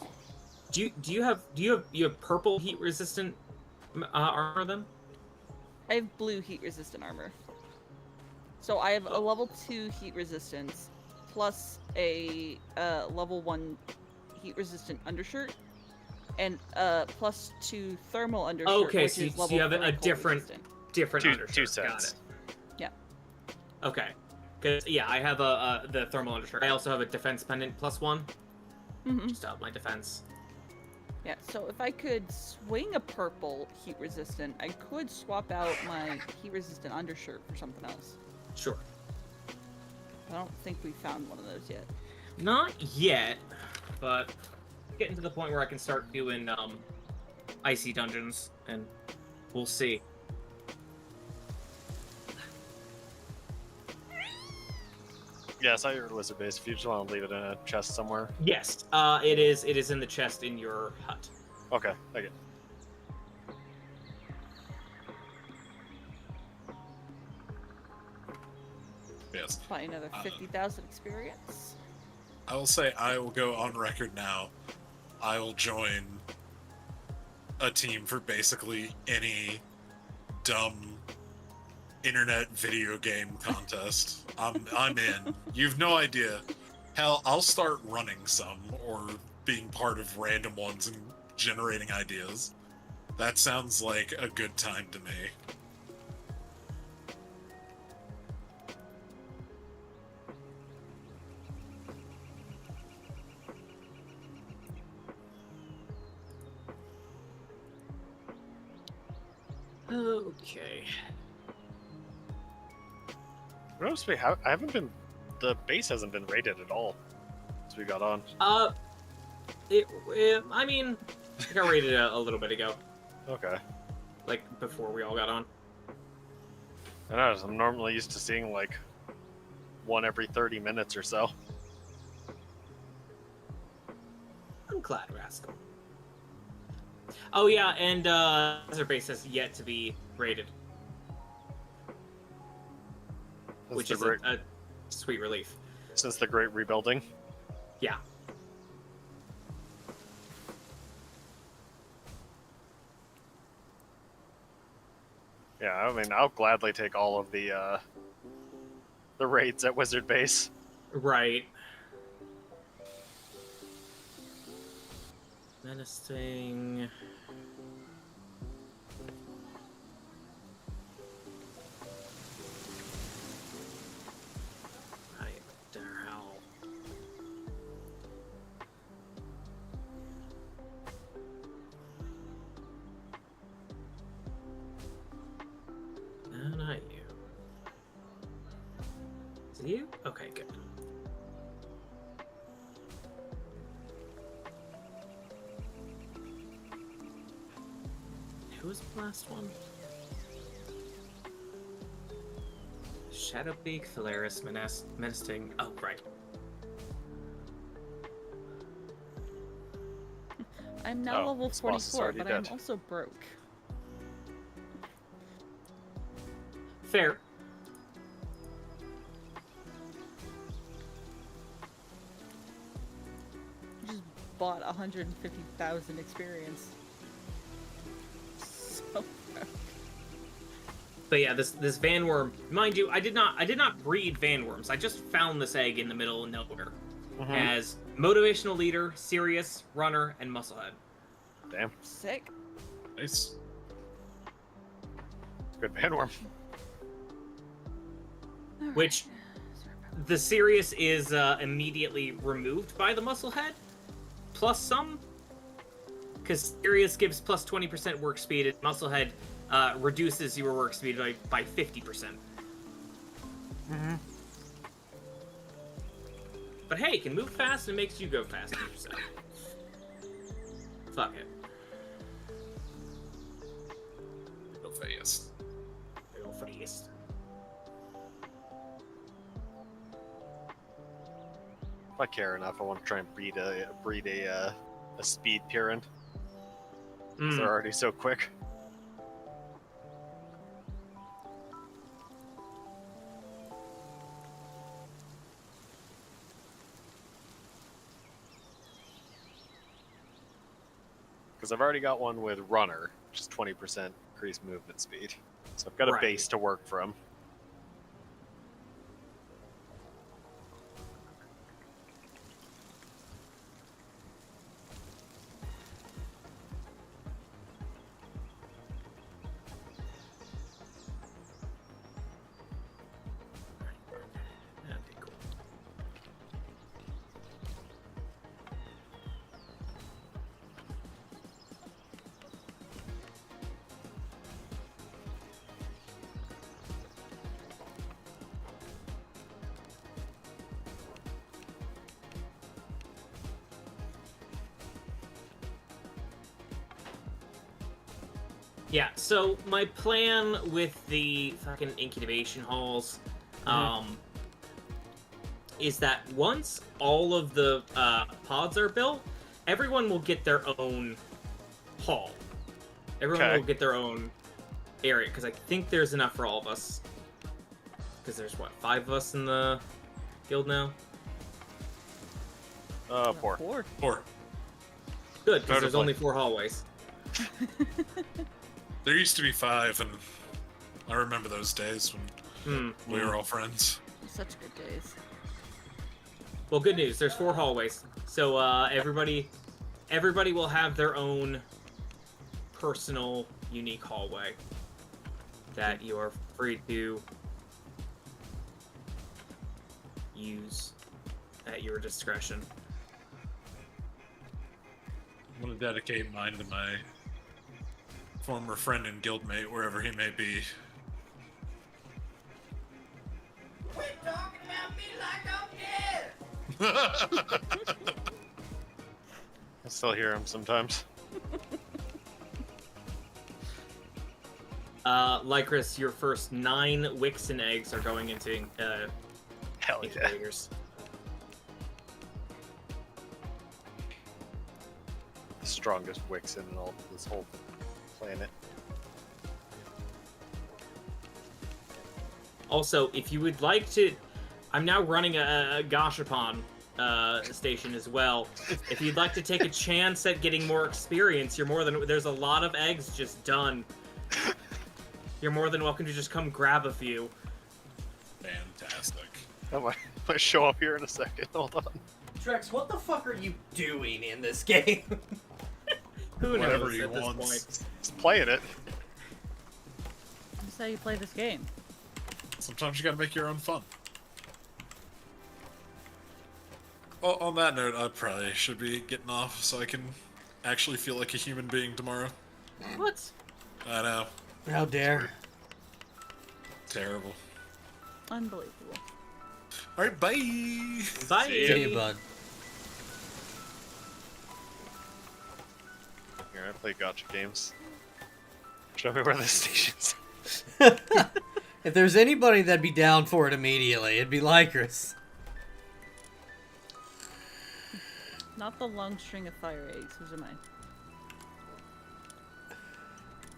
Do you have purple heat resistant armor then? I have blue heat resistant armor. So I have a level 2 heat resistance plus a level 1 heat resistant undershirt and +2 thermal undershirt. Okay, which so is you level have a 3 cold different- resistant. Different Two undershirt. Got sets. it. Yeah. Okay. Cause yeah, I have the thermal undershirt. I also have a defense pendant +1. Mm-hmm. Just up my defense. Yeah, so if I could swing a purple heat resistant, I could swap out my heat resistant undershirt for something else. Sure. I don't think we found one of those yet. Not yet, but getting to the point where I can start doing icy dungeons, and we'll see. Yeah, I saw your lizard base. If you just want to leave it in a chest somewhere. Yes, it is. It is in the chest in your hut. Okay, I get. Yes. Buy another 50,000 experience. I will say I will go on record now. I will join a team for basically any dumb internet video game contest. I'm in. You've no idea. Hell, I'll start running some or being part of random ones and generating ideas. That sounds like a good time to me. Okay. Notice I haven't been. The base hasn't been rated at all since we got on. I mean, I got rated a little bit ago, Okay. like before we all got on. I know. I'm normally used to seeing like one every 30 minutes or so. I'm glad, Rascal. Oh yeah, and Desert Base has yet to be rated, which Since is the a sweet relief. since the Great Rebuilding. Yeah. Yeah, I mean, I'll gladly take all of the raids at Wizard Base. Right. Menacing. Right, there, how? No, not you. Is it you? Okay, good. Who was the last one? Shadowpeak, Phalaris, Menacing. Oh, right. I'm now Oh, level this boss is 44, already but dead. I'm also broke. Fair. Just bought 150,000 experience. So broke. But yeah, this Vanworm, mind you, I did not breed Vanworms. I just found this egg in the middle of nowhere. As motivational leader, serious runner, and musclehead. Damn, Sick. Nice. good bandworm. Which the serious is immediately removed by the musclehead, plus some. Because serious gives plus 20% work speed, and musclehead reduces your work speed by 50%. But hey, it can move fast and makes you go faster. So. Fuck it. Go fast. Go fast. If I care enough, I want to try and breed a speed Piran. 'Cause they're already so quick. Because I've already got one with Runner, which is 20% increased movement speed. So I've got a Right. base to work from. That'd be cool. Yeah, so my plan with the fucking incubation halls, is that once all of the pods are built, everyone will get their own hall. Everyone Okay. will get their own area, because I think there's enough for all of us. Because there's, what, 5 of us in the guild now? 4. Four. 4. Good, because there's Notably. only 4 hallways. There used to be 5, and I remember those days when Hmm. we were all friends. Such good days. Well, good news. There's 4 hallways, so everybody will have their own personal, unique hallway that you are free to use at your discretion. I'm gonna dedicate mine to my former friend and guildmate, wherever he may be. Quit talking about me like I'm dead. I still hear him sometimes. Lycris, your first 9 Wixen eggs are going into Hell yeah. incubators. The strongest Wixen in all this whole planet. Also, if you would like to, I'm now running a Gashapon station as well. If you'd like to take a chance at getting more experience, there's a lot of eggs just done. You're more than welcome to just come grab a few. Fantastic. I might show up here in a second. Hold on. Trex, what the fuck are you doing in this game? Who Whatever knows he at this wants. point? Just playing it. That's how you play this game. Sometimes you gotta make your own fun. Well, on that note, I probably should be getting off so I can actually feel like a human being tomorrow. What? I know. How dare. Terrible. Unbelievable. Alright, bye! Bye. See See you, bud. Here, I play gotcha games. Show me where the stations. If there's anybody that'd be down for it immediately, it'd be Lycris. Not the long string of fire eggs. Those are mine.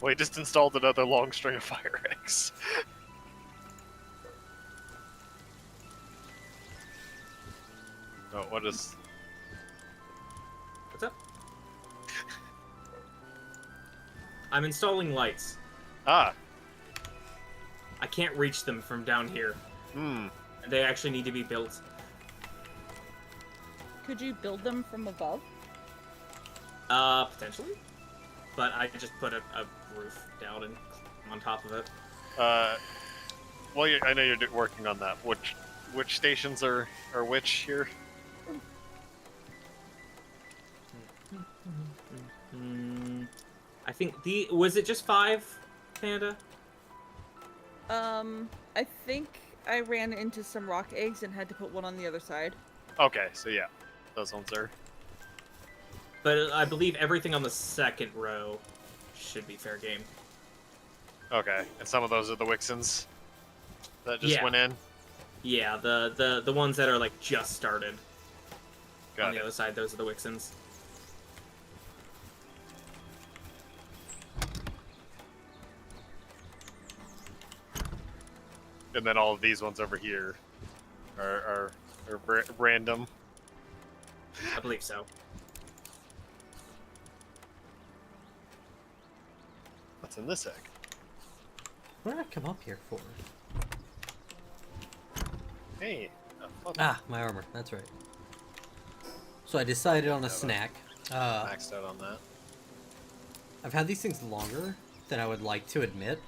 Well, he just installed another long string of fire eggs. Oh, what is... What's up? I'm installing lights. Ah! I can't reach them from down here. Hmm. They actually need to be built. Could you build them from above? Potentially. But I just put a roof down and on top of it. Well, I know you're working on that. Which stations are which here? I think was it just 5, Panda? I think I ran into some rock eggs and had to put one on the other side. Okay, so yeah, those ones are. But I believe everything on the second row should be fair game. Okay, and some of those are the Wixens that just Yeah. went in. Yeah, the ones that are like just started. On Got the it. other side, those are the Wixens. And then all of these ones over here are random. I believe so. What's in this egg? What did I come up here for? Hey. Oh, Ah, my armor. That's right. So I decided on a snack. maxed out on that. I've had these things longer than I would like to admit.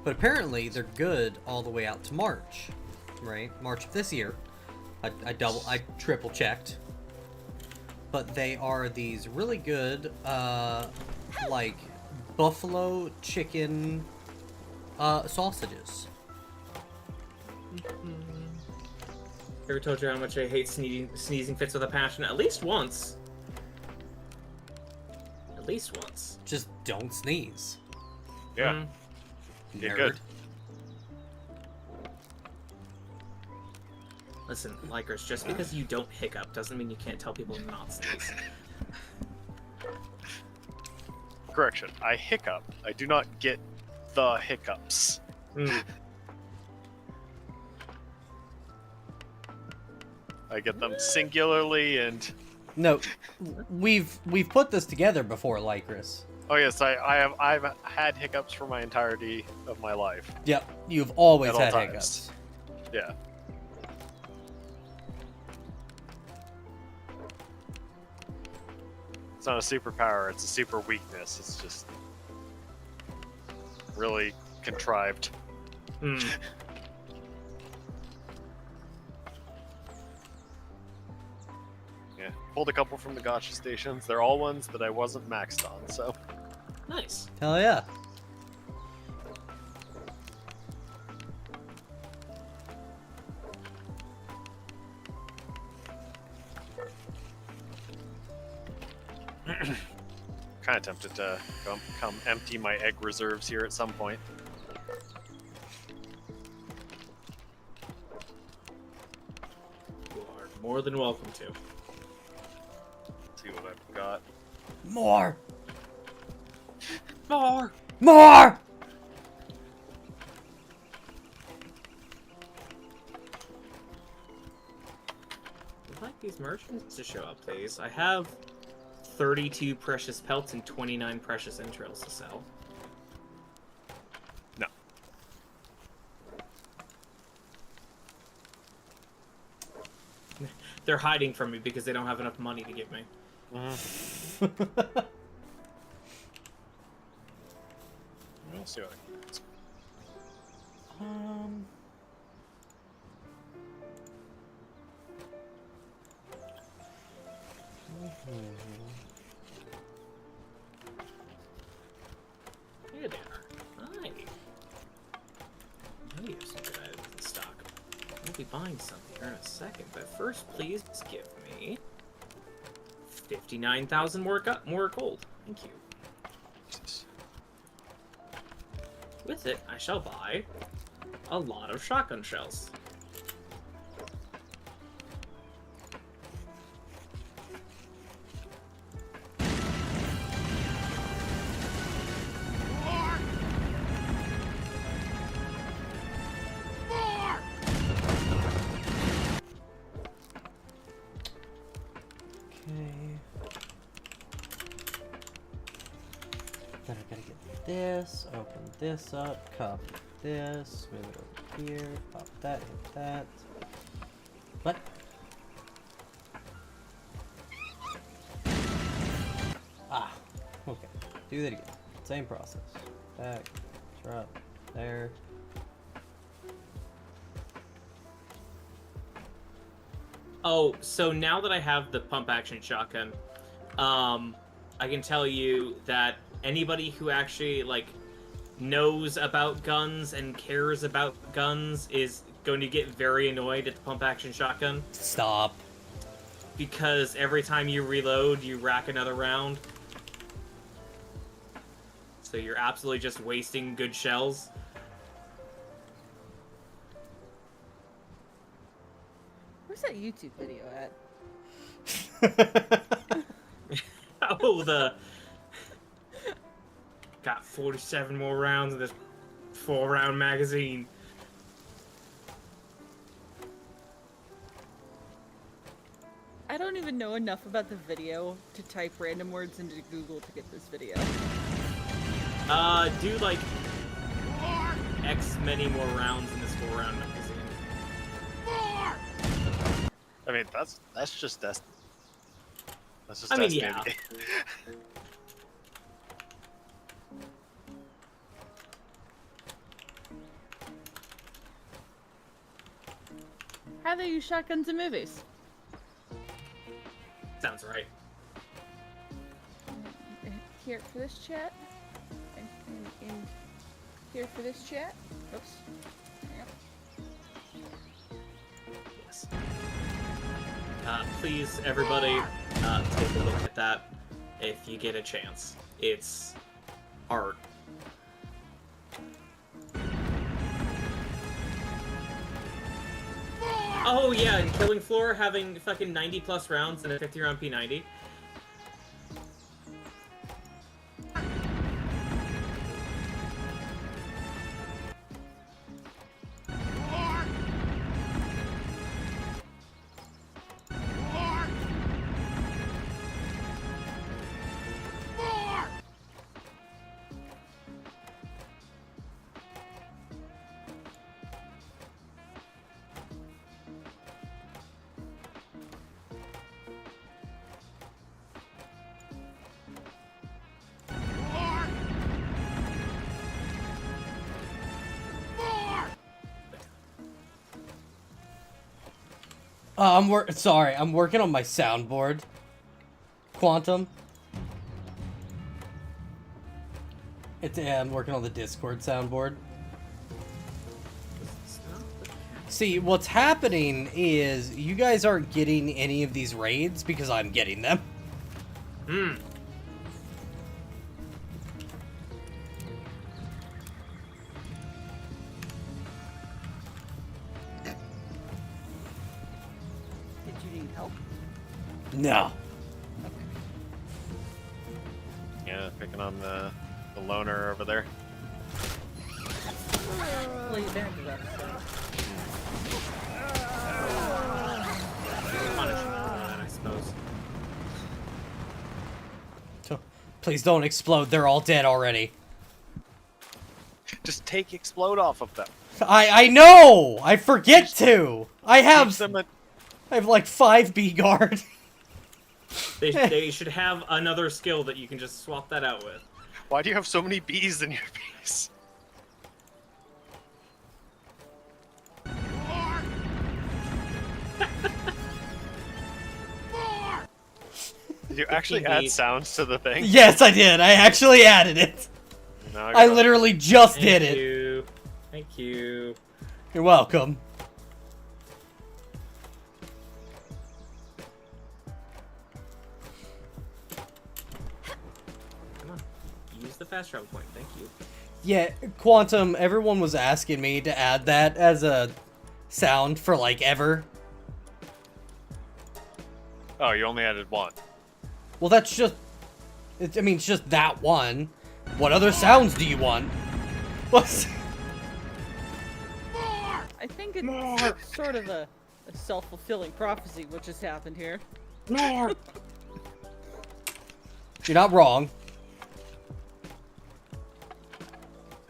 But apparently they're good all the way out to March. Right? March of this year. I triple checked. But they are these really good, like, buffalo chicken, sausages. Ever told you how much I hate sneezing fits with a passion? At least once. At least once. Just don't sneeze. Yeah. Mm. You're Nerd. good. Listen, Likers, just because you don't hiccup doesn't mean you can't tell people not to sneeze. Correction. I hiccup. I do not get the hiccups. Mm. I get them singularly and. No, we've put this together before, Lycris. Oh yes, I've had hiccups for my entirety of my life. Yep, you've always At all had times. hiccups. Yeah. It's not a superpower, it's a super weakness. It's just really contrived. Mm. Yeah. Pulled a couple from the gotcha stations. They're all ones that I wasn't maxed on, so Nice. Hell yeah. kind of tempted to come empty my egg reserves here at some point. You are more than welcome to. See what I've got. More! More! More! I'd like these merchants to show up, please. I have 32 precious pelts and 29 precious entrails to sell. No. They're hiding from me because they don't have enough money to give me. We'll see what I can do. Here they are. Hi. I know you have some good items in stock. I'll be buying some here in a second, but first please give me 59,000 more gold. Thank you. Jesus. With it, I shall buy a lot of shotgun shells. Okay. Then I gotta get this, open this up, copy this, move it over here, pop that, hit that. What? Ah, okay. Do that again. Same process. Back, drop, there. Oh, so now that I have the pump action shotgun, I can tell you that anybody who actually knows about guns and cares about guns is going to get very annoyed at the pump action shotgun Stop. because every time you reload, you rack another round. So you're absolutely just wasting good shells. Where's that YouTube video at? Oh, got 47 more rounds in this 4-round magazine. I don't even know enough about the video to type random words into Google to get this video. Do X many more rounds in this 4-round magazine. I mean, that's just Destiny. That's just I mean, Destiny. yeah. How they use shotguns in movies? Sounds right. Here for this chat. And here for this chat. Oops. Yep. Yes. Please, everybody, take a look at that. if you get a chance. It's art. Oh yeah, and Killing Floor having fucking 90 plus rounds and a 50 round P90. Sorry, I'm working on my soundboard. Quantum. I'm working on the Discord soundboard. See, what's happening is you guys aren't getting any of these raids because I'm getting them. Hmm. Did you need help? No. Yeah, picking on the loner over there. Well, you better do that. Punishment for that, I suppose. Please don't explode. They're all dead already. Just take explode off of them. I know. I forget to. I Keep have them at- like 5 B guard. They should have another skill that you can just swap that out with. Why do you have so many bees in your base? Did you actually add bees. sounds to the thing? Yes, I did. I actually added it. No, I literally just did Thank it. you. Thank you. You're welcome. Come on. Use the fast travel point. Thank you. Yeah, Quantum, everyone was asking me to add that as a sound for like ever. Oh, you only added one. Well, that's just... I mean, it's just that one. What other sounds do you want? What? I think it's sort of a self-fulfilling prophecy what just happened here. You're not wrong.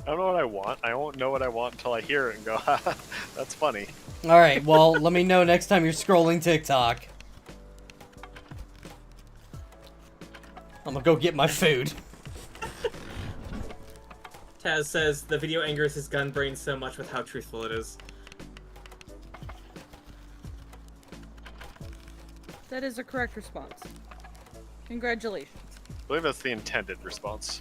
I don't know what I want. I won't know what I want until I hear it and go, haha, that's funny. Alright, well, let me know next time you're scrolling TikTok. I'm gonna go get my food. Taz says the video angers his gun brain so much with how truthful it is. That is a correct response. Congratulations. I believe that's the intended response.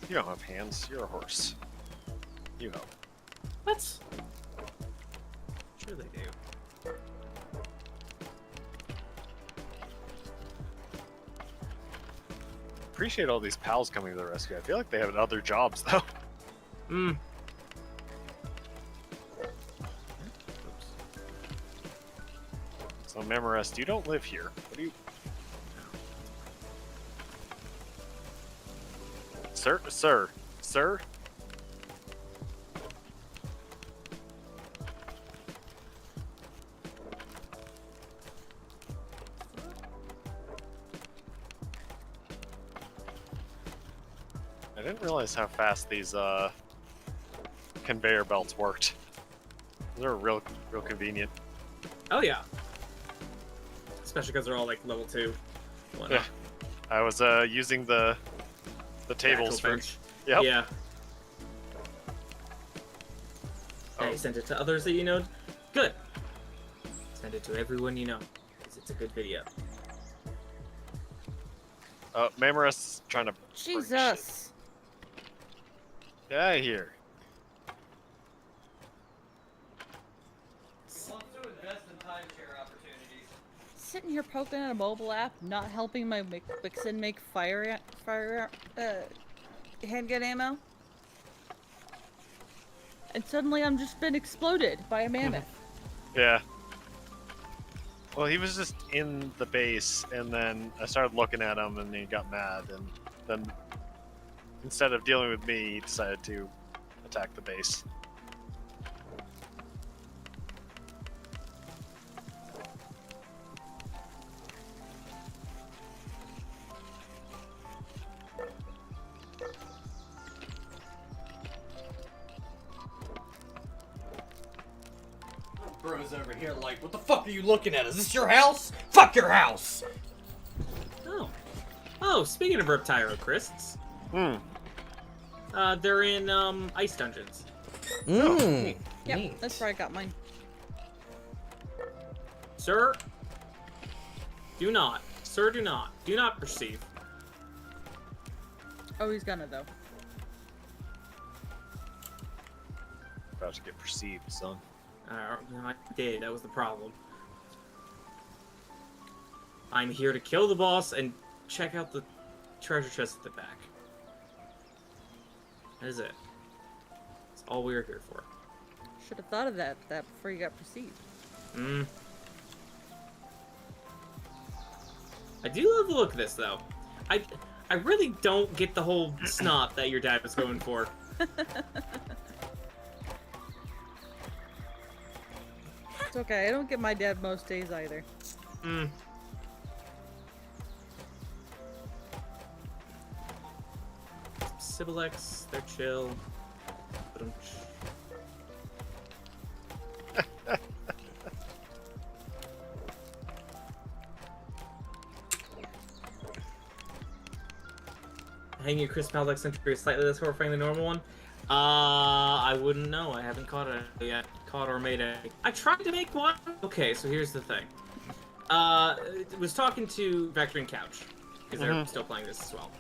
You don't have hands. You're a horse. You help. What? Sure they do. Appreciate all these pals coming to the rescue. I feel like they have other jobs though. Hmm. So Memorest, you don't live here. What do you? Sir. I didn't realize how fast these conveyor belts worked. They're real convenient. Oh yeah. Especially because they're all like level 2. Whatnot. I was using the tables Actual for. bench. Yep. Yeah. Oh. Hey, send it to others that you know. Good. Send it to everyone you know, because it's a good video. Memorest's trying to. break shit. Jesus. Get out of here. sitting here poking at a mobile app, not helping my Wixen make handgun ammo. And suddenly I'm just been exploded by a mammoth. Yeah. Well, he was just in the base, and then I started looking at him, and he got mad, and then instead of dealing with me, he decided to attack the base. Bro's over here like, what the fuck are you looking at? Is this your house? Fuck your house! Oh. Oh, speaking of Reptyro Crysts, they're in ice dungeons. Mmm. Yep, that's where I got mine. Sir, do not. Sir, do not. Do not perceive. Oh, he's gonna though. About to get perceived, son. I did. That was the problem. I'm here to kill the boss and check out the treasure chest at the back. That is it. That's all we are here for. Should have thought of that before you got perceived. I do love the look of this, though. I really don't get the whole snot that your dad was going for. It's okay. I don't get my dad most days either. Sibilex, they're chill. Hanging your Chris Maldex Century is slightly less horrifying than the normal one. I wouldn't know. I haven't caught it yet. Caught or made it. I tried to make one. Okay, so here's the thing. Was talking to Vector and Couch because they're still playing this as well.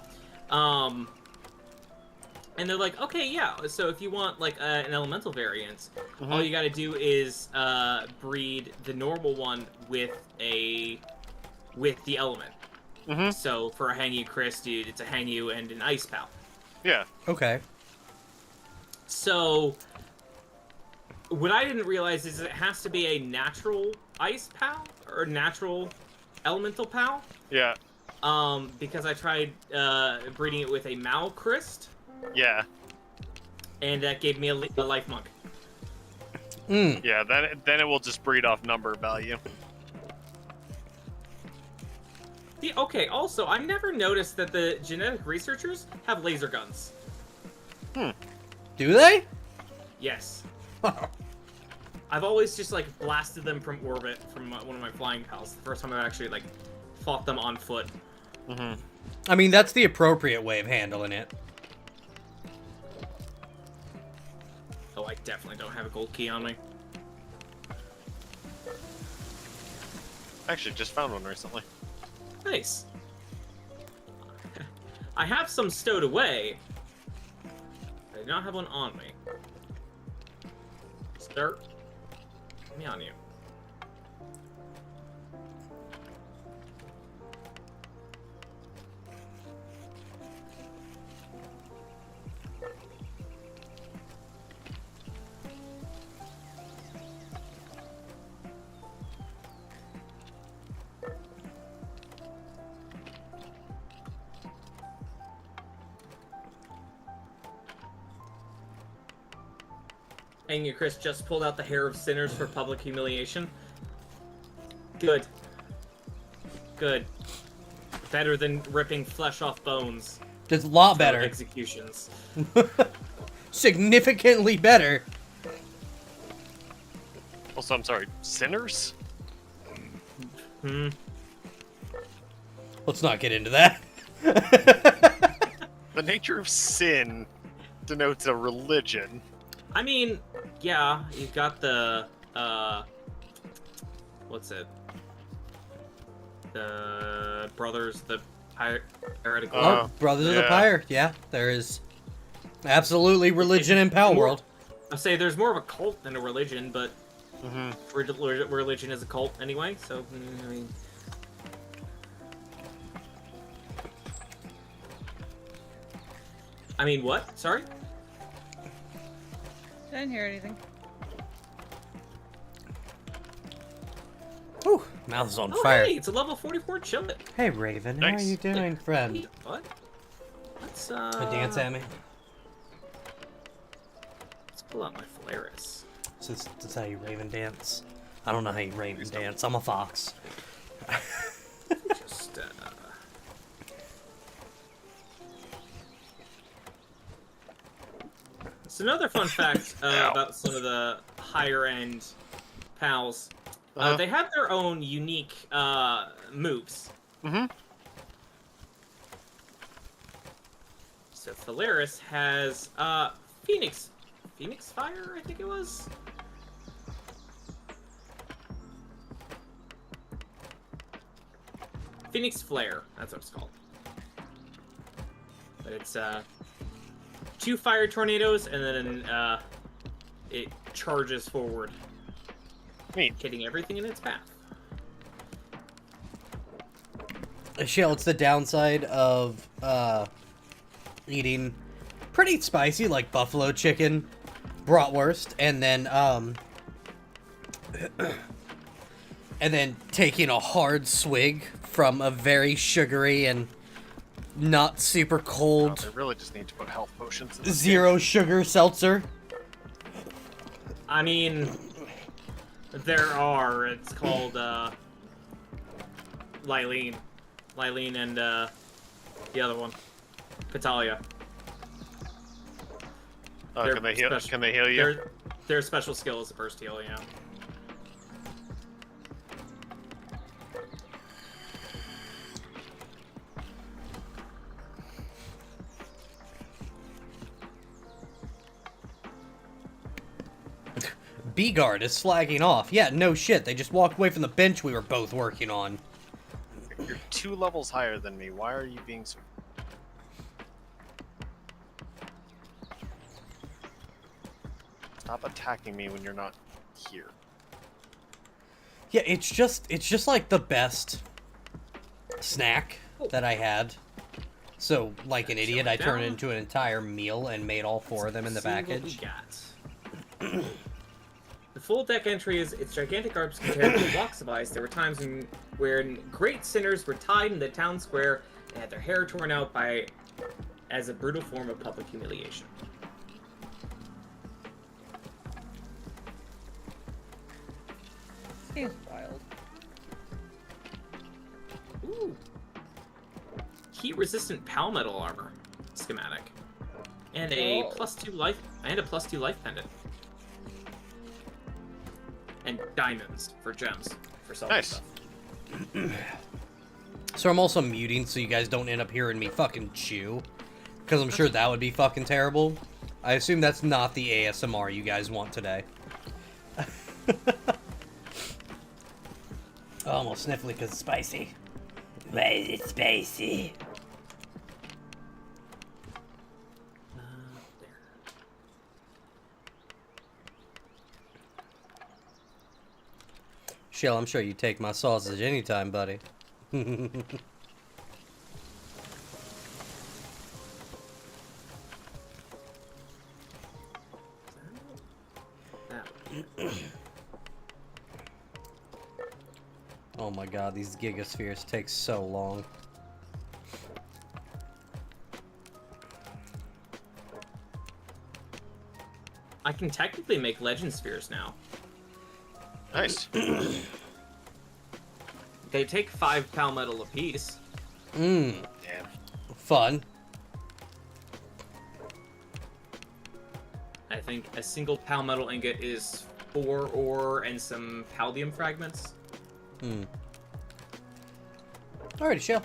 And they're like, okay, yeah. So if you want like an elemental variant, all you got to do is breed the normal one with the element. So for a Hangyu Chris, dude, it's a Hangyu and an Ice Pal. Yeah. Okay. So what I didn't realize is it has to be a natural Ice Pal or natural Elemental Pal. Yeah. Because I tried breeding it with a Mal Christ. Yeah. And that gave me a Life Monk. Yeah, then it will just breed off number value. Okay, also, I never noticed that the genetic researchers have laser guns. Do they? Yes. I've always just, like, blasted them from orbit from one of my flying pals. The first time I actually, like, fought them on foot. I mean, that's the appropriate way of handling it. Oh, I definitely don't have a gold key on me. Actually, just found one recently. Nice. I have some stowed away. I do not have one on me. Sir, me on you. And Chris just pulled out the hair of sinners for public humiliation. Good. Good. Better than ripping flesh off bones. It's a lot for better. Executions. Significantly better. Also, I'm sorry, sinners? Let's not get into that. The nature of sin denotes a religion. I mean, yeah, you've got the, what's it? The Brothers, the Heretical. Oh, Brothers of the yeah. Pyre. Yeah, there is absolutely religion in Pal World. I'll say there's more of a cult than a religion, but religion is a cult anyway, so, I mean, I mean, what? Sorry? Didn't hear anything. Whew, mouth's on Oh, fire. hey, it's a level 44 Chillet. Hey, Raven, how are Nice. you doing, friend? Wait, what? Let's, Dance at me. Let's pull out my Polaris. That's how you Raven dance. I don't know how you Raven dance. I'm a fox. Just, So another fun fact about some of the higher-end pals. They have their own unique moves. Mm-hmm. So Phalaris has Phoenix Fire, I think it was. Phoenix Flare, that's what it's called. But it's 2 fire tornadoes, and then it charges forward, Neat. hitting everything in its path. Shell, it's the downside of eating pretty spicy, like buffalo chicken, bratwurst, and then taking a hard swig from a very sugary and not super Oh, cold they really just need to put health potions in this zero sugar seltzer. I mean, there are. It's called Lylene and the other one, Catalia. game. Can they heal? Can they heal you? Their special skill is a burst heal. Yeah. B-Guard is slagging off. Yeah, no shit. They just walked away from the bench we were both working on. You're 2 levels higher than me. Why are you being so... Stop attacking me when you're not here. Yeah, it's just like the best snack that I had. So, like an idiot, I turned it into an entire meal and made all 4 of them in the See what we package. got. The full deck entry is its gigantic arms compared to blocks of ice. There were times when great sinners were tied in the town square and had their hair torn out as a brutal form of public humiliation. Seems wild. Ooh. Heat-resistant palmetto armor schematic, and a Oh. +2 life pendant, and diamonds for gems for selling Nice. stuff. So I'm also muting so you guys don't end up hearing me fucking chew. Because I'm sure that would be fucking terrible. I assume that's not the ASMR you guys want today. Almost sniffly because it's spicy. Why is it spicy? There. Shell, I'm sure you take my sausage anytime, buddy. Now, Oh my god, these gigaspheres take so long. I can technically make legend spheres now. Nice. They take 5 palmetto apiece. Mmm, Damn. fun. I think a single palmetto ingot is 4 ore and some paldium fragments. Hmm. Alrighty, Shell.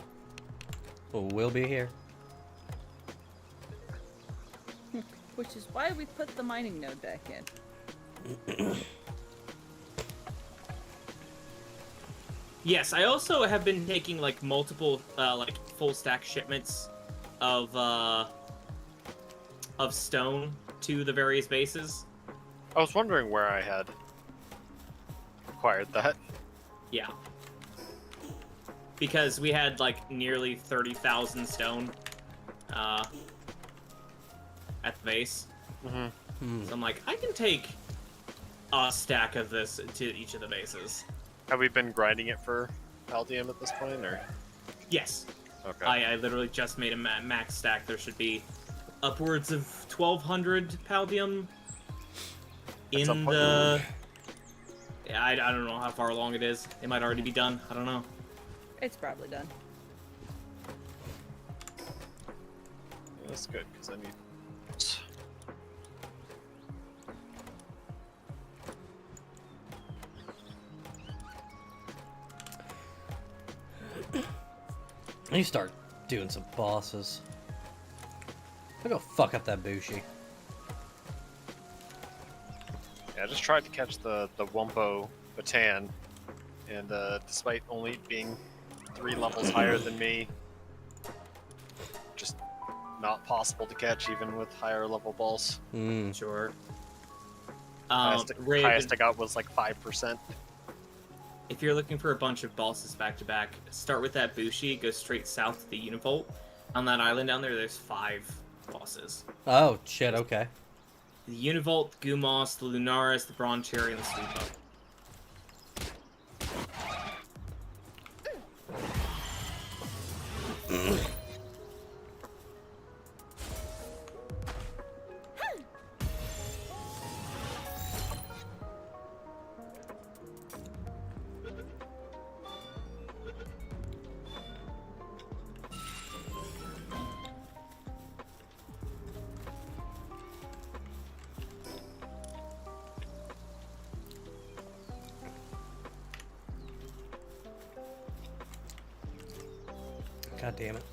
We'll be here. Which is why we put the mining node back in. Yes, I also have been taking like multiple like full stack shipments of stone to the various bases. I was wondering where I had acquired that. Yeah. Because we had like nearly 30,000 stone. at the base. Mm-hmm. So I'm like, I can take a stack of this to each of the bases. Have we been grinding it for Paldium at this point, or? Yes. Okay. I literally just made a max stack. There should be upwards of 1,200 Paldium That's in a point. the... Yeah, I don't know how far along it is. It might already be done. I don't know. It's probably done. That's good, because I need... I need to start doing some bosses. I'll go fuck up that Bushi. Yeah, I just tried to catch the Wumpo Batan, and despite only being 3 levels higher than me, just not possible to catch even with higher level balls. Hmm. Sure. Highest I got was like 5%. If you're looking for a bunch of bosses back to back, start with that Bushi, go straight south to the Univolt. On that island down there, there's 5 bosses. Oh, shit, okay. The Univolt, the Gumos, the Lunaris, the Bronze Cherry, and the Sweepo. God damn it.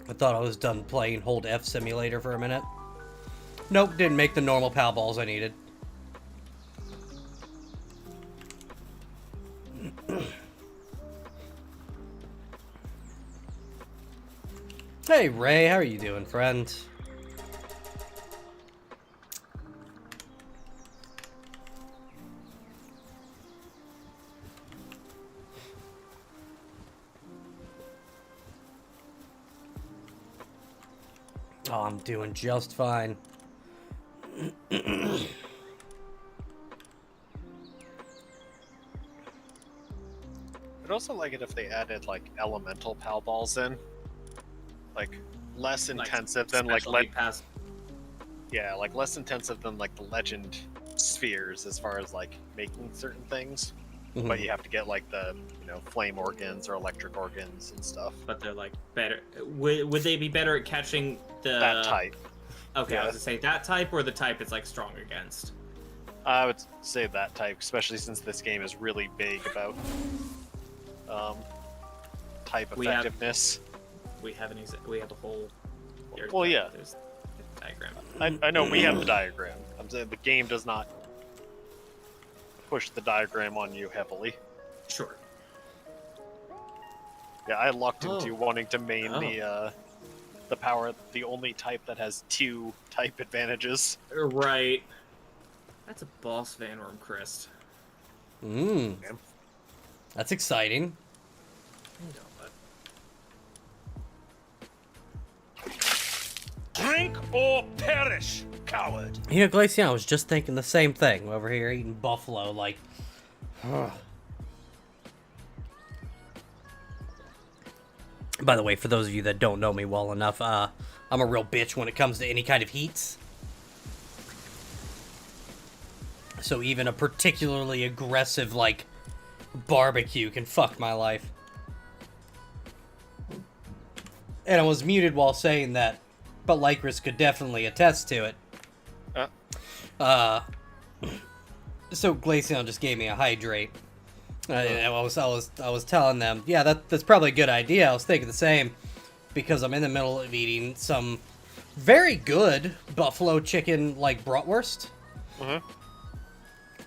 I thought I was done playing Hold F Simulator for a minute. Nope, didn't make the normal PAL balls I needed. Hey Ray, how are you doing, friend? Oh, I'm doing just fine. I'd also like it if they added like elemental pal balls in, like less intensive than like Specialty pass. yeah, like less intensive than like the legend spheres as far as like making certain things. But you have to get like the flame organs or electric organs and stuff. But they're like better. Would they be better at catching the That type. Okay, I Yeah. was gonna say that type or the type it's like strong against. I would say that type, especially since this game is really big about type We have- effectiveness. We have a whole. Well, yeah. There's a diagram. I know we have the diagram. I'm saying the game does not push the diagram on you heavily. Sure. Yeah, I lucked into Oh. wanting to main Oh. the power, the only type that has 2 type advantages. Right. That's a boss Van Worm Crest. Mmm. Okay. That's exciting. I know, but Drink or perish, coward. You know, Glacian, I was just thinking the same thing over here eating buffalo, like... By the way, for those of you that don't know me well enough, I'm a real bitch when it comes to any kind of heats. So even a particularly aggressive, like, barbecue can fuck my life. And I was muted while saying that, but Lycris could definitely attest to it. So Glaceon just gave me a hydrate. I was telling them, yeah, that's probably a good idea. I was thinking the same, because I'm in the middle of eating some very good buffalo chicken, like, bratwurst.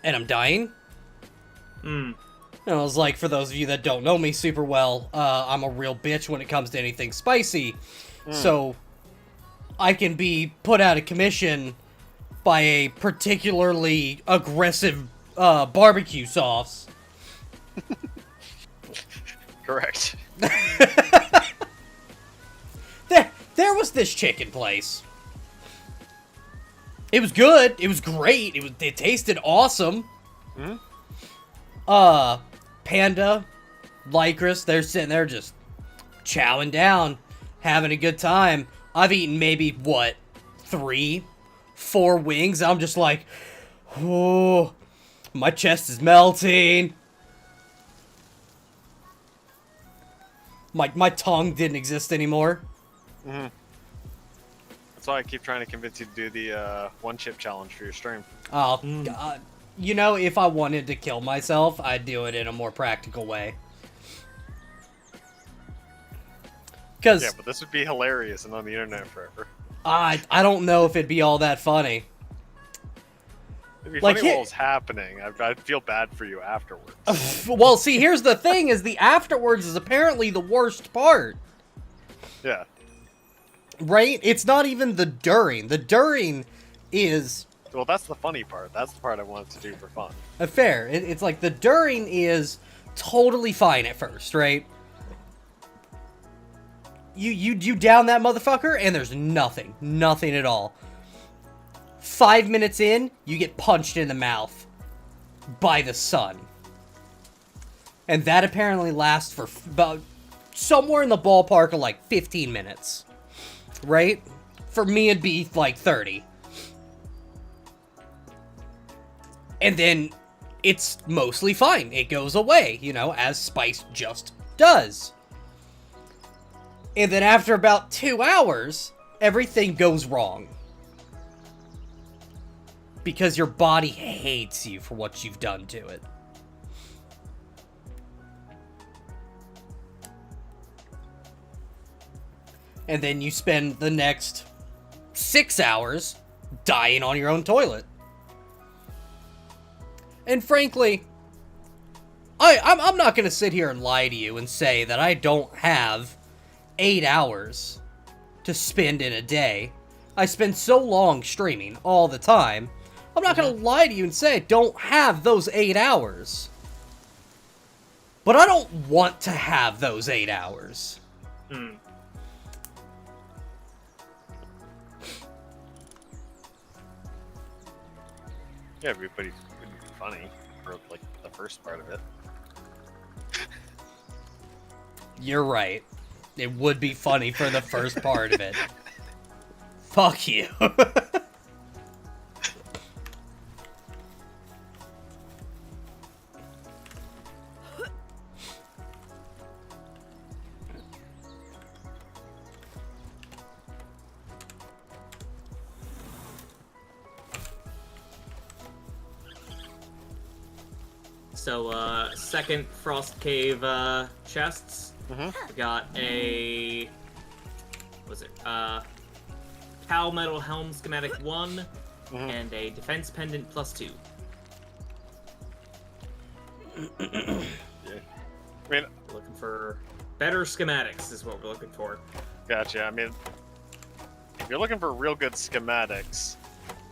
And I'm dying. And I was like, for those of you that don't know me super well, I'm a real bitch when it comes to anything spicy. So I can be put out of commission by a particularly aggressive barbecue sauce. Correct. There was this chicken place. It was good. It was great. It tasted awesome. Mhm. Panda, Lycris, they're sitting there just chowing down, having a good time. I've eaten maybe, what, 3, 4 wings. I'm just like, oh, my chest is melting. My tongue didn't exist anymore. That's why I keep trying to convince you to do the one chip challenge for your stream. Oh, God. You know, if I wanted to kill myself, I'd do it in a more practical way. Because Yeah, but this would be hilarious and on the internet forever. I don't know if it'd be all that funny. It'd be Like, funny here- while it's happening. I'd feel bad for you afterwards. Well, see, here's the thing, is the afterwards is apparently the worst part. Yeah. Right? It's not even the during. The during is Well, that's the funny part. That's the part I wanted to do for fun. fair. It's like the during is totally fine at first, right? You down that motherfucker, and there's nothing. Nothing at all. 5 minutes in, you get punched in the mouth by the sun. And that apparently lasts for about somewhere in the ballpark of like 15 minutes. Right? For me, it'd be like 30. And then it's mostly fine. It goes away, you know, as spice just does. And then after about 2 hours, everything goes wrong. Because your body hates you for what you've done to it. And then you spend the next 6 hours dying on your own toilet. And frankly, I'm not going to sit here and lie to you and say that I don't have 8 hours to spend in a day. I spend so long streaming all the time. I'm not going to lie to you and say I don't have those 8 hours. But I don't want to have those 8 hours. Hmm. Yeah, it'd be pretty funny for like the first part of it. You're right. It would be funny for the first part of it. Fuck you. So, second Frost Cave chests. Mhm. We got a. What was it? Cow Metal Helm Schematic 1 and a Defense Pendant +2. I mean, Looking for better schematics, is what we're looking for. gotcha. I mean, if you're looking for real good schematics,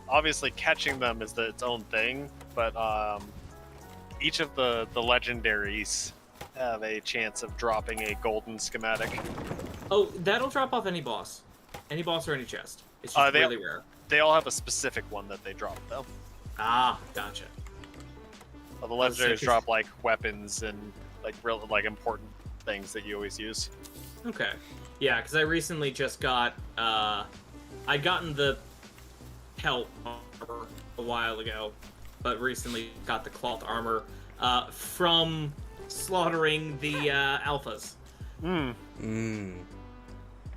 obviously catching them is its own thing, but each of the legendaries have a chance of dropping a golden schematic. Oh, that'll drop off any boss. Any boss or any chest. It's just They- really rare. They all have a specific one that they drop, though. Ah, gotcha. The so legendaries 'cause- drop like weapons and like real like important things that you always use. Okay. Yeah, because I recently just got, I'd gotten the pelt armor a while ago, but recently got the cloth armor, from slaughtering the, alphas.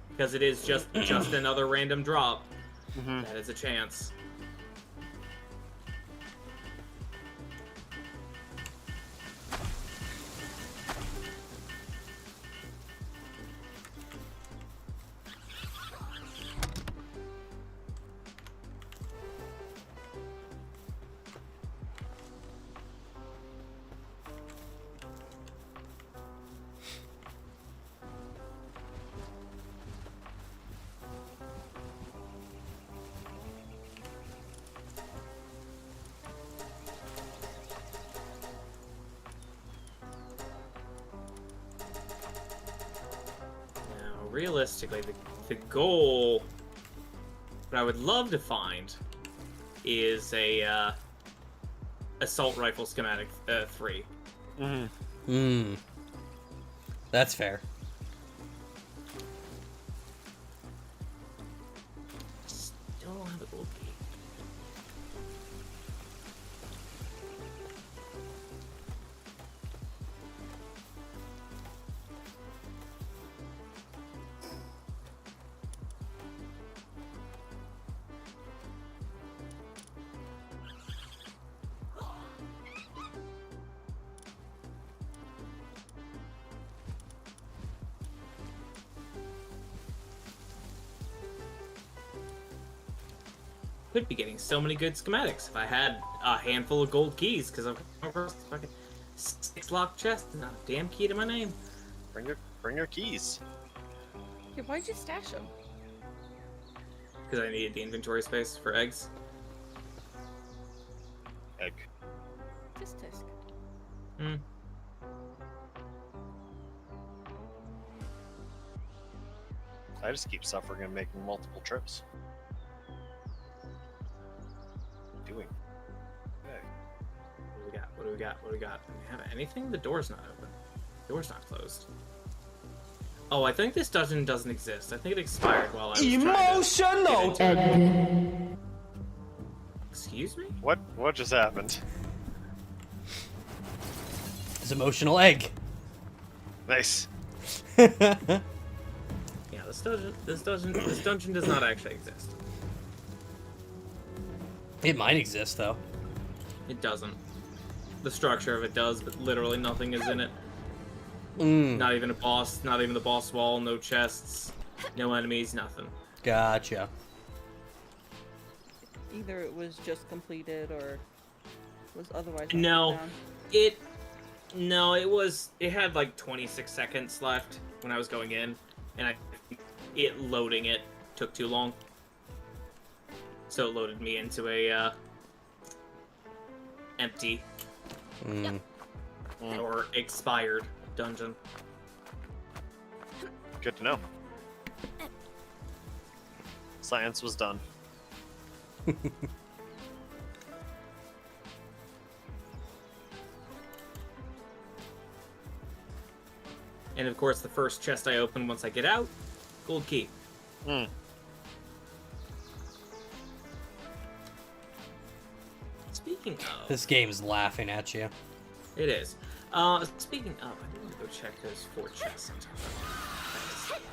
Because it is just another random drop. That is a chance. Now, realistically, the goal, what I would love to find, is a assault rifle schematic 3. Mm-hmm. That's fair. Still don't have a gold key. Could be getting so many good schematics if I had a handful of gold keys, because I've got fucking 6 locked chests and not a damn key to my name. Bring your keys. Yeah, why'd you stash them? Because I needed the inventory space for eggs. Egg. Just tisk. Hmm. I just keep suffering and making multiple trips. Doing. Okay. What do we got? What do we got? What do we got? Do we have anything? The door's not open. The door's not closed. Oh, I think this dungeon doesn't exist. I think it expired while I was Emotional! trying to get into it. Excuse me? What just happened? It's emotional egg. Nice. Yeah, this dungeon does not actually exist. It might exist though. It doesn't. The structure of it does, but literally nothing is in it. Mm, Not even a boss, not even the boss wall, no chests, no enemies, nothing. gotcha. Either it was just completed or was otherwise. No. knocked down. It had like 26 seconds left when I was going in, and it loading it took too long. So it loaded me into a empty Mm. or expired dungeon. Good to know. Science was done. And of course, the first chest I open once I get out, gold key. Hmm. Speaking of, This game's laughing at you. it is. Speaking of, I do want to go check those 4 chests. I'm talking about.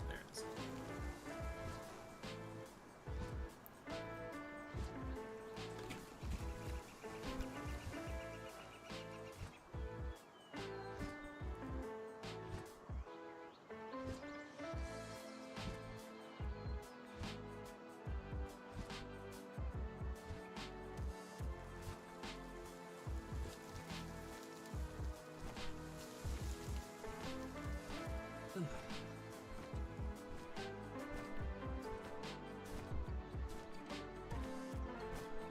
There it is.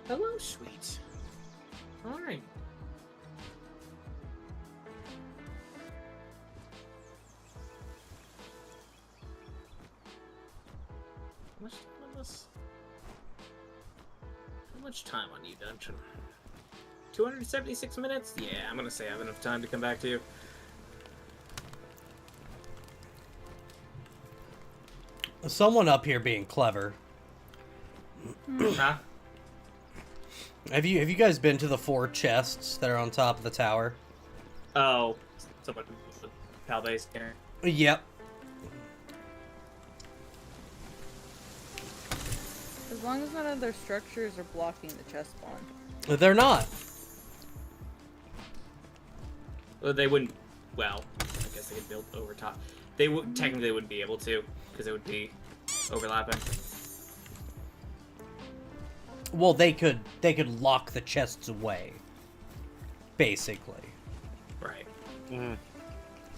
Hello, sweet. All right. How much time on this? How much time on you, dungeon? 276 minutes? Yeah, I'm gonna say I have enough time to come back to you. Someone up here being clever. Huh? Have you guys been to the 4 chests that are on top of the tower? Oh, someone with pal base here. Yep. As long as none of their structures are blocking the chest spawn. They're not. Well, they wouldn't. Well, I guess they could build over top. They would technically wouldn't be able to because it would be overlapping. Well, they could lock the chests away, basically. Right. Mm-hmm.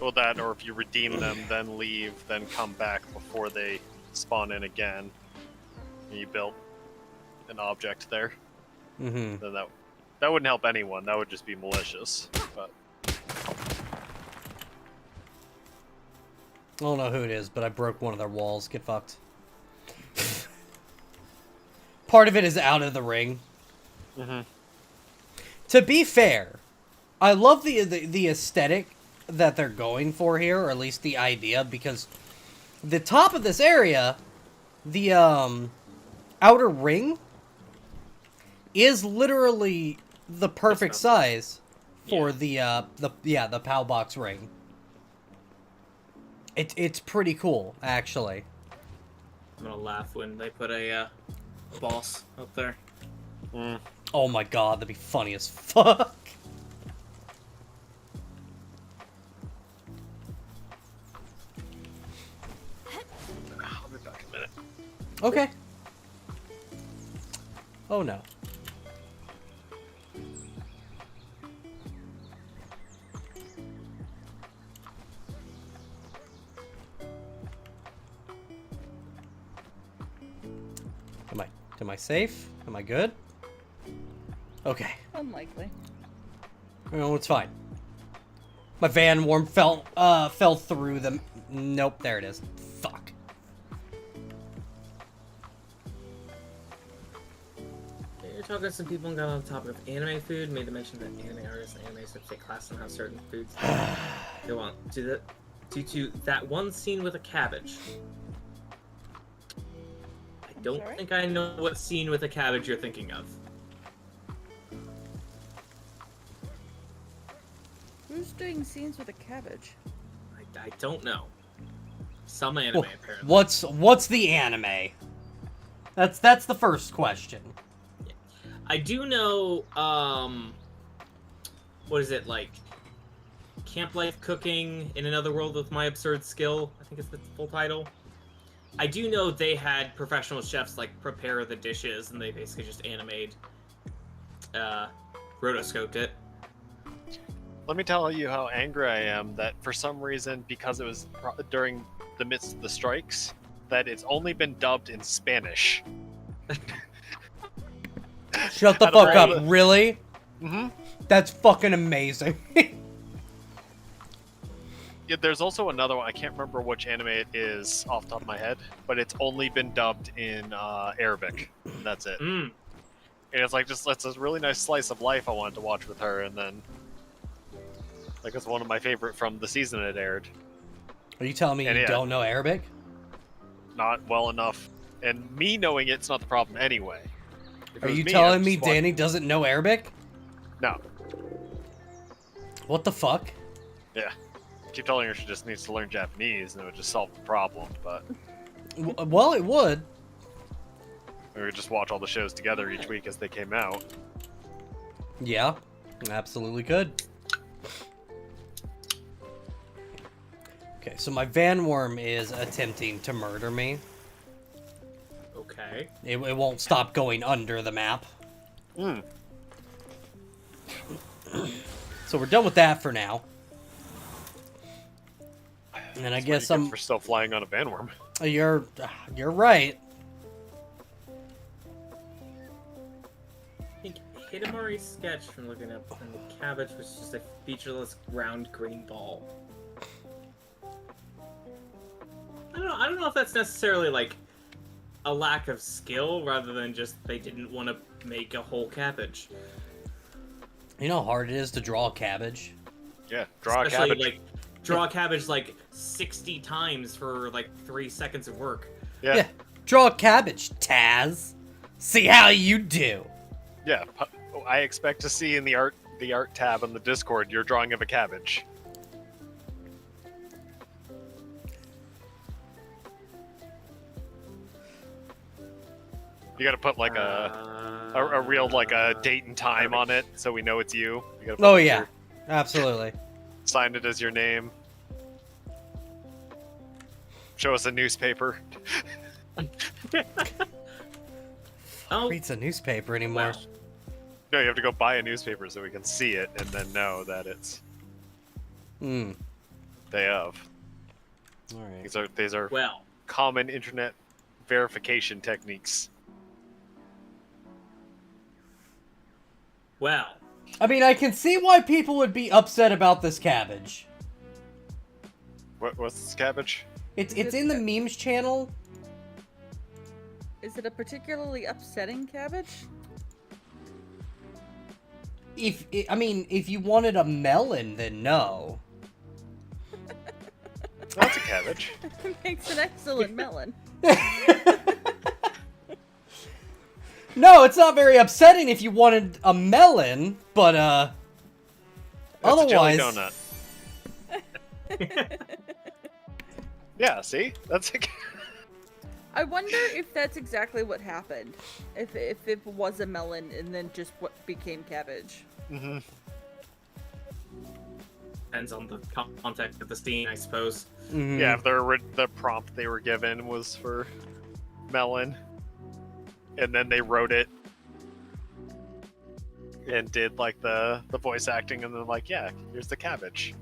Well, that, or if you redeem them, then leave, then come back before they spawn in again. And you built an object there. Mm-hmm. Then that wouldn't help anyone. That would just be malicious. But I don't know who it is, but I broke one of their walls. Get fucked. Part of it is out of the ring. mm-hmm. To be fair, I love the aesthetic that they're going for here, or at least the idea, because the top of this area, the outer ring, is literally the perfect size for the POW box ring. It's pretty cool, actually. I'm gonna laugh when they put a boss up there. Mm. Oh my god, that'd be funny as fuck. I'll be back in a minute. Okay. Oh no. Am I safe? Am I good? Okay. Unlikely. No, it's fine. My Van Worm fell through them. Nope, there it is. Fuck. You're talking to some people and got on the topic of anime food. Made the mention that anime artists and anime subject class and how certain foods go on due to that one scene with a cabbage. I don't Sorry? think I know what scene with a cabbage you're thinking of. Who's doing scenes with a cabbage? I don't know. Some anime Well, apparently. what's the anime? That's the first question. I do know, what is it, like, Camp Life Cooking in Another World with My Absurd Skill, I think it's the full title. I do know they had professional chefs, like, prepare the dishes, and they basically just rotoscoped it. Let me tell you how angry I am that for some reason, because it was during the midst of the strikes, that it's only been dubbed in Spanish. Shut the Out of fuck all up, the- really? Mm-hmm. That's fucking amazing. Yeah, there's also another one. I can't remember which anime it is off the top of my head, but it's only been dubbed in Arabic. That's it. Mm. And it's like just it's a really nice slice of life I wanted to watch with her, and then like it's one of my favorite from the season it aired. Are you telling me And you yeah. don't know Arabic? Not well enough, and me knowing it's not the problem anyway. If it Are was you I'd telling just me watch- Danny doesn't know Arabic? No. What the fuck? Yeah. Keep telling her she just needs to learn Japanese, and it would just solve the problem. But Well, it would. we would just watch all the shows together each week as they came out. Yeah, absolutely could. Okay, so my Van Worm is attempting to murder me. Okay. It won't stop going under the map. Hmm. So we're done with that for now. And I guess We're still flying on a Van Worm. you're right. I think Hidamari's sketch from looking up and the cabbage was just a featureless round green ball. I don't know if that's necessarily like a lack of skill rather than just they didn't want to make a whole cabbage. You know how hard it is to draw a cabbage? Yeah, draw a Especially cabbage. like draw a cabbage like 60 times for like 3 seconds of work. Yeah. Draw a cabbage, Taz. See how you do. Yeah. I expect to see in the art tab on the Discord your drawing of a cabbage. You gotta put like a real like a date and time on it so we know it's you. You gotta put Oh like, yeah, your- absolutely. sign it as your name. Show us a newspaper. Oh, reads a newspaper anymore. well. No, you have to go buy a newspaper so we can see it and then know that it's Hmm. day of. All right. These are Well. common internet verification techniques. Well. I mean, I can see why people would be upset about this cabbage. What's this cabbage? It's in the memes channel. Is it a particularly upsetting cabbage? If you wanted a melon, then no. That's a cabbage. It makes an excellent melon. No, it's not very upsetting if you wanted a melon, but That's otherwise. a jelly donut. Yeah, see? That's a I wonder if that's exactly what happened. If it was a melon and then just what became cabbage. mm-hmm. Depends on the context of the scene, I suppose. Mhm. Yeah, if the prompt they were given was for melon, and then they wrote it and did like the voice acting, and then like, yeah, here's the cabbage.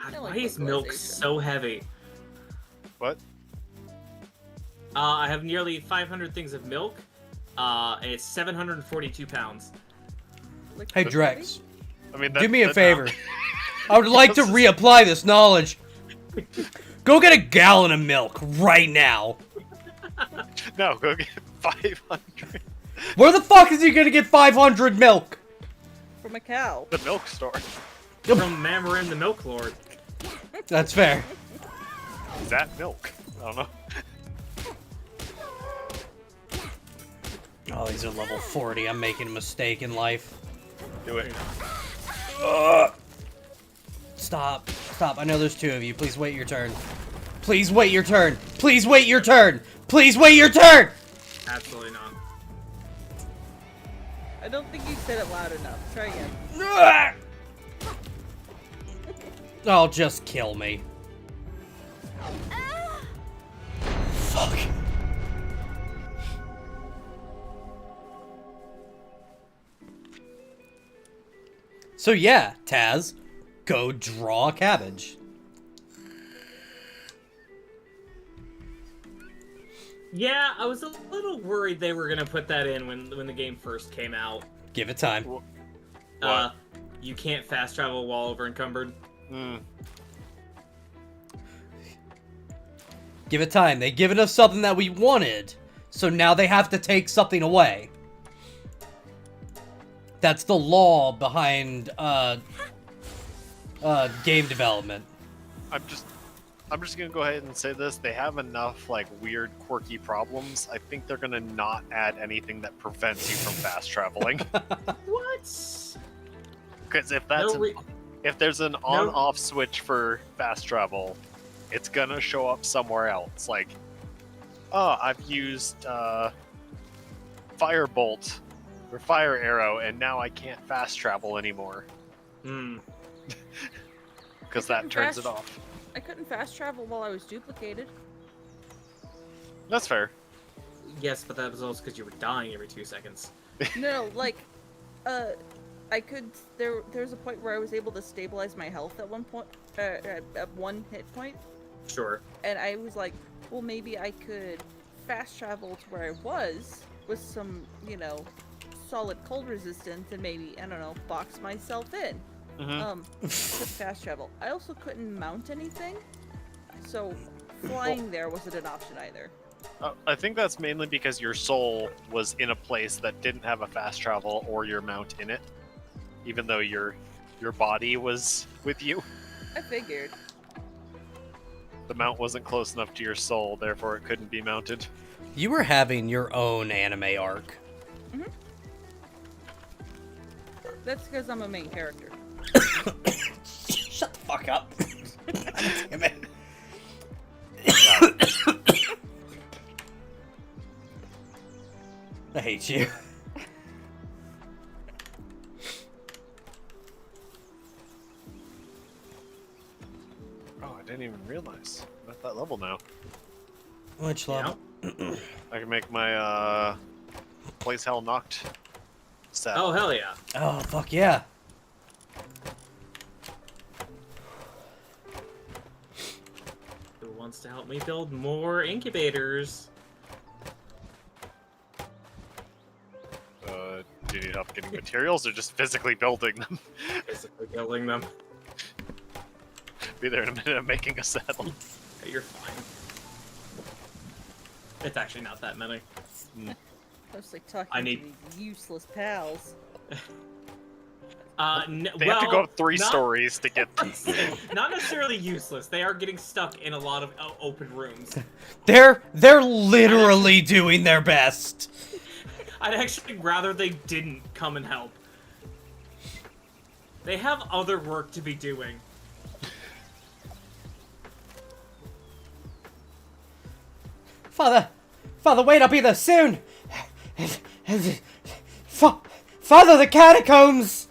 I like Why is milk localization. so heavy? What? I have nearly 500 things of milk. And it's 742 pounds. Like Hey, coffee? Drex, I mean, do me a favor. I would like to reapply this knowledge. Go get a gallon of milk right now. No, go get 500. Where the fuck is he gonna get 500 milk? From a cow. The milk store. From Mamarin the Milk Lord. That's fair. Is that milk? I don't know. Oh, these are level 40. I'm making a mistake in life. Do it. Stop. Stop. I know there's two of you. Please wait your turn. Please wait your turn. Please wait your turn. Please wait your turn. Absolutely not. I don't think you said it loud enough. Try again. Oh, just kill me. Fuck. So yeah, Taz, go draw a cabbage. Yeah, I was a little worried they were gonna put that in when the game first came out. Give it time. You can't fast travel while over encumbered. Mm. Give it time. They've given us something that we wanted, so now they have to take something away. That's the law behind game development. I'm just gonna go ahead and say this. They have enough like weird, quirky problems. I think they're gonna not add anything that prevents you from fast traveling. What? Because if that's No if there's an on-off switch for fast travel, it's gonna show up somewhere else. Like, oh, I've used Firebolt or Fire Arrow, and now I can't fast travel anymore Hmm. because that turns it Fast- off. I couldn't fast travel while I was duplicated. That's fair. Yes, but that was also because you were dying every 2 seconds. No, like, I could. There's a point where I was able to stabilize my health at one point, at one hit point, Sure. and I was like, well, maybe I could fast travel to where I was with some, solid cold resistance, and maybe I don't know, box myself in. Mhm. Could fast travel. I also couldn't mount anything, so flying there wasn't an option either. I think that's mainly because your soul was in a place that didn't have a fast travel or your mount in it, even though your body was with you. I figured. The mount wasn't close enough to your soul, therefore it couldn't be mounted. You were having your own anime arc. That's because I'm a main character. Shut the fuck up. Damn it. I hate you. Oh, I didn't even realize. I'm at that level now. Which Yeah. level? I can make my Blaze Hell Noct set. Oh hell yeah! Oh, fuck yeah. Who wants to help me build more incubators? Do you need help getting materials or just physically building them? Basically building them. Be there in a minute. I'm making a saddle. You're fine. It's actually not that many. I was like talking I to need- these useless pals. They have to go up 3 stories to get. Not necessarily useless. They are getting stuck in a lot of open rooms. They're literally doing their best. I'd actually rather they didn't come and help. They have other work to be doing. Father, wait, I'll be there soon. Father, the catacombs.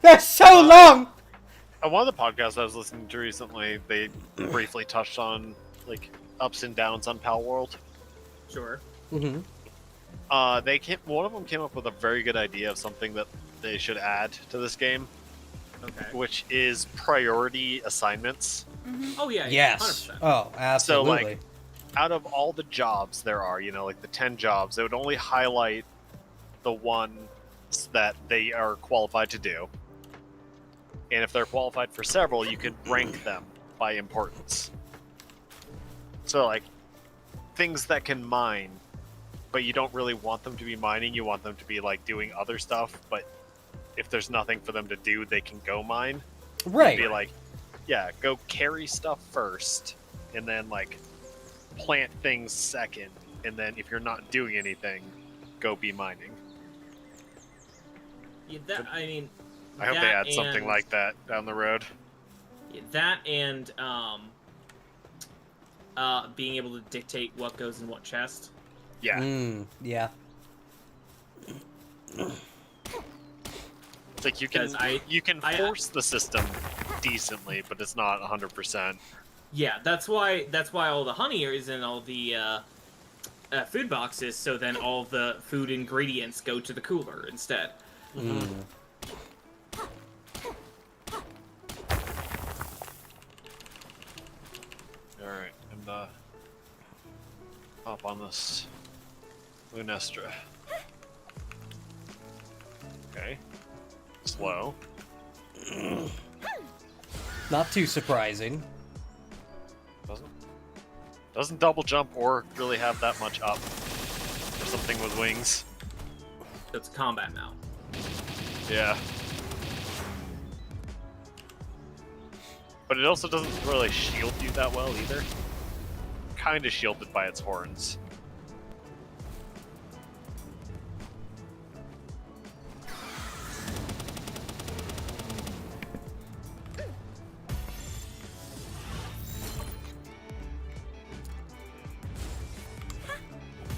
They're so long. On one of the podcasts I was listening to recently, they briefly touched on like ups and downs on Pal World. Sure. Mm-hmm. One of them came up with a very good idea of something that they should add to this game, Okay. which is priority assignments. Oh yeah. Yes. 100%. Oh, absolutely. like, Out of all the jobs there are, like the 10 jobs, it would only highlight the ones that they are qualified to do. And if they're qualified for several, you can rank them by importance. So, like, things that can mine, but you don't really want them to be mining, you want them to be, like, doing other stuff, but if there's nothing for them to do, they can go mine. Right. Be like, yeah, go carry stuff first, and then, like, plant things second, and then if you're not doing anything, go be mining. Yeah, I mean. I hope they that add something and- like that down the road. Yeah, that and being able to dictate what goes in what chest. Yeah, Yeah. it's like you can 'Cause I- force the system decently, but it's not 100%. Yeah, that's why all the honey is in all the food boxes. So then all the food ingredients go to the cooler instead. All right, I'm hop on this Lunestra. Okay, slow. Not too surprising. Doesn't double jump or really have that much up for something with wings. So it's combat now. Yeah. But it also doesn't really shield you that well either. Kind of shielded by its horns.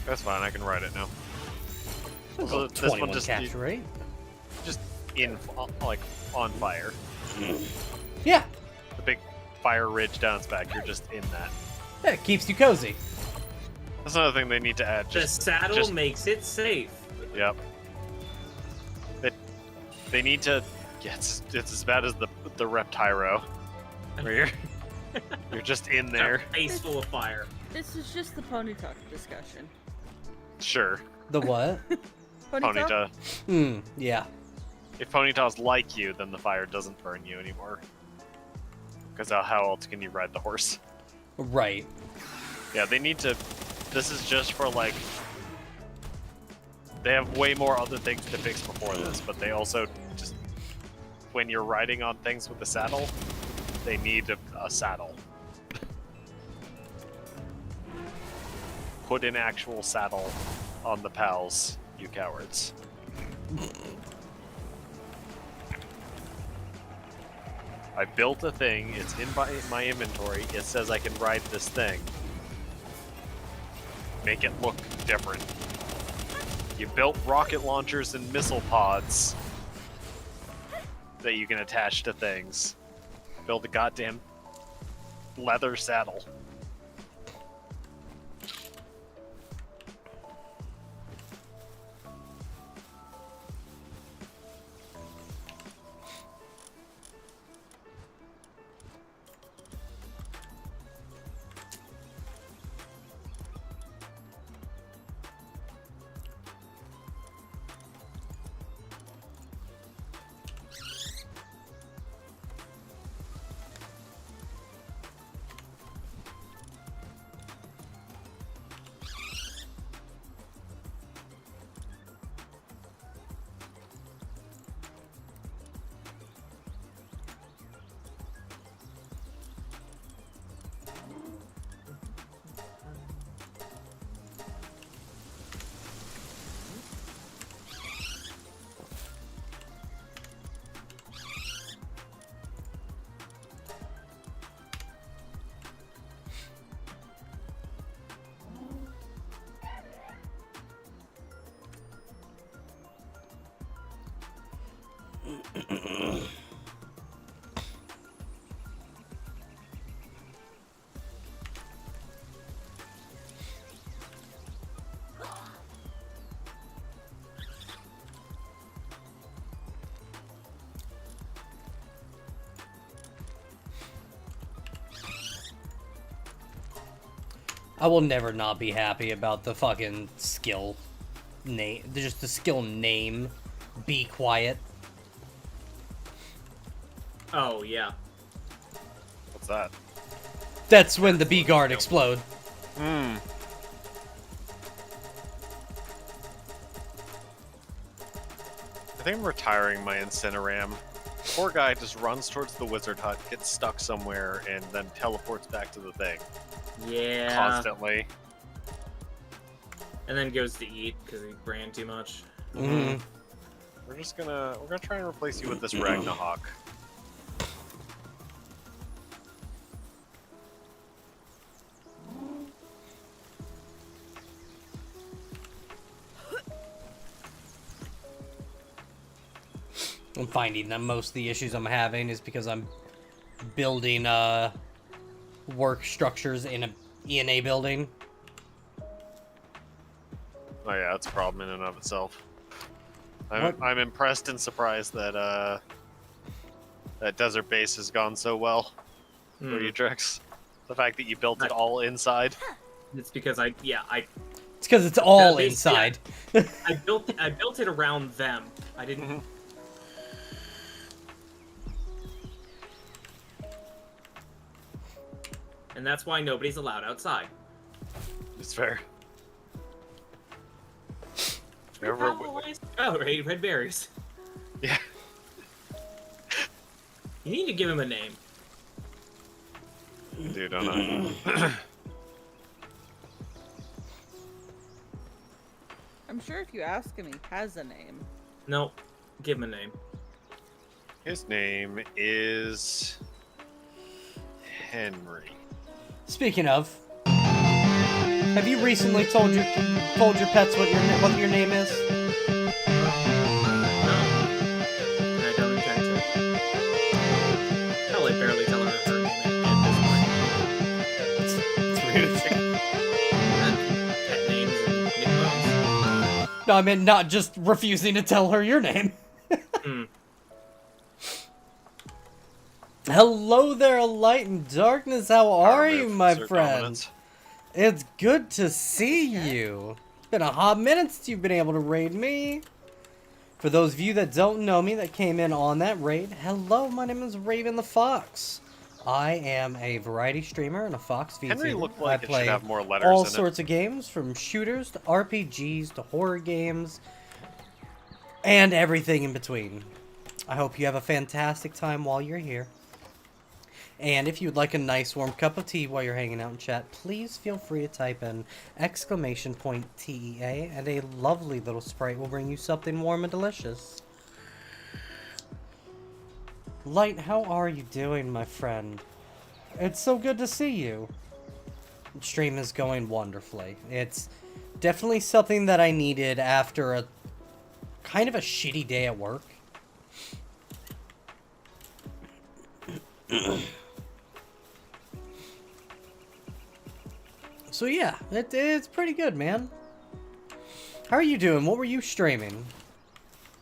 That's fine, I can ride it now. So this one 21 just capture rate. just in like on fire. Yeah. The big fire ridge down its back, you're just in that. Yeah, it keeps you cozy. That's another thing they need to add. The saddle makes it safe. Yep. They need to. Yeah, it's as bad as the Reptyro. Where you're just in there. A face full of fire. This is just the pony talk discussion. Sure. The what? Pony talk? Ponyta. Yeah. If Ponyta's like you, then the fire doesn't burn you anymore. Because how else can you ride the horse? Right. Yeah, they need to. This is just for like. They have way more other things to fix before this, but they also just. When you're riding on things with a saddle, they need a saddle. Put an actual saddle on the pals, you cowards. I built a thing, it's in my inventory, it says I can ride this thing. Make it look different. You built rocket launchers and missile pods that you can attach to things. Build a goddamn leather saddle. I will never not be happy about the fucking skill name. Just the skill name. Be quiet. Oh, yeah. What's that? That's when the B guard explode. Hmm. I think I'm retiring my Incineram. Poor guy just runs towards the wizard hut, gets stuck somewhere, and then teleports back to the thing Yeah. constantly. And then goes to eat because he ran too much. Mm-hmm. We're gonna try and replace you with this Ragnahawk. I'm finding that most of the issues I'm having is because I'm building work structures in a ENA building. Oh yeah, that's a problem in and of itself. What? I'm impressed and surprised that that desert base has gone so well for you, Drix. The fact that you built it all inside. It's because I It's because it's all At least, yeah. inside. I built it around them. I didn't. And that's why nobody's allowed outside. It's fair. Oh, red berries. Yeah. You need to give him a name. Dude, don't I? I'm sure if you ask him, he has a name. No, give him a name. His name is Henry. Speaking of, have you recently told your pets what your name is? No. I don't intend to. Hell, I barely tell her her name at this point. It's rude. Pet names and nicknames. No, I meant not just refusing to tell her your name. Hmm. Hello there, light and darkness. How are you, my Sir friend? Dominance. It's good to see you. It's been a hot minute since you've been able to raid me. For those of you that don't know me that came in on that raid, hello, my name is Raven the Fox. I am a variety streamer and a Fox VTuber. Henry looked like I it play should have more letters all in sorts of games, from shooters to RPGs to horror games, and everything in between. I hope you have a fantastic time while you're here. And if you'd like a nice warm cup of tea while you're hanging out in chat, please feel free to type in !TEA, and a lovely little sprite will bring you something warm and delicious. Light, how are you doing, my friend? It's so good to see you. Stream is going wonderfully. It's definitely something that I needed after a kind of a shitty day at work. So yeah, it's pretty good, man. How are you doing? What were you streaming?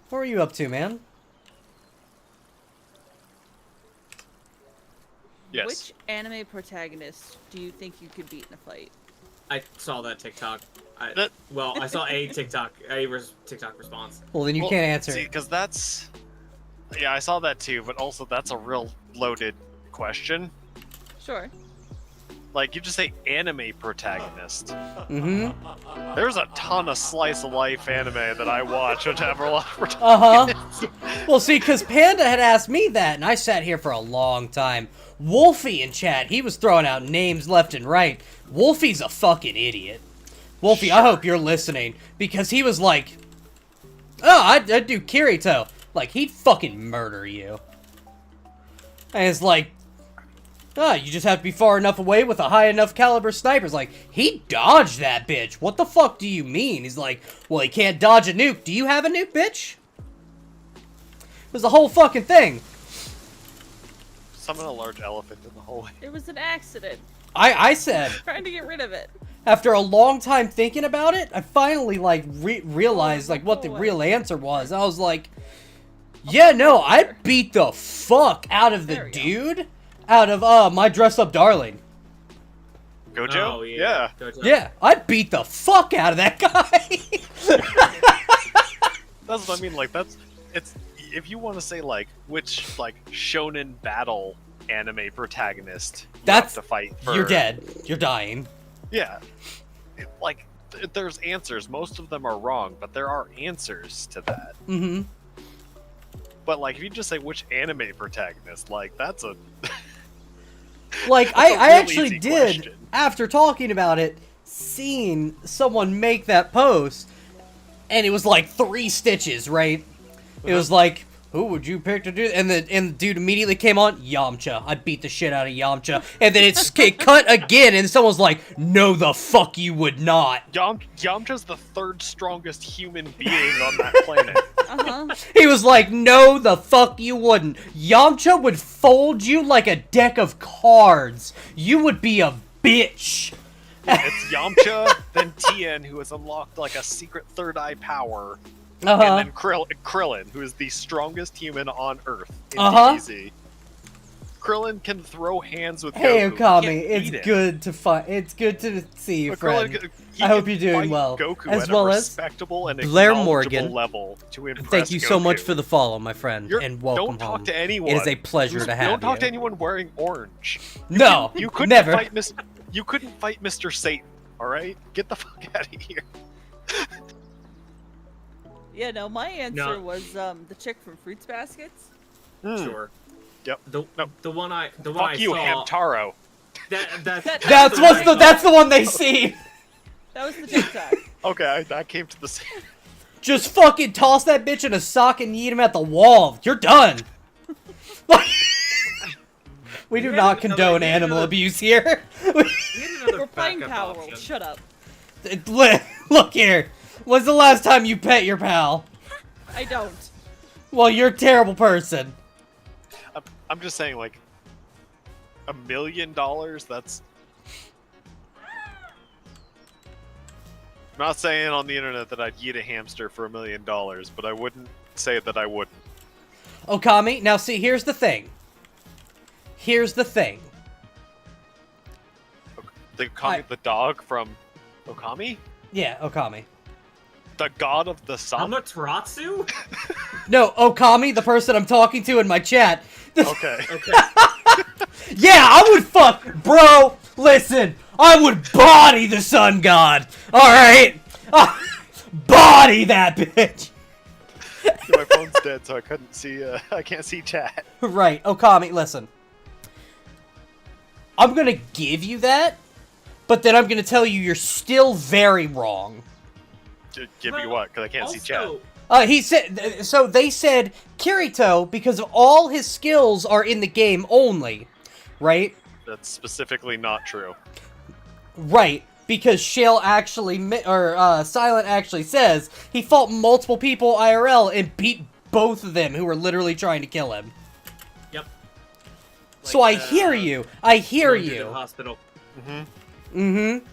What were you up to, man? Yes. Which anime protagonist do you think you could beat in a fight? I saw that TikTok. That- I saw a TikTok response. Well, then you can't answer. See, because that's... Yeah, I saw that too, but also that's a real loaded question. Sure. Like, you just say anime protagonist. Mm-hmm. There's a ton of slice of life anime that I watch which have a lot of protagonists. Uh-huh. Well, see, because Panda had asked me that, and I sat here for a long time. Wolfie in chat, he was throwing out names left and right. Wolfie's a fucking idiot. Wolfie, I hope you're listening, because he was like, oh, I'd do Kirito. Like, he'd fucking murder you. And it's like, oh, you just have to be far enough away with a high enough caliber sniper. It's like, he dodged that bitch. What the fuck do you mean? He's like, well, he can't dodge a nuke. Do you have a nuke, bitch? was the whole fucking thing. Summon a large elephant in the hallway. It was an accident. I said, Trying to get rid of it. after a long time thinking about it, I finally like realized like what the real answer was. I was like, yeah, no, I beat the fuck out of the There we go. dude out of my dress up darling. Gojo? Oh, yeah. Gojo. Yeah, I beat the fuck out of that guy. That's what I mean. Like it's if you want to say like which like shonen battle anime protagonist you That's- have to fight for. You're dead. You're dying. Yeah. There's answers. Most of them are wrong, but there are answers to that. Mm-hmm. But like if you just say which anime protagonist, like that's a Like, That's a I real actually easy did, question. after talking about it, seeing someone make that post, and it was like 3 stitches, right? It was like, who would you pick to do? And the dude immediately came on, Yamcha. I beat the shit out of Yamcha. And then it cut again, and someone's like, no the fuck you would not. Yamcha's the 3rd strongest human being on that planet. Uh-huh. He was like, no the fuck you wouldn't. Yamcha would fold you like a deck of cards. You would be a bitch. It's Yamcha, then Tien, who has unlocked like a secret third eye power, Uh-huh. and then Krillin, who is the strongest human on Earth in Uh-huh. DBZ. Krillin can throw hands with Hey, Goku. He Okami, can't it's beat him. good to it's good to see you, But friend. Krillin, he I hope can you're doing fight well. Goku As at well a as respectable and Blair acknowledgeable Morgan. level to impress Thank you so much Goku. for the follow, my friend, You're- and welcome don't talk home. to anyone. It is a pleasure to have Don't talk you. to anyone wearing orange. No, You couldn't never. fight You couldn't fight Mr. Satan. All right, get the fuck out of here. Yeah, no, my answer No. was the chick from Fruits Baskets. Sure. Yep. The No. the one I Fuck you, saw. Hamtaro. That's the one they see. That was the TikTok. Okay, I came to the same. Just fucking toss that bitch in a sock and yeet him at the wall. You're done. We do had not another- condone we had animal another- abuse here. We're playing Power World. Shut up. Look here. When's the last time you pet your pal? I don't. Well, you're a terrible person. I'm just saying, like, $1 million. That's. I'm not saying on the internet that I'd eat a hamster for $1 million, but I wouldn't say that I wouldn't. Okami, now see, here's the thing. Here's the thing. The dog from Okami, Yeah, Okami. the god of the sun. Amaterasu? No, Okami, the person I'm talking to in my chat. Okay. Okay. Yeah, I would fuck, bro. Listen, I would body the sun god. All right, body that bitch. My phone's dead, so I couldn't see. I can't see chat. Right, Okami, listen. I'm gonna give you that, but then I'm gonna tell you you're still very wrong. Give me what? Because I can't see chat. Also, He said, so they said Kirito, because of all his skills are in the game only, right? That's specifically not true. Right, because Shale actually, Silent actually says he fought multiple people IRL and beat both of them who were literally trying to kill him. Yep. So I Like, hear you. I hear going to the you. hospital. Mm-hmm.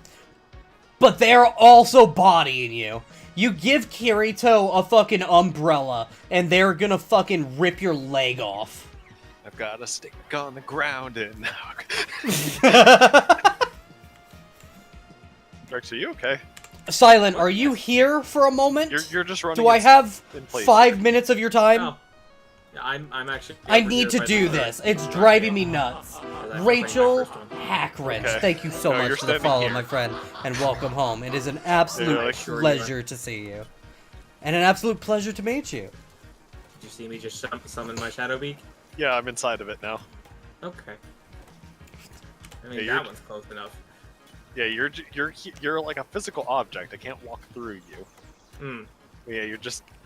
But they're also bodying you. You give Kirito a fucking umbrella, and they're gonna fucking rip your leg off. I've got a stick on the ground and. Rex, are you okay? Silent, are you here for a moment? You're just running. Do I have in place 5 minutes of your time? No. I'm actually. I over need here to by do the- this. It's driving me nuts. I was actually playing Rachel my first one. Hackwrench, Okay. thank you so No, much you're for the standing follow, here. my friend, and welcome home. It is an absolute Yeah, like, sure you pleasure to see you. And an absolute pleasure to meet you. Did you see me just summon my Shadow Beak? Yeah, I'm inside of it now. Okay. I mean, Yeah, you're- that one's close enough. Yeah, you're like a physical object. I can't walk through you. Hmm. Yeah,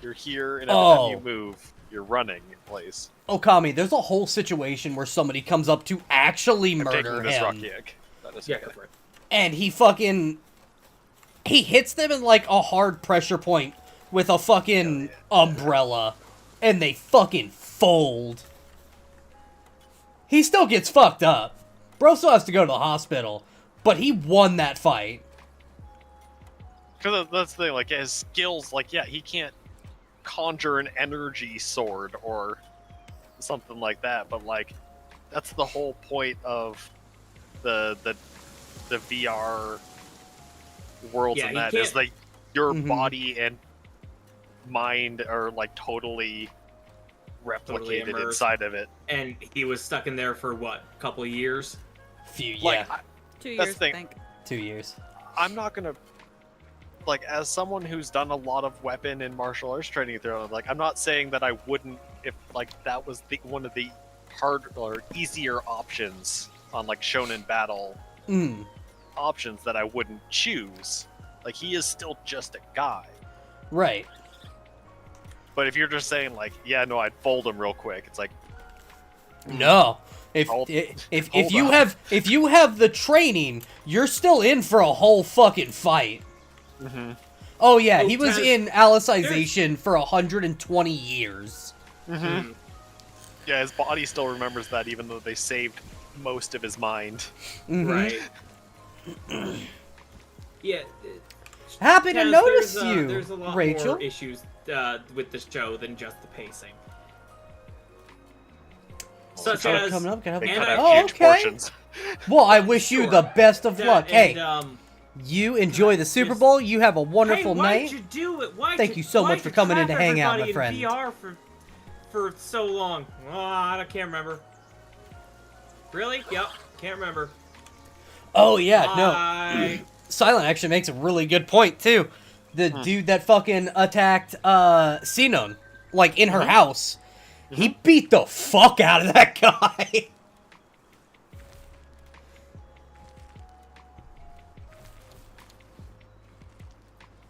you're here, and every time you Oh. move, you're running in place. Okami, there's a whole situation where somebody comes up to actually I'm murder taking this him. rock kick. That is Yeah, okay. go for it. And he hits them in like a hard pressure point with a fucking umbrella, and they fucking fold. He still gets fucked up. Bro still has to go to the hospital, but he won that fight. Because that's the thing, like, his skills, like, yeah, he can't conjure an energy sword or something like that, but, like, that's the whole point of the VR worlds, Yeah, and he that is, can't- like, your Mhm. body and mind are, like, totally Totally replicated immersed. inside of it. And he was stuck in there for what, a couple of years? Few, Like, yeah, 2 That's years, the I thing. think. 2 years. I'm not gonna, like, as someone who's done a lot of weapon and martial arts training through, like, I'm not saying that I wouldn't, if, like, that was one of the hard or easier options on, like, Shonen Battle options, that I wouldn't choose. Like, he is still just a guy. Right. But if you're just saying, like, yeah, no, I'd fold him real quick, it's like, No. If Hold- if hold you on. have the training, you're still in for a whole fucking fight. Oh yeah, Oh, he was Taz, in Alicization for 120 years. Hmm. yeah, his body still remembers that, even though they saved most of his mind. Mhm. Right. Yeah. Happy to Taz, notice there's a you, lot Rachel. more issues with this show than just the pacing. Such Got it as coming up. Got They it. And cut I- out Oh, huge okay. portions. Well, I wish you Sure. the best of that- luck. and, Hey, you enjoy the Super just- Bowl. You have a wonderful hey, night. why'd you do it? Why'd Thank you so much why'd for you coming in trap to hang out, my everybody friend. in VR for so long. Oh, I can't remember. Really? Yep, can't remember. Oh yeah, no. Bye. Silent actually makes a really good point too. The dude that fucking attacked Sinon, like in her house, he beat the fuck out of that guy.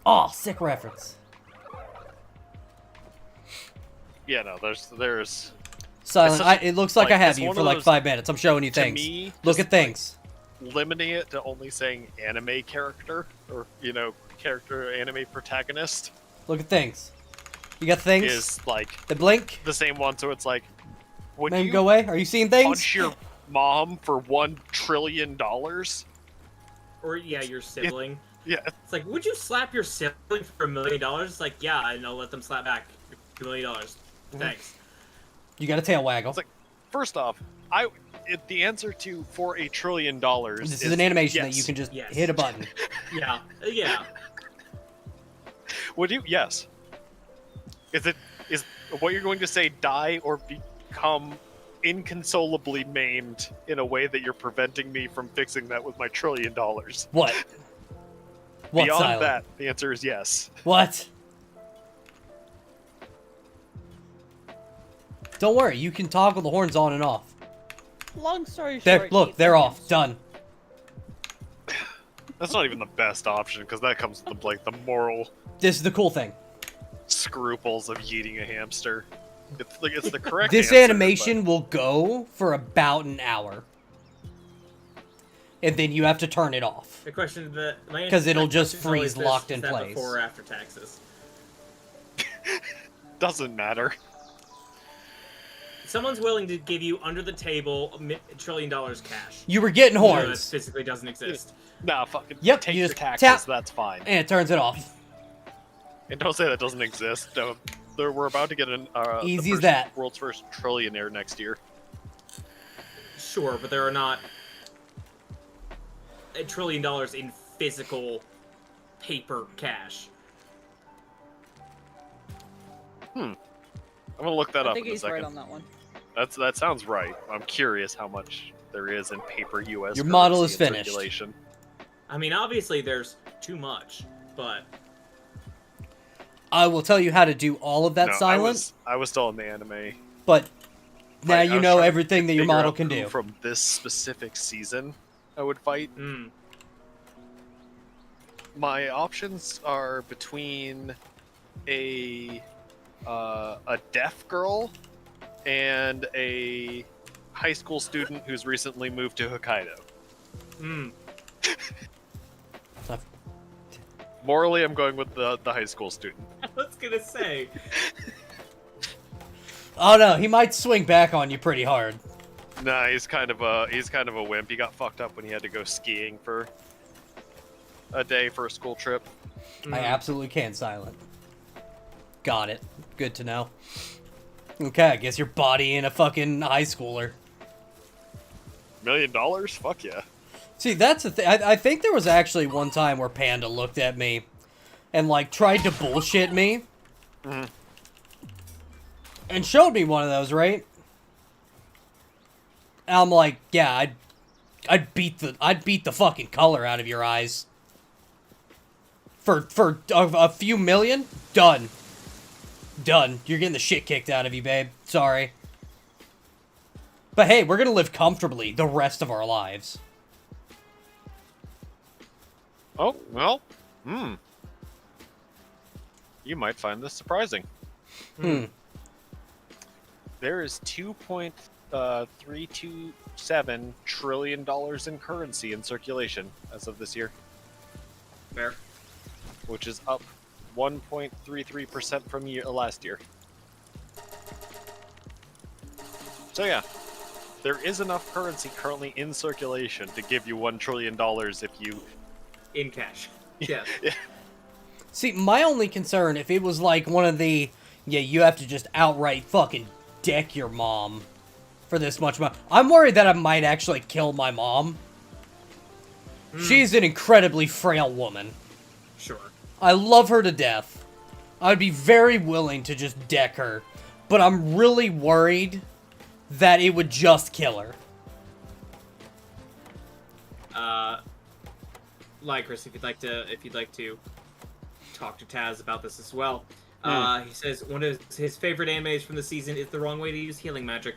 Oh, sick reference. Yeah, no, there's Silent, such- it looks like I like, have it's you one for of like those- 5 minutes. I'm showing you to things. me, Look just, at things. limiting it to only saying anime character, or, you know, character anime protagonist, Look at things. You got things? is like The blink? the same one. So it's like, would Maybe you go away? Are you seeing things? punch your mom for $1 trillion? Or yeah, your sibling. Yeah, It's like, would you slap your sibling for $1 million? It's like, yeah, I know. Let them slap back $2 million. Thanks. You got a tail waggle. It's like, first off, the answer to for $1 trillion. This is an animation that yes. you can just Yes. hit a button. Yeah, yeah. Would you? Yes. Is what you're going to say die or become inconsolably maimed in a way that you're preventing me from fixing that with my $1 trillion? What? What, Beyond Silent? that, the answer is yes. What? Don't worry, you can toggle the horns on and off. Long story There, short. look, Ethan they're is- off. Done. That's not even the best option, because that comes with the moral This is the cool thing. scruples of eating a hamster. It's the correct. This answer, animation will go for about an hour. And then you have to turn it off. The question that 'Cause it'll just question is always freeze locked in is that place. Before or after taxes? but doesn't matter. Someone's willing to give you under the table $1 trillion cash. You were getting No, that horns. physically doesn't exist. Nah, fucking Yep, take you your just taxes. tap. That's fine. And it turns it off. And don't say that doesn't exist. We're about to get the Easy as first- that. World's first trillionaire next year. Sure, but there are not $1 trillion in physical paper cash. I'm gonna look that I up think in a he's second. right on that one. That sounds right. I'm curious how much there is in paper U.S. Your model currency is in finished. circulation. I mean, obviously there's too much, but I will tell you how to do all of that, No, Silent. I was still in the anime. But now I you was know trying to everything that your figure model out can who do. from this specific season I would fight. My options are between a deaf girl and a high school student who's recently moved to Hokkaido. Morally, I'm going with the high school student. I was gonna say, Oh no, he might swing back on you pretty hard. Nah, he's kind of a wimp. He got fucked up when he had to go skiing for a day for a school trip. I absolutely can silent. Got it. Good to know. Okay, I guess you're bodying a fucking high schooler. $1 million? Fuck yeah. See, that's the thing. I think there was actually one time where Panda looked at me and, like, tried to bullshit me. Mhm. And showed me one of those, right? And I'm like, yeah, I'd beat the fucking color out of your eyes. For a few million? Done. Done. You're getting the shit kicked out of you, babe. Sorry. But hey, we're gonna live comfortably the rest of our lives. Oh, well, you might find this surprising. There is $2.327 trillion in currency in circulation as of this year, Fair. which is up 1.33% from last year. So yeah, there is enough currency currently in circulation to give you $1 trillion if you... In cash. Yes. See, my only concern, if it was like one of the, yeah, you have to just outright fucking deck your mom for this much money. I'm worried that I might actually kill my mom. She's an incredibly frail woman. Sure. I love her to death. I'd be very willing to just deck her, but I'm really worried that it would just kill her. Lycris, if you'd like to talk to Taz about this as well. He says one of his favorite animes from the season is The Wrong Way to Use Healing Magic.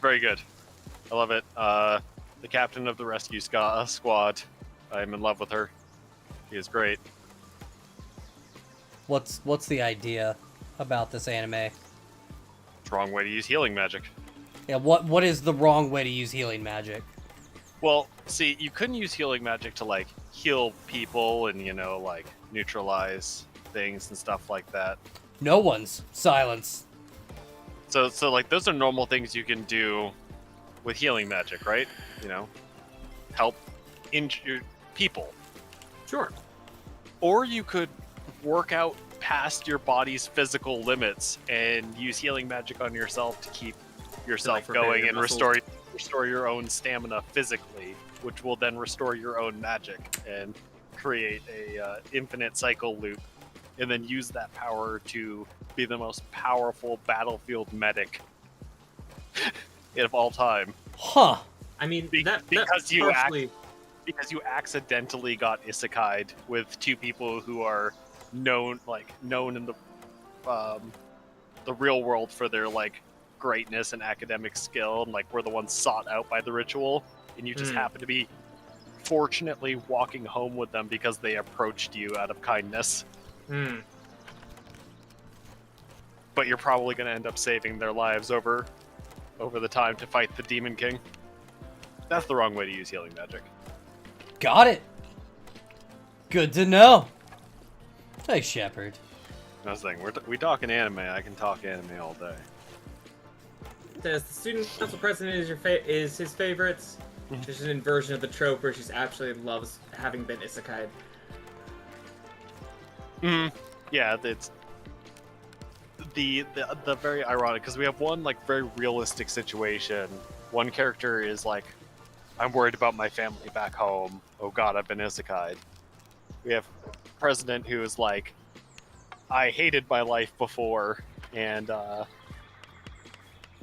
Very good. I love it. The captain of the rescue squad. I'm in love with her. She is great. What's the idea about this anime? It's the wrong way to use healing magic. Yeah, what is the wrong way to use healing magic? Well, see, you couldn't use healing magic to, like, heal people and, you know, like, neutralize things and stuff like that. No one's. Silence. So like, those are normal things you can do with healing magic, right? You know, help injure people. Sure. Or you could work out past your body's physical limits and use healing magic on yourself to keep yourself repair going your and muscles. restore your own stamina physically, which will then restore your own magic and create a infinite cycle loop, and then use that power to be the most powerful battlefield medic of all time. Huh. I mean, Because you accidentally got isekai'd with two people who are known in the real world for their, like, greatness and academic skill, and, like, were the ones sought out by the ritual, and you just happen to be fortunately walking home with them because they approached you out of kindness. But you're probably going to end up saving their lives over the time to fight the Demon King. That's the wrong way to use healing magic. Got it. Good to know. Hey, Shepard. That's the thing. We talking anime. I can talk anime all day. Says the student council president is his favorites. There's an inversion of the trope where she absolutely loves having been isekai'd. Yeah, it's the very ironic, because we have one, like, very realistic situation. One character is like, I'm worried about my family back home. Oh god, I've been isekai'd. We have president who is like, I hated my life before, and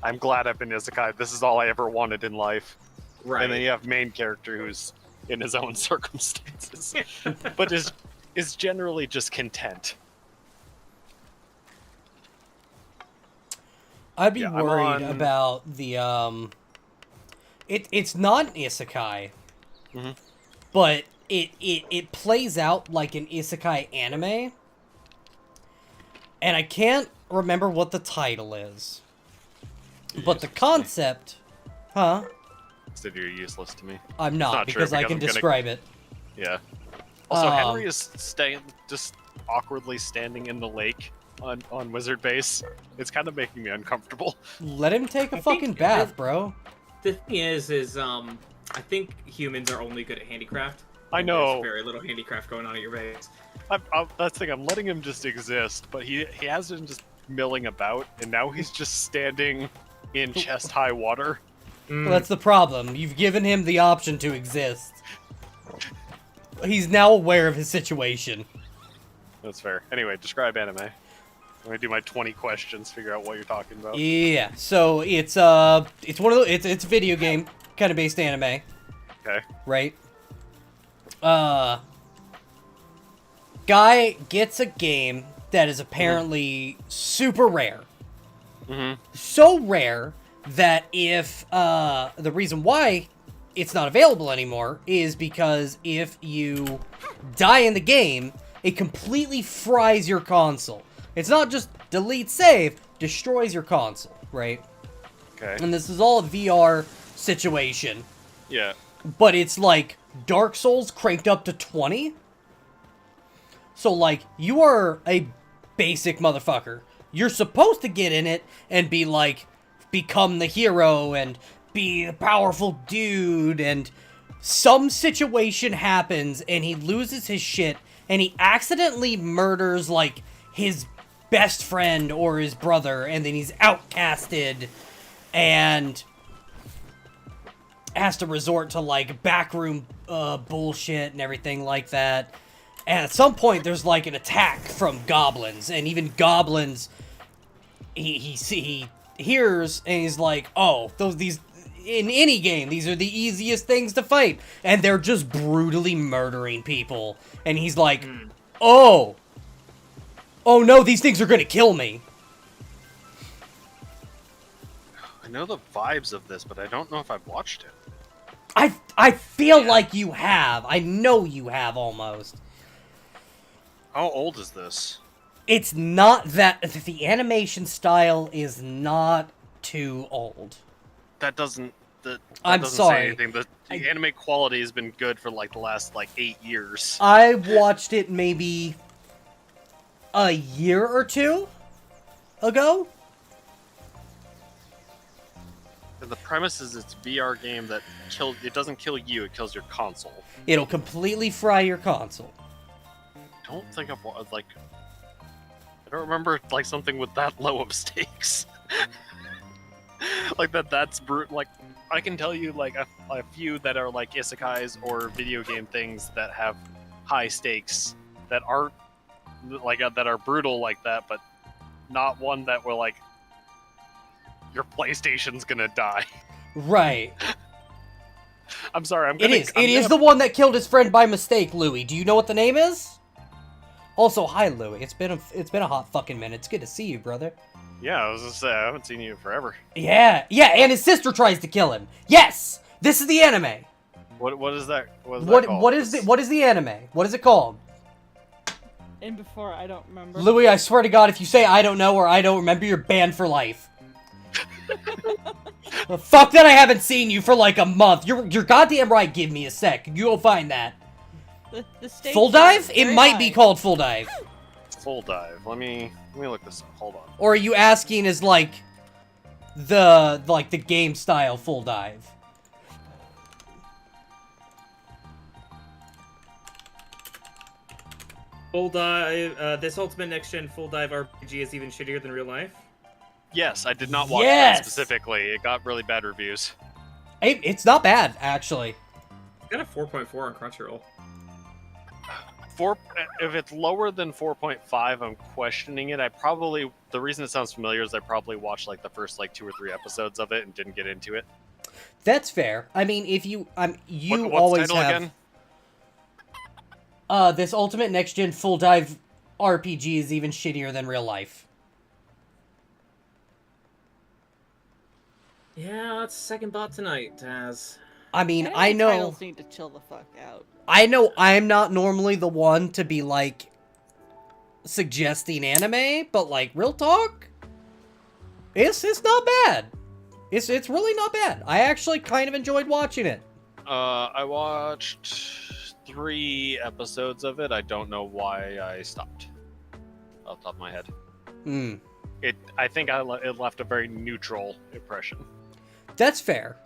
I'm glad I've been isekai'd. This is all I ever wanted in life. Right. And then you have main character who's in his own circumstances, but is generally just content. I'd be Yeah, worried about the It's not an isekai, but it plays out like an isekai anime, and I can't remember what the title is. But the concept, huh? Said you're useless to me. I'm not, not true, because I because can I'm gonna- describe it. Yeah. Also, Um, Henry is just awkwardly standing in the lake on Wizard Base. It's kind of making me uncomfortable. Let him take a I fucking think bath, bro. The thing is I think humans are only good at handicraft. I and know. There's very little handicraft going on at your base. That's the thing. I'm letting him just exist, but he has been just milling about, and now he's just standing in chest-high water. Well, that's the problem. You've given him the option to exist. He's now aware of his situation. That's fair. Anyway, describe anime. I'm gonna do my 20 questions, figure out what you're talking about. Yeah, so it's one of the, it's a video game kind of based anime, Okay. right? Guy gets a game that is apparently super rare. Mm-hmm. So rare that if the reason why it's not available anymore is because if you die in the game, it completely fries your console. It's not just delete save, destroys your console, right? Okay. And this is all a VR situation, Yeah. but it's like Dark Souls cranked up to 20. So like, you are a basic motherfucker. You're supposed to get in it and be like, become the hero and be a powerful dude, and some situation happens and he loses his shit and he accidentally murders like his best friend or his brother, and then he's outcasted and has to resort to like backroom bullshit and everything like that. And at some point there's like an attack from goblins, and even goblins he hears and he's like, oh, these in any game, these are the easiest things to fight, and they're just brutally murdering people. And he's like, oh no, these things are gonna kill me. I know the vibes of this, but I don't know if I've watched it. I feel like you have. I know you have almost. How old is this? It's not that the animation style is not too old. That doesn't. That I'm doesn't sorry. Say anything. The anime quality has been good for like the last 8 years. I watched it maybe a year or two ago. The premise is it's a VR game that it doesn't kill you, it kills your console. It'll completely fry your console. I don't think I've I don't remember something with that low of stakes. That's brute. I can tell you a few that are like isekais or video game things that have high stakes that aren't that are brutal like that, but not one that were like your PlayStation's gonna die. Right. I'm sorry. It is the one that killed his friend by mistake, Louis. Do you know what the name is? Also, hi, Louis. It's been a hot fucking minute. It's good to see you, brother. Yeah, I was gonna say I haven't seen you in forever. Yeah, and his sister tries to kill him. Yes, this is the anime. What is that? What is that What called? what is the anime? What is it called? And before, I don't remember. Louis, I swear to God, if you say I don't know or I don't remember, you're banned for life. Well, fuck that! I haven't seen you for like a month. You're goddamn right. Give me a sec. You'll find that. The stakes Full are dive? It very might be high. called Full Dive. Full dive. Let me look this up. Hold on. Or are you asking is like the game style Full Dive? Full dive. This Ultimate Next Gen Full Dive RPG is even shittier than real life. Yes, I did not watch Yes! that specifically. It got really bad reviews. It's not bad, actually. It's got a 4.4 on Crunchyroll. If it's lower than 4.5, I'm questioning it. The reason it sounds familiar is I probably watched the first 2 or 3 episodes of it and didn't get into it. That's fair. I mean, if you you What's always the title have again? This Ultimate Next Gen Full Dive RPG is even shittier than real life. Yeah, that's second thought tonight, Taz. I mean, Anime I know titles need to chill the fuck out. I'm not normally the one to be suggesting anime, but real talk, it's not bad. It's really not bad. I actually kind of enjoyed watching it. I watched 3 episodes of it. I don't know why I stopped. Off the top of my head. I think it left a very neutral impression. That's fair.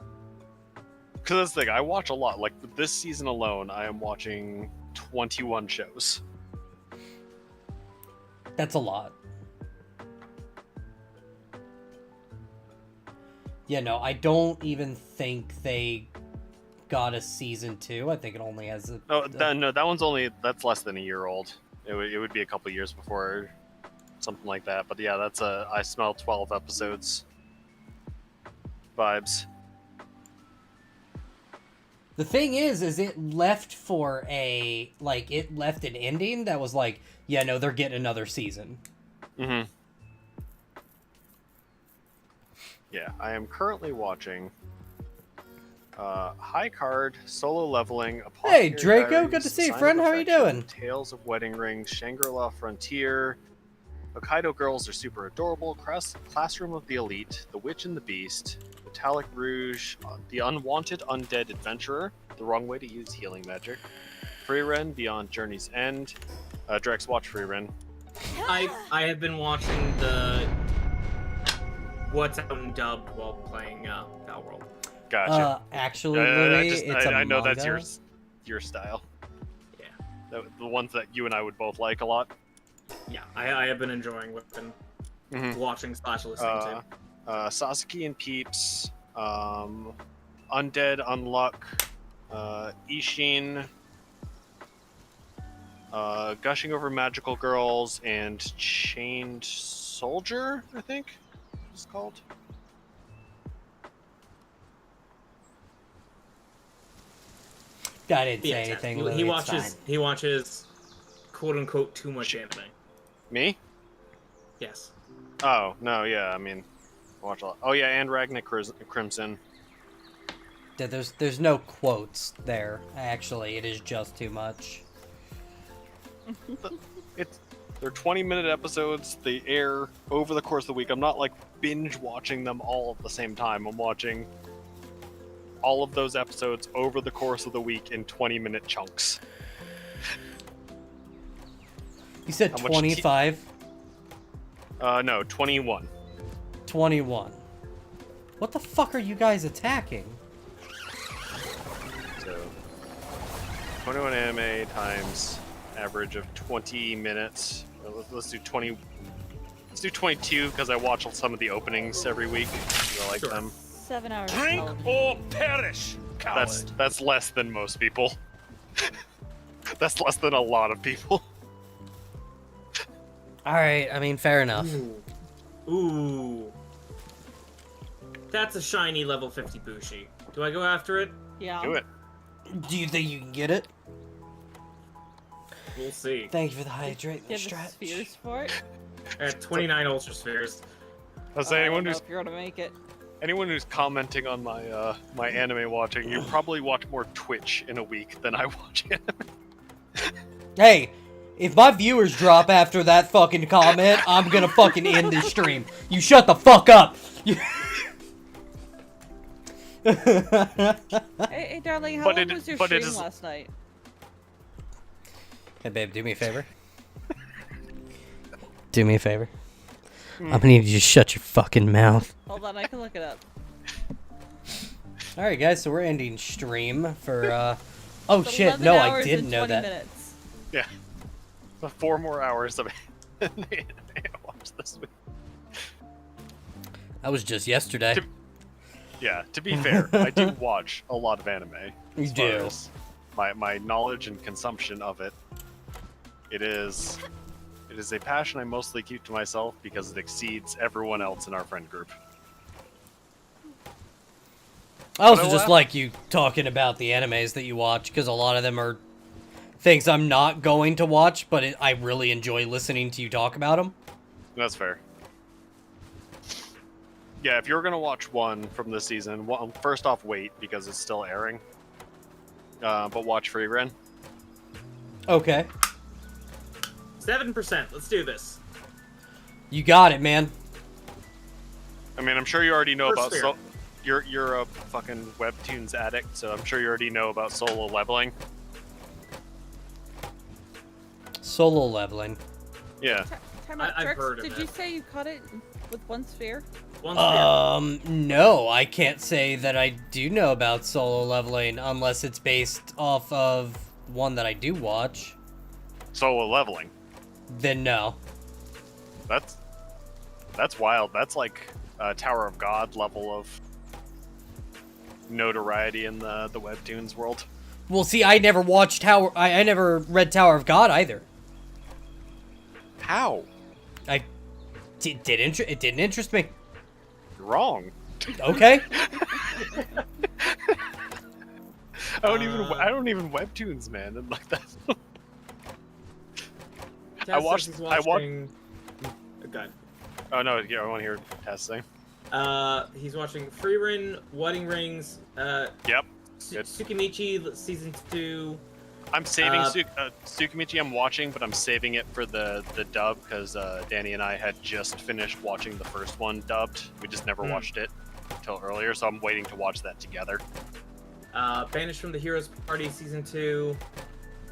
Because that's the thing, I watch a lot. Like this season alone, I am watching 21 shows. That's a lot. Yeah, no, I don't even think they got a season 2. I think it only has a... No, that one's that's less than a year old. It would be a couple years before something like that. But yeah, that's I smell 12 episodes vibes. The thing is it left for it left an ending that was like, yeah, no, they're getting another season. Mm-hmm. Yeah, I am currently watching High Card, Solo Leveling, Hey, Apothecary Draco, Diaries, good to see you, Sign of friend. How are you Affection, doing? Tales of Wedding Ring, Shangri-La Frontier, Hokkaido Girls Are Super Adorable, Classroom of the Elite, The Witch and the Beast, Metallic Rouge, The Unwanted Undead Adventurer, The Wrong Way to Use Healing Magic, Freeren, Beyond Journey's End. Drex, watch Freeren. I have been watching the what's out and dubbed while playing Valworld. Gotcha. Actually, Louis, it's a I know that's manga. your style. Yeah, The ones that you and I would both like a lot. yeah. I have been enjoying what I've been watching / listening to. Sasuke and Peeps, Undead Unluck, Ishin, Gushing Over Magical Girls, and Chained Soldier, I think it's called. I didn't say Yeah, anything. he, Louis, he it's watches fine. he watches quote unquote too much anime. Me? Yes. Oh no, yeah. I mean, I watch a lot. Oh yeah, and Ragnar Crimson. Yeah, there's no quotes there. Actually, it is just too much. They're 20-minute episodes. They air over the course of the week. I'm not like binge watching them all at the same time. I'm watching all of those episodes over the course of the week in 20-minute chunks. You said How much 25? No, 21. 21. What the fuck are you guys attacking? So 21 anime times average of 20 minutes. Let's do 20. Let's do 22 because I watch some of the openings every week. I like Sure. them. 7 hours. of Drink television. or perish, coward. That's less than most people. That's less than a lot of people. Alright, I mean, fair enough. Ooh. That's a shiny level 50 Bushi. Do I go after it? Yeah. Do it. Do you think you can get it? We'll see. Thank you for the hydrate Give the stretch. spheres for it. At 29 Ultra Spheres. I was I saying, don't anyone know who's if you're gonna make it. commenting on my my anime watching, you probably watch more Twitch in a week than I watch anime. Hey, if my viewers drop after that fucking comment, I'm gonna fucking end this stream. You shut the fuck up. Hey, darling, how But long it- was your but it stream is- last night? Hey, babe, do me a favor. Do me a favor. I'm gonna need you to shut your fucking mouth. Hold on, I can look it up. Alright, guys, so we're ending stream for, Oh It's shit, 11 no, I hours didn't and know 20 that. Minutes. Yeah. So 4 more hours of anime I watched this week. That was just yesterday. Yeah, to be fair, I do watch a lot of anime. You as far do. as my knowledge and consumption of it. It is a passion I mostly keep to myself because it exceeds everyone else in our friend group. I also But I just laugh- like you talking about the animes that you watch, because a lot of them are things I'm not going to watch, but I really enjoy listening to you talk about them. That's fair. Yeah, if you're gonna watch one from this season, first off, wait because it's still airing. But watch Freeren. Okay. 7%. Let's do this. You got it, man. I mean, I'm sure you already know First about. Spirit. You're a fucking webtoons addict, so I'm sure you already know about Solo Leveling. Solo leveling. Yeah. Time out, I've Trex, heard of did it. you say you caught it with one sphere? One sphere. No, I can't say that I do know about solo leveling unless it's based off of one that I do watch. Solo leveling. Then no. That's wild. That's like Tower of God level of notoriety in the webtoons world. Well, see, I never watched I never read Tower of God either. How? It didn't interest me. You're wrong. Okay. I don't even webtoons, man. And like that. Taz watched- says he's I watched- watching... God. Oh no, yeah, I want to hear Tess thing. He's watching Freerin, Wedding Rings, Yep. Good. Tsukimichi Season 2. I'm saving Uh, Tsukimichi. I'm watching, but I'm saving it for the dub because Danny and I had just finished watching the first one dubbed. We just never watched it until earlier, so I'm waiting to watch that together. Banished from the Heroes Party Season 2.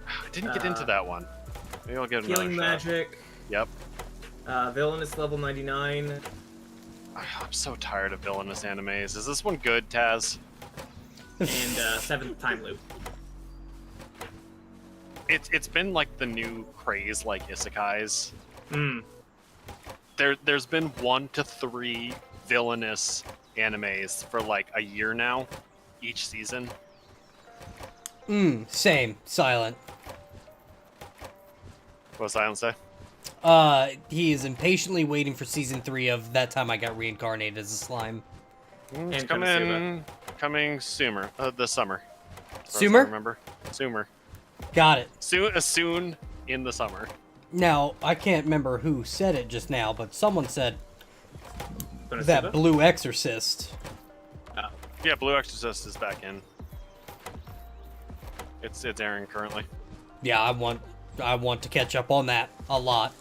I didn't get into that one. Maybe I'll give it another Healing shot. Magic. Yep. Villainous Level 99. I'm so tired of villainous animes. Is this one good, Taz? And Seventh Time Loop. It's been like the new craze, like isekais. Mm. There's been 1 to 3 villainous animes for like a year now, each season. Same. Silent. What does Silent say? He is impatiently waiting for season 3 of That Time I Got Reincarnated as a Slime. It's And coming sooner, this summer. As far as I Sumer? remember? Sooner. Got it. Soon in the summer. Now, I can't remember who said it just now, but someone said Konosuba? that Blue Exorcist. Yeah, Blue Exorcist is back in. It's airing currently. Yeah, I want to catch up on that a lot.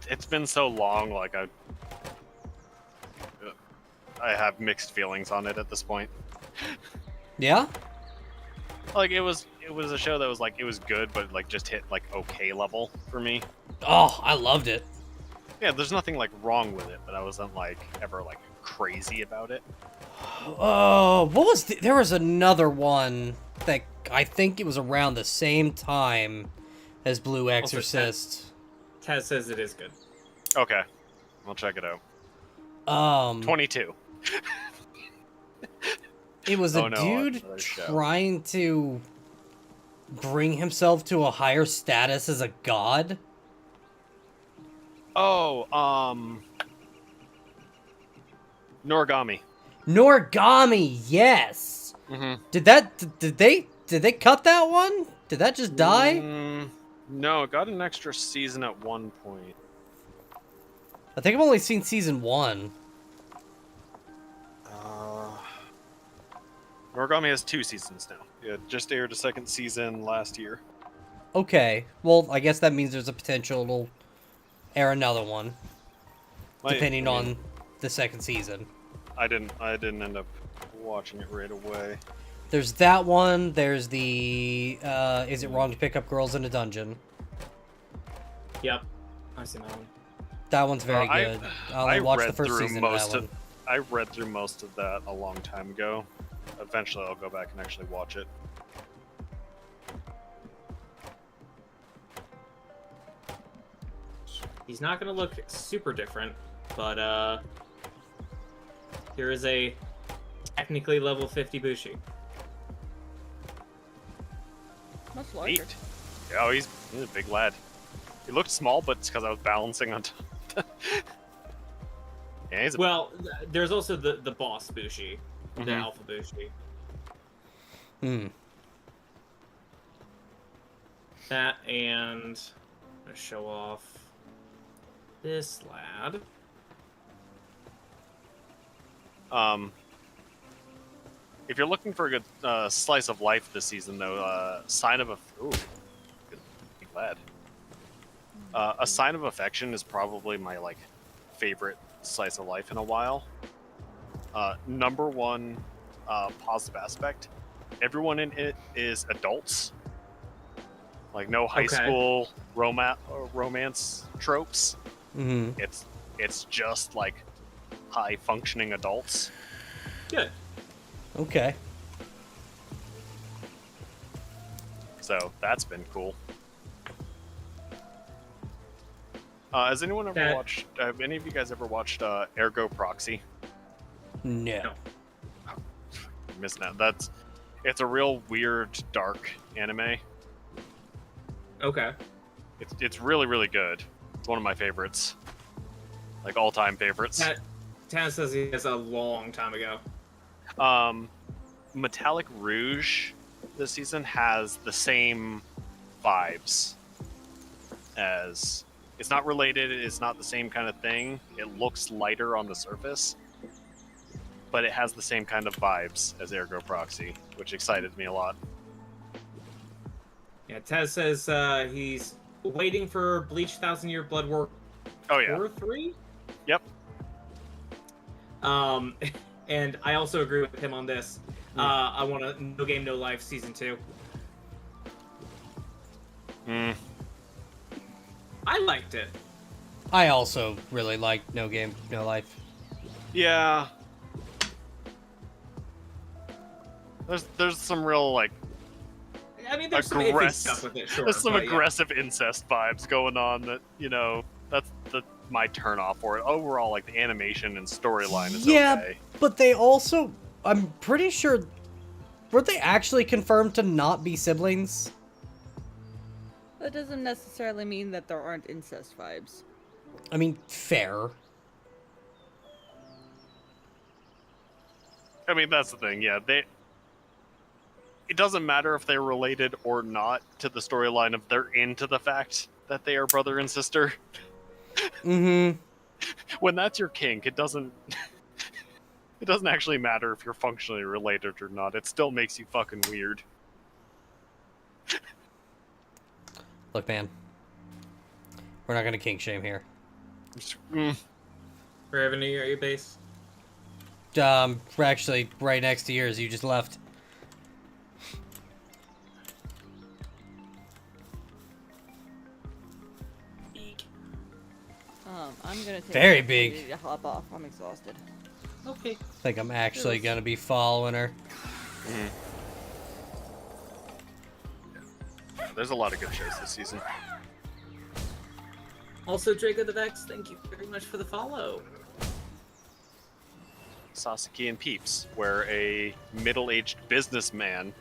It's been so long, like I have mixed feelings on it at this point. Yeah? Like it was a show that was like it was good, but like just hit like okay level for me. Oh, I loved it. Yeah, there's nothing like wrong with it, but I wasn't like ever like crazy about it. Oh, what was there was another one that I think it was around the same time as Blue Exorcist. Taz says it is good. Okay, I'll check it out. 22. It was a Oh, no, dude another show. trying to bring himself to a higher status as a god. Oh, Noragami. Noragami, yes. Mm-hmm. Did they cut that one? Did that just die? No, it got an extra season at one point. I think I've only seen season 1. Noragami has 2 seasons now. It just aired a second season last year. Okay, well, I guess that means there's a potential it'll air another one, depending on the second season. I didn't end up watching it right away. There's that one. There's the Is It Wrong to Pick Up Girls in a Dungeon? Yep. I've seen that one. That one's very I- good. I watched the read first through season of most that one. I read through most of that a long time ago. Eventually, I'll go back and actually watch it. He's not gonna look super different, but here is a technically level 50 Bushi. Much larger. Neat. Yeah, oh, he's a big lad. He looked small, but it's because I was balancing on top. Yeah, he's a Well, there's also the boss Bushi, the Mhm. Alpha Bushi. That and I'm gonna show off this lad. If you're looking for a good slice of life this season, though, Sign of good lad. A Sign of Affection is probably my like favorite slice of life in a while. Number one positive aspect: everyone in it is adults. Like no high Okay. school romance tropes. Mm-hmm. It's just like high functioning adults. Good. Okay. So that's been cool. Has anyone ever That- watched? Have any of you guys ever watched Ergo Proxy? No. No. You're missing out. It's a real weird, dark anime. Okay. It's really really good. It's one of my favorites, like all time favorites. Taz says he has a long time ago. Metallic Rouge this season has the same vibes as. It's not related. It's not the same kind of thing. It looks lighter on the surface, but it has the same kind of vibes as Ergo Proxy, which excited me a lot. Yeah, Taz says he's waiting for Bleach 1,000-Year Blood War Oh yeah. 3? Yep. And I also agree with him on this. I want a No Game No Life Season 2. I liked it. I also really like No Game, No Life. Yeah. There's some real like I mean, there's some iffy Aggress- stuff with it, sure. there's some but yeah. aggressive incest vibes going on that that's my turn off for it. Overall, like the animation and storyline is Yeah, okay. but they also, I'm pretty sure, were they actually confirmed to not be siblings? That doesn't necessarily mean that there aren't incest vibes. I mean, fair. I mean that's the thing. Yeah, it doesn't matter if they're related or not to the storyline of they're into the fact that they are brother and sister. Mm-hmm. When that's your kink, it doesn't actually matter if you're functionally related or not. It still makes you fucking weird. Look, man. We're not gonna kink shame here. Revenue at your base. We're actually right next to yours. You just left. I'm gonna take Very an opportunity big. to hop off. I'm exhausted. Okay. I think I'm actually gonna be following her. There's a lot of good shows this season. Also, Draco the Vex, thank you very much for the follow. Sasuke and Peeps, where a middle-aged businessman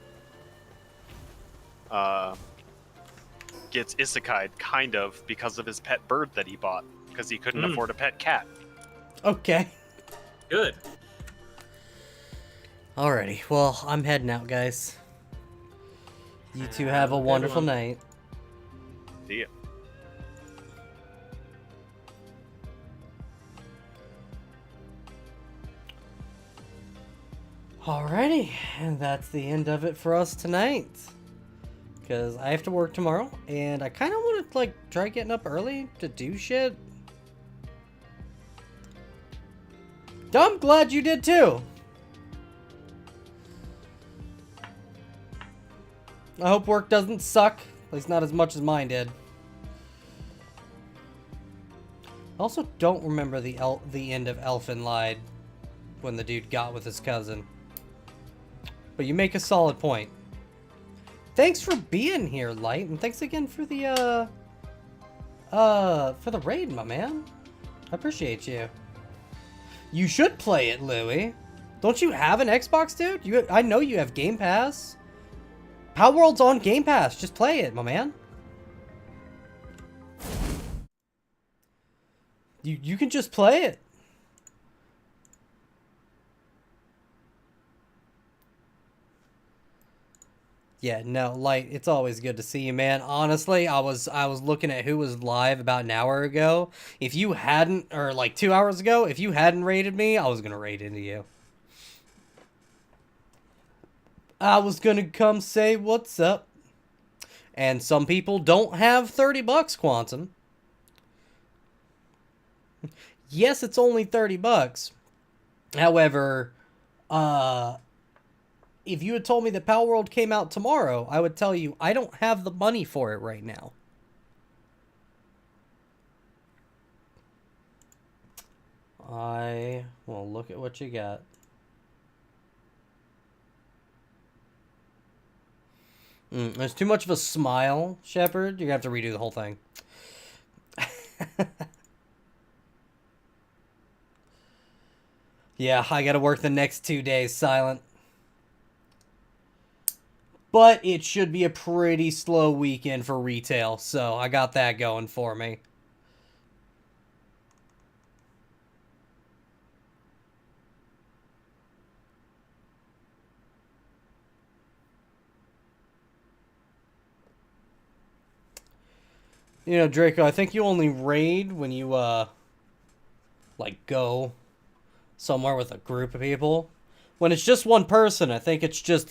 gets isekai'd, kind of, because of his pet bird that he bought, because he couldn't afford a pet cat. Okay. Good. Alrighty. Well, I'm heading out, guys. You two have a good wonderful one. night. See ya. Alrighty, and that's the end of it for us tonight. Because I have to work tomorrow, and I kind of want to, like, try getting up early to do shit. I'm glad you did too. I hope work doesn't suck, at least not as much as mine did. I also don't remember the end of Elfenlied when the dude got with his cousin. But you make a solid point. Thanks for being here, Light, and thanks again for the raid, my man. I appreciate you. You should play it, Louie. Don't you have an Xbox, dude? I know you have Game Pass. Power World's on Game Pass. Just play it, my man. You can just play it. Yeah, no, Light, it's always good to see you, man. Honestly, I was looking at who was live about an hour ago. If you hadn't, or like 2 hours ago, if you hadn't raided me, I was gonna raid into you. I was gonna come say what's up. And some people don't have $30, Quantum. Yes, it's only $30. However, if you had told me that Pal World came out tomorrow, I would tell you I don't have the money for it right now. Well, look at what you got. There's too much of a smile, Shepard. You're gonna have to redo the whole thing. Yeah, I gotta work the next 2 days silent. But it should be a pretty slow weekend for retail, so I got that going for me. You know, Draco, I think you only raid when you, like, go somewhere with a group of people. When it's just one person, I think it's just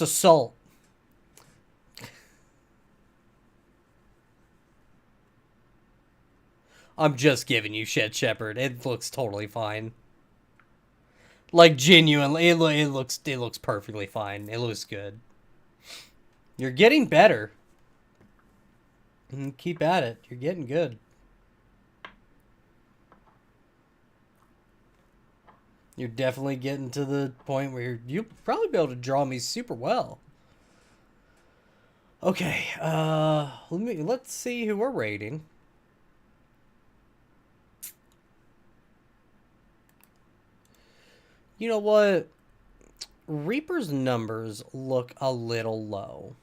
assault. I'm just giving you shit, Shepard. It looks totally fine. Like, genuinely, it looks perfectly fine. It looks good. You're getting better. Keep at it. You're getting good. You're definitely getting to the point where you'll probably be able to draw me super well. Okay, let's see who we're rating. You know what? Reaper's numbers look a little low.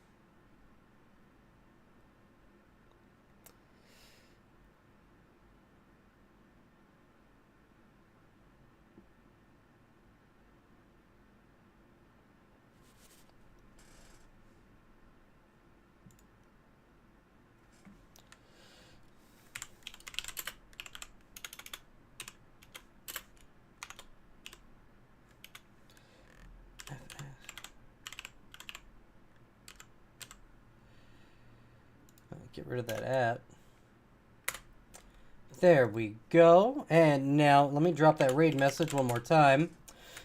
Get rid of that app. There we go. And now let me drop that raid message one more time.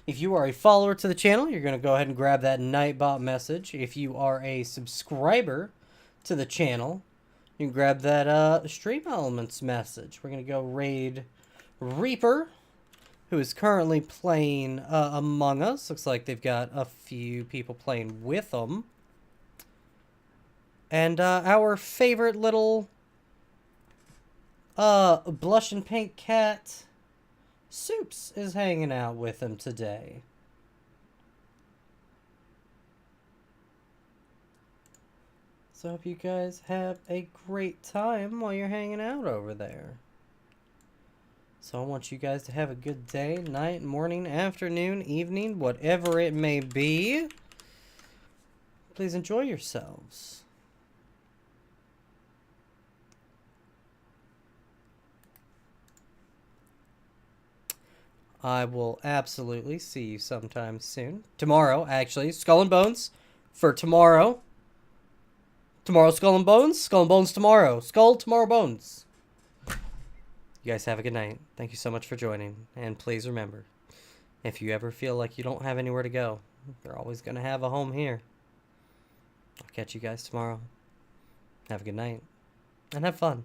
If you are a follower to the channel, you're going to go ahead and grab that Nightbot message. If you are a subscriber to the channel, you can grab that Stream Elements message. We're going to go raid Reaper, who is currently playing Among Us. Looks like they've got a few people playing with them. And our favorite little blush and pink cat, Soups, is hanging out with him today. So I hope you guys have a great time while you're hanging out over there. So I want you guys to have a good day, night, morning, afternoon, evening, whatever it may be. Please enjoy yourselves. I will absolutely see you sometime soon. Tomorrow, actually. Skull and Bones for tomorrow. Tomorrow, Skull and Bones. Skull and Bones tomorrow. Skull, tomorrow, Bones. You guys have a good night. Thank you so much for joining. And please remember, if you ever feel like you don't have anywhere to go, you're always going to have a home here. I'll catch you guys tomorrow. Have a good night. And have fun.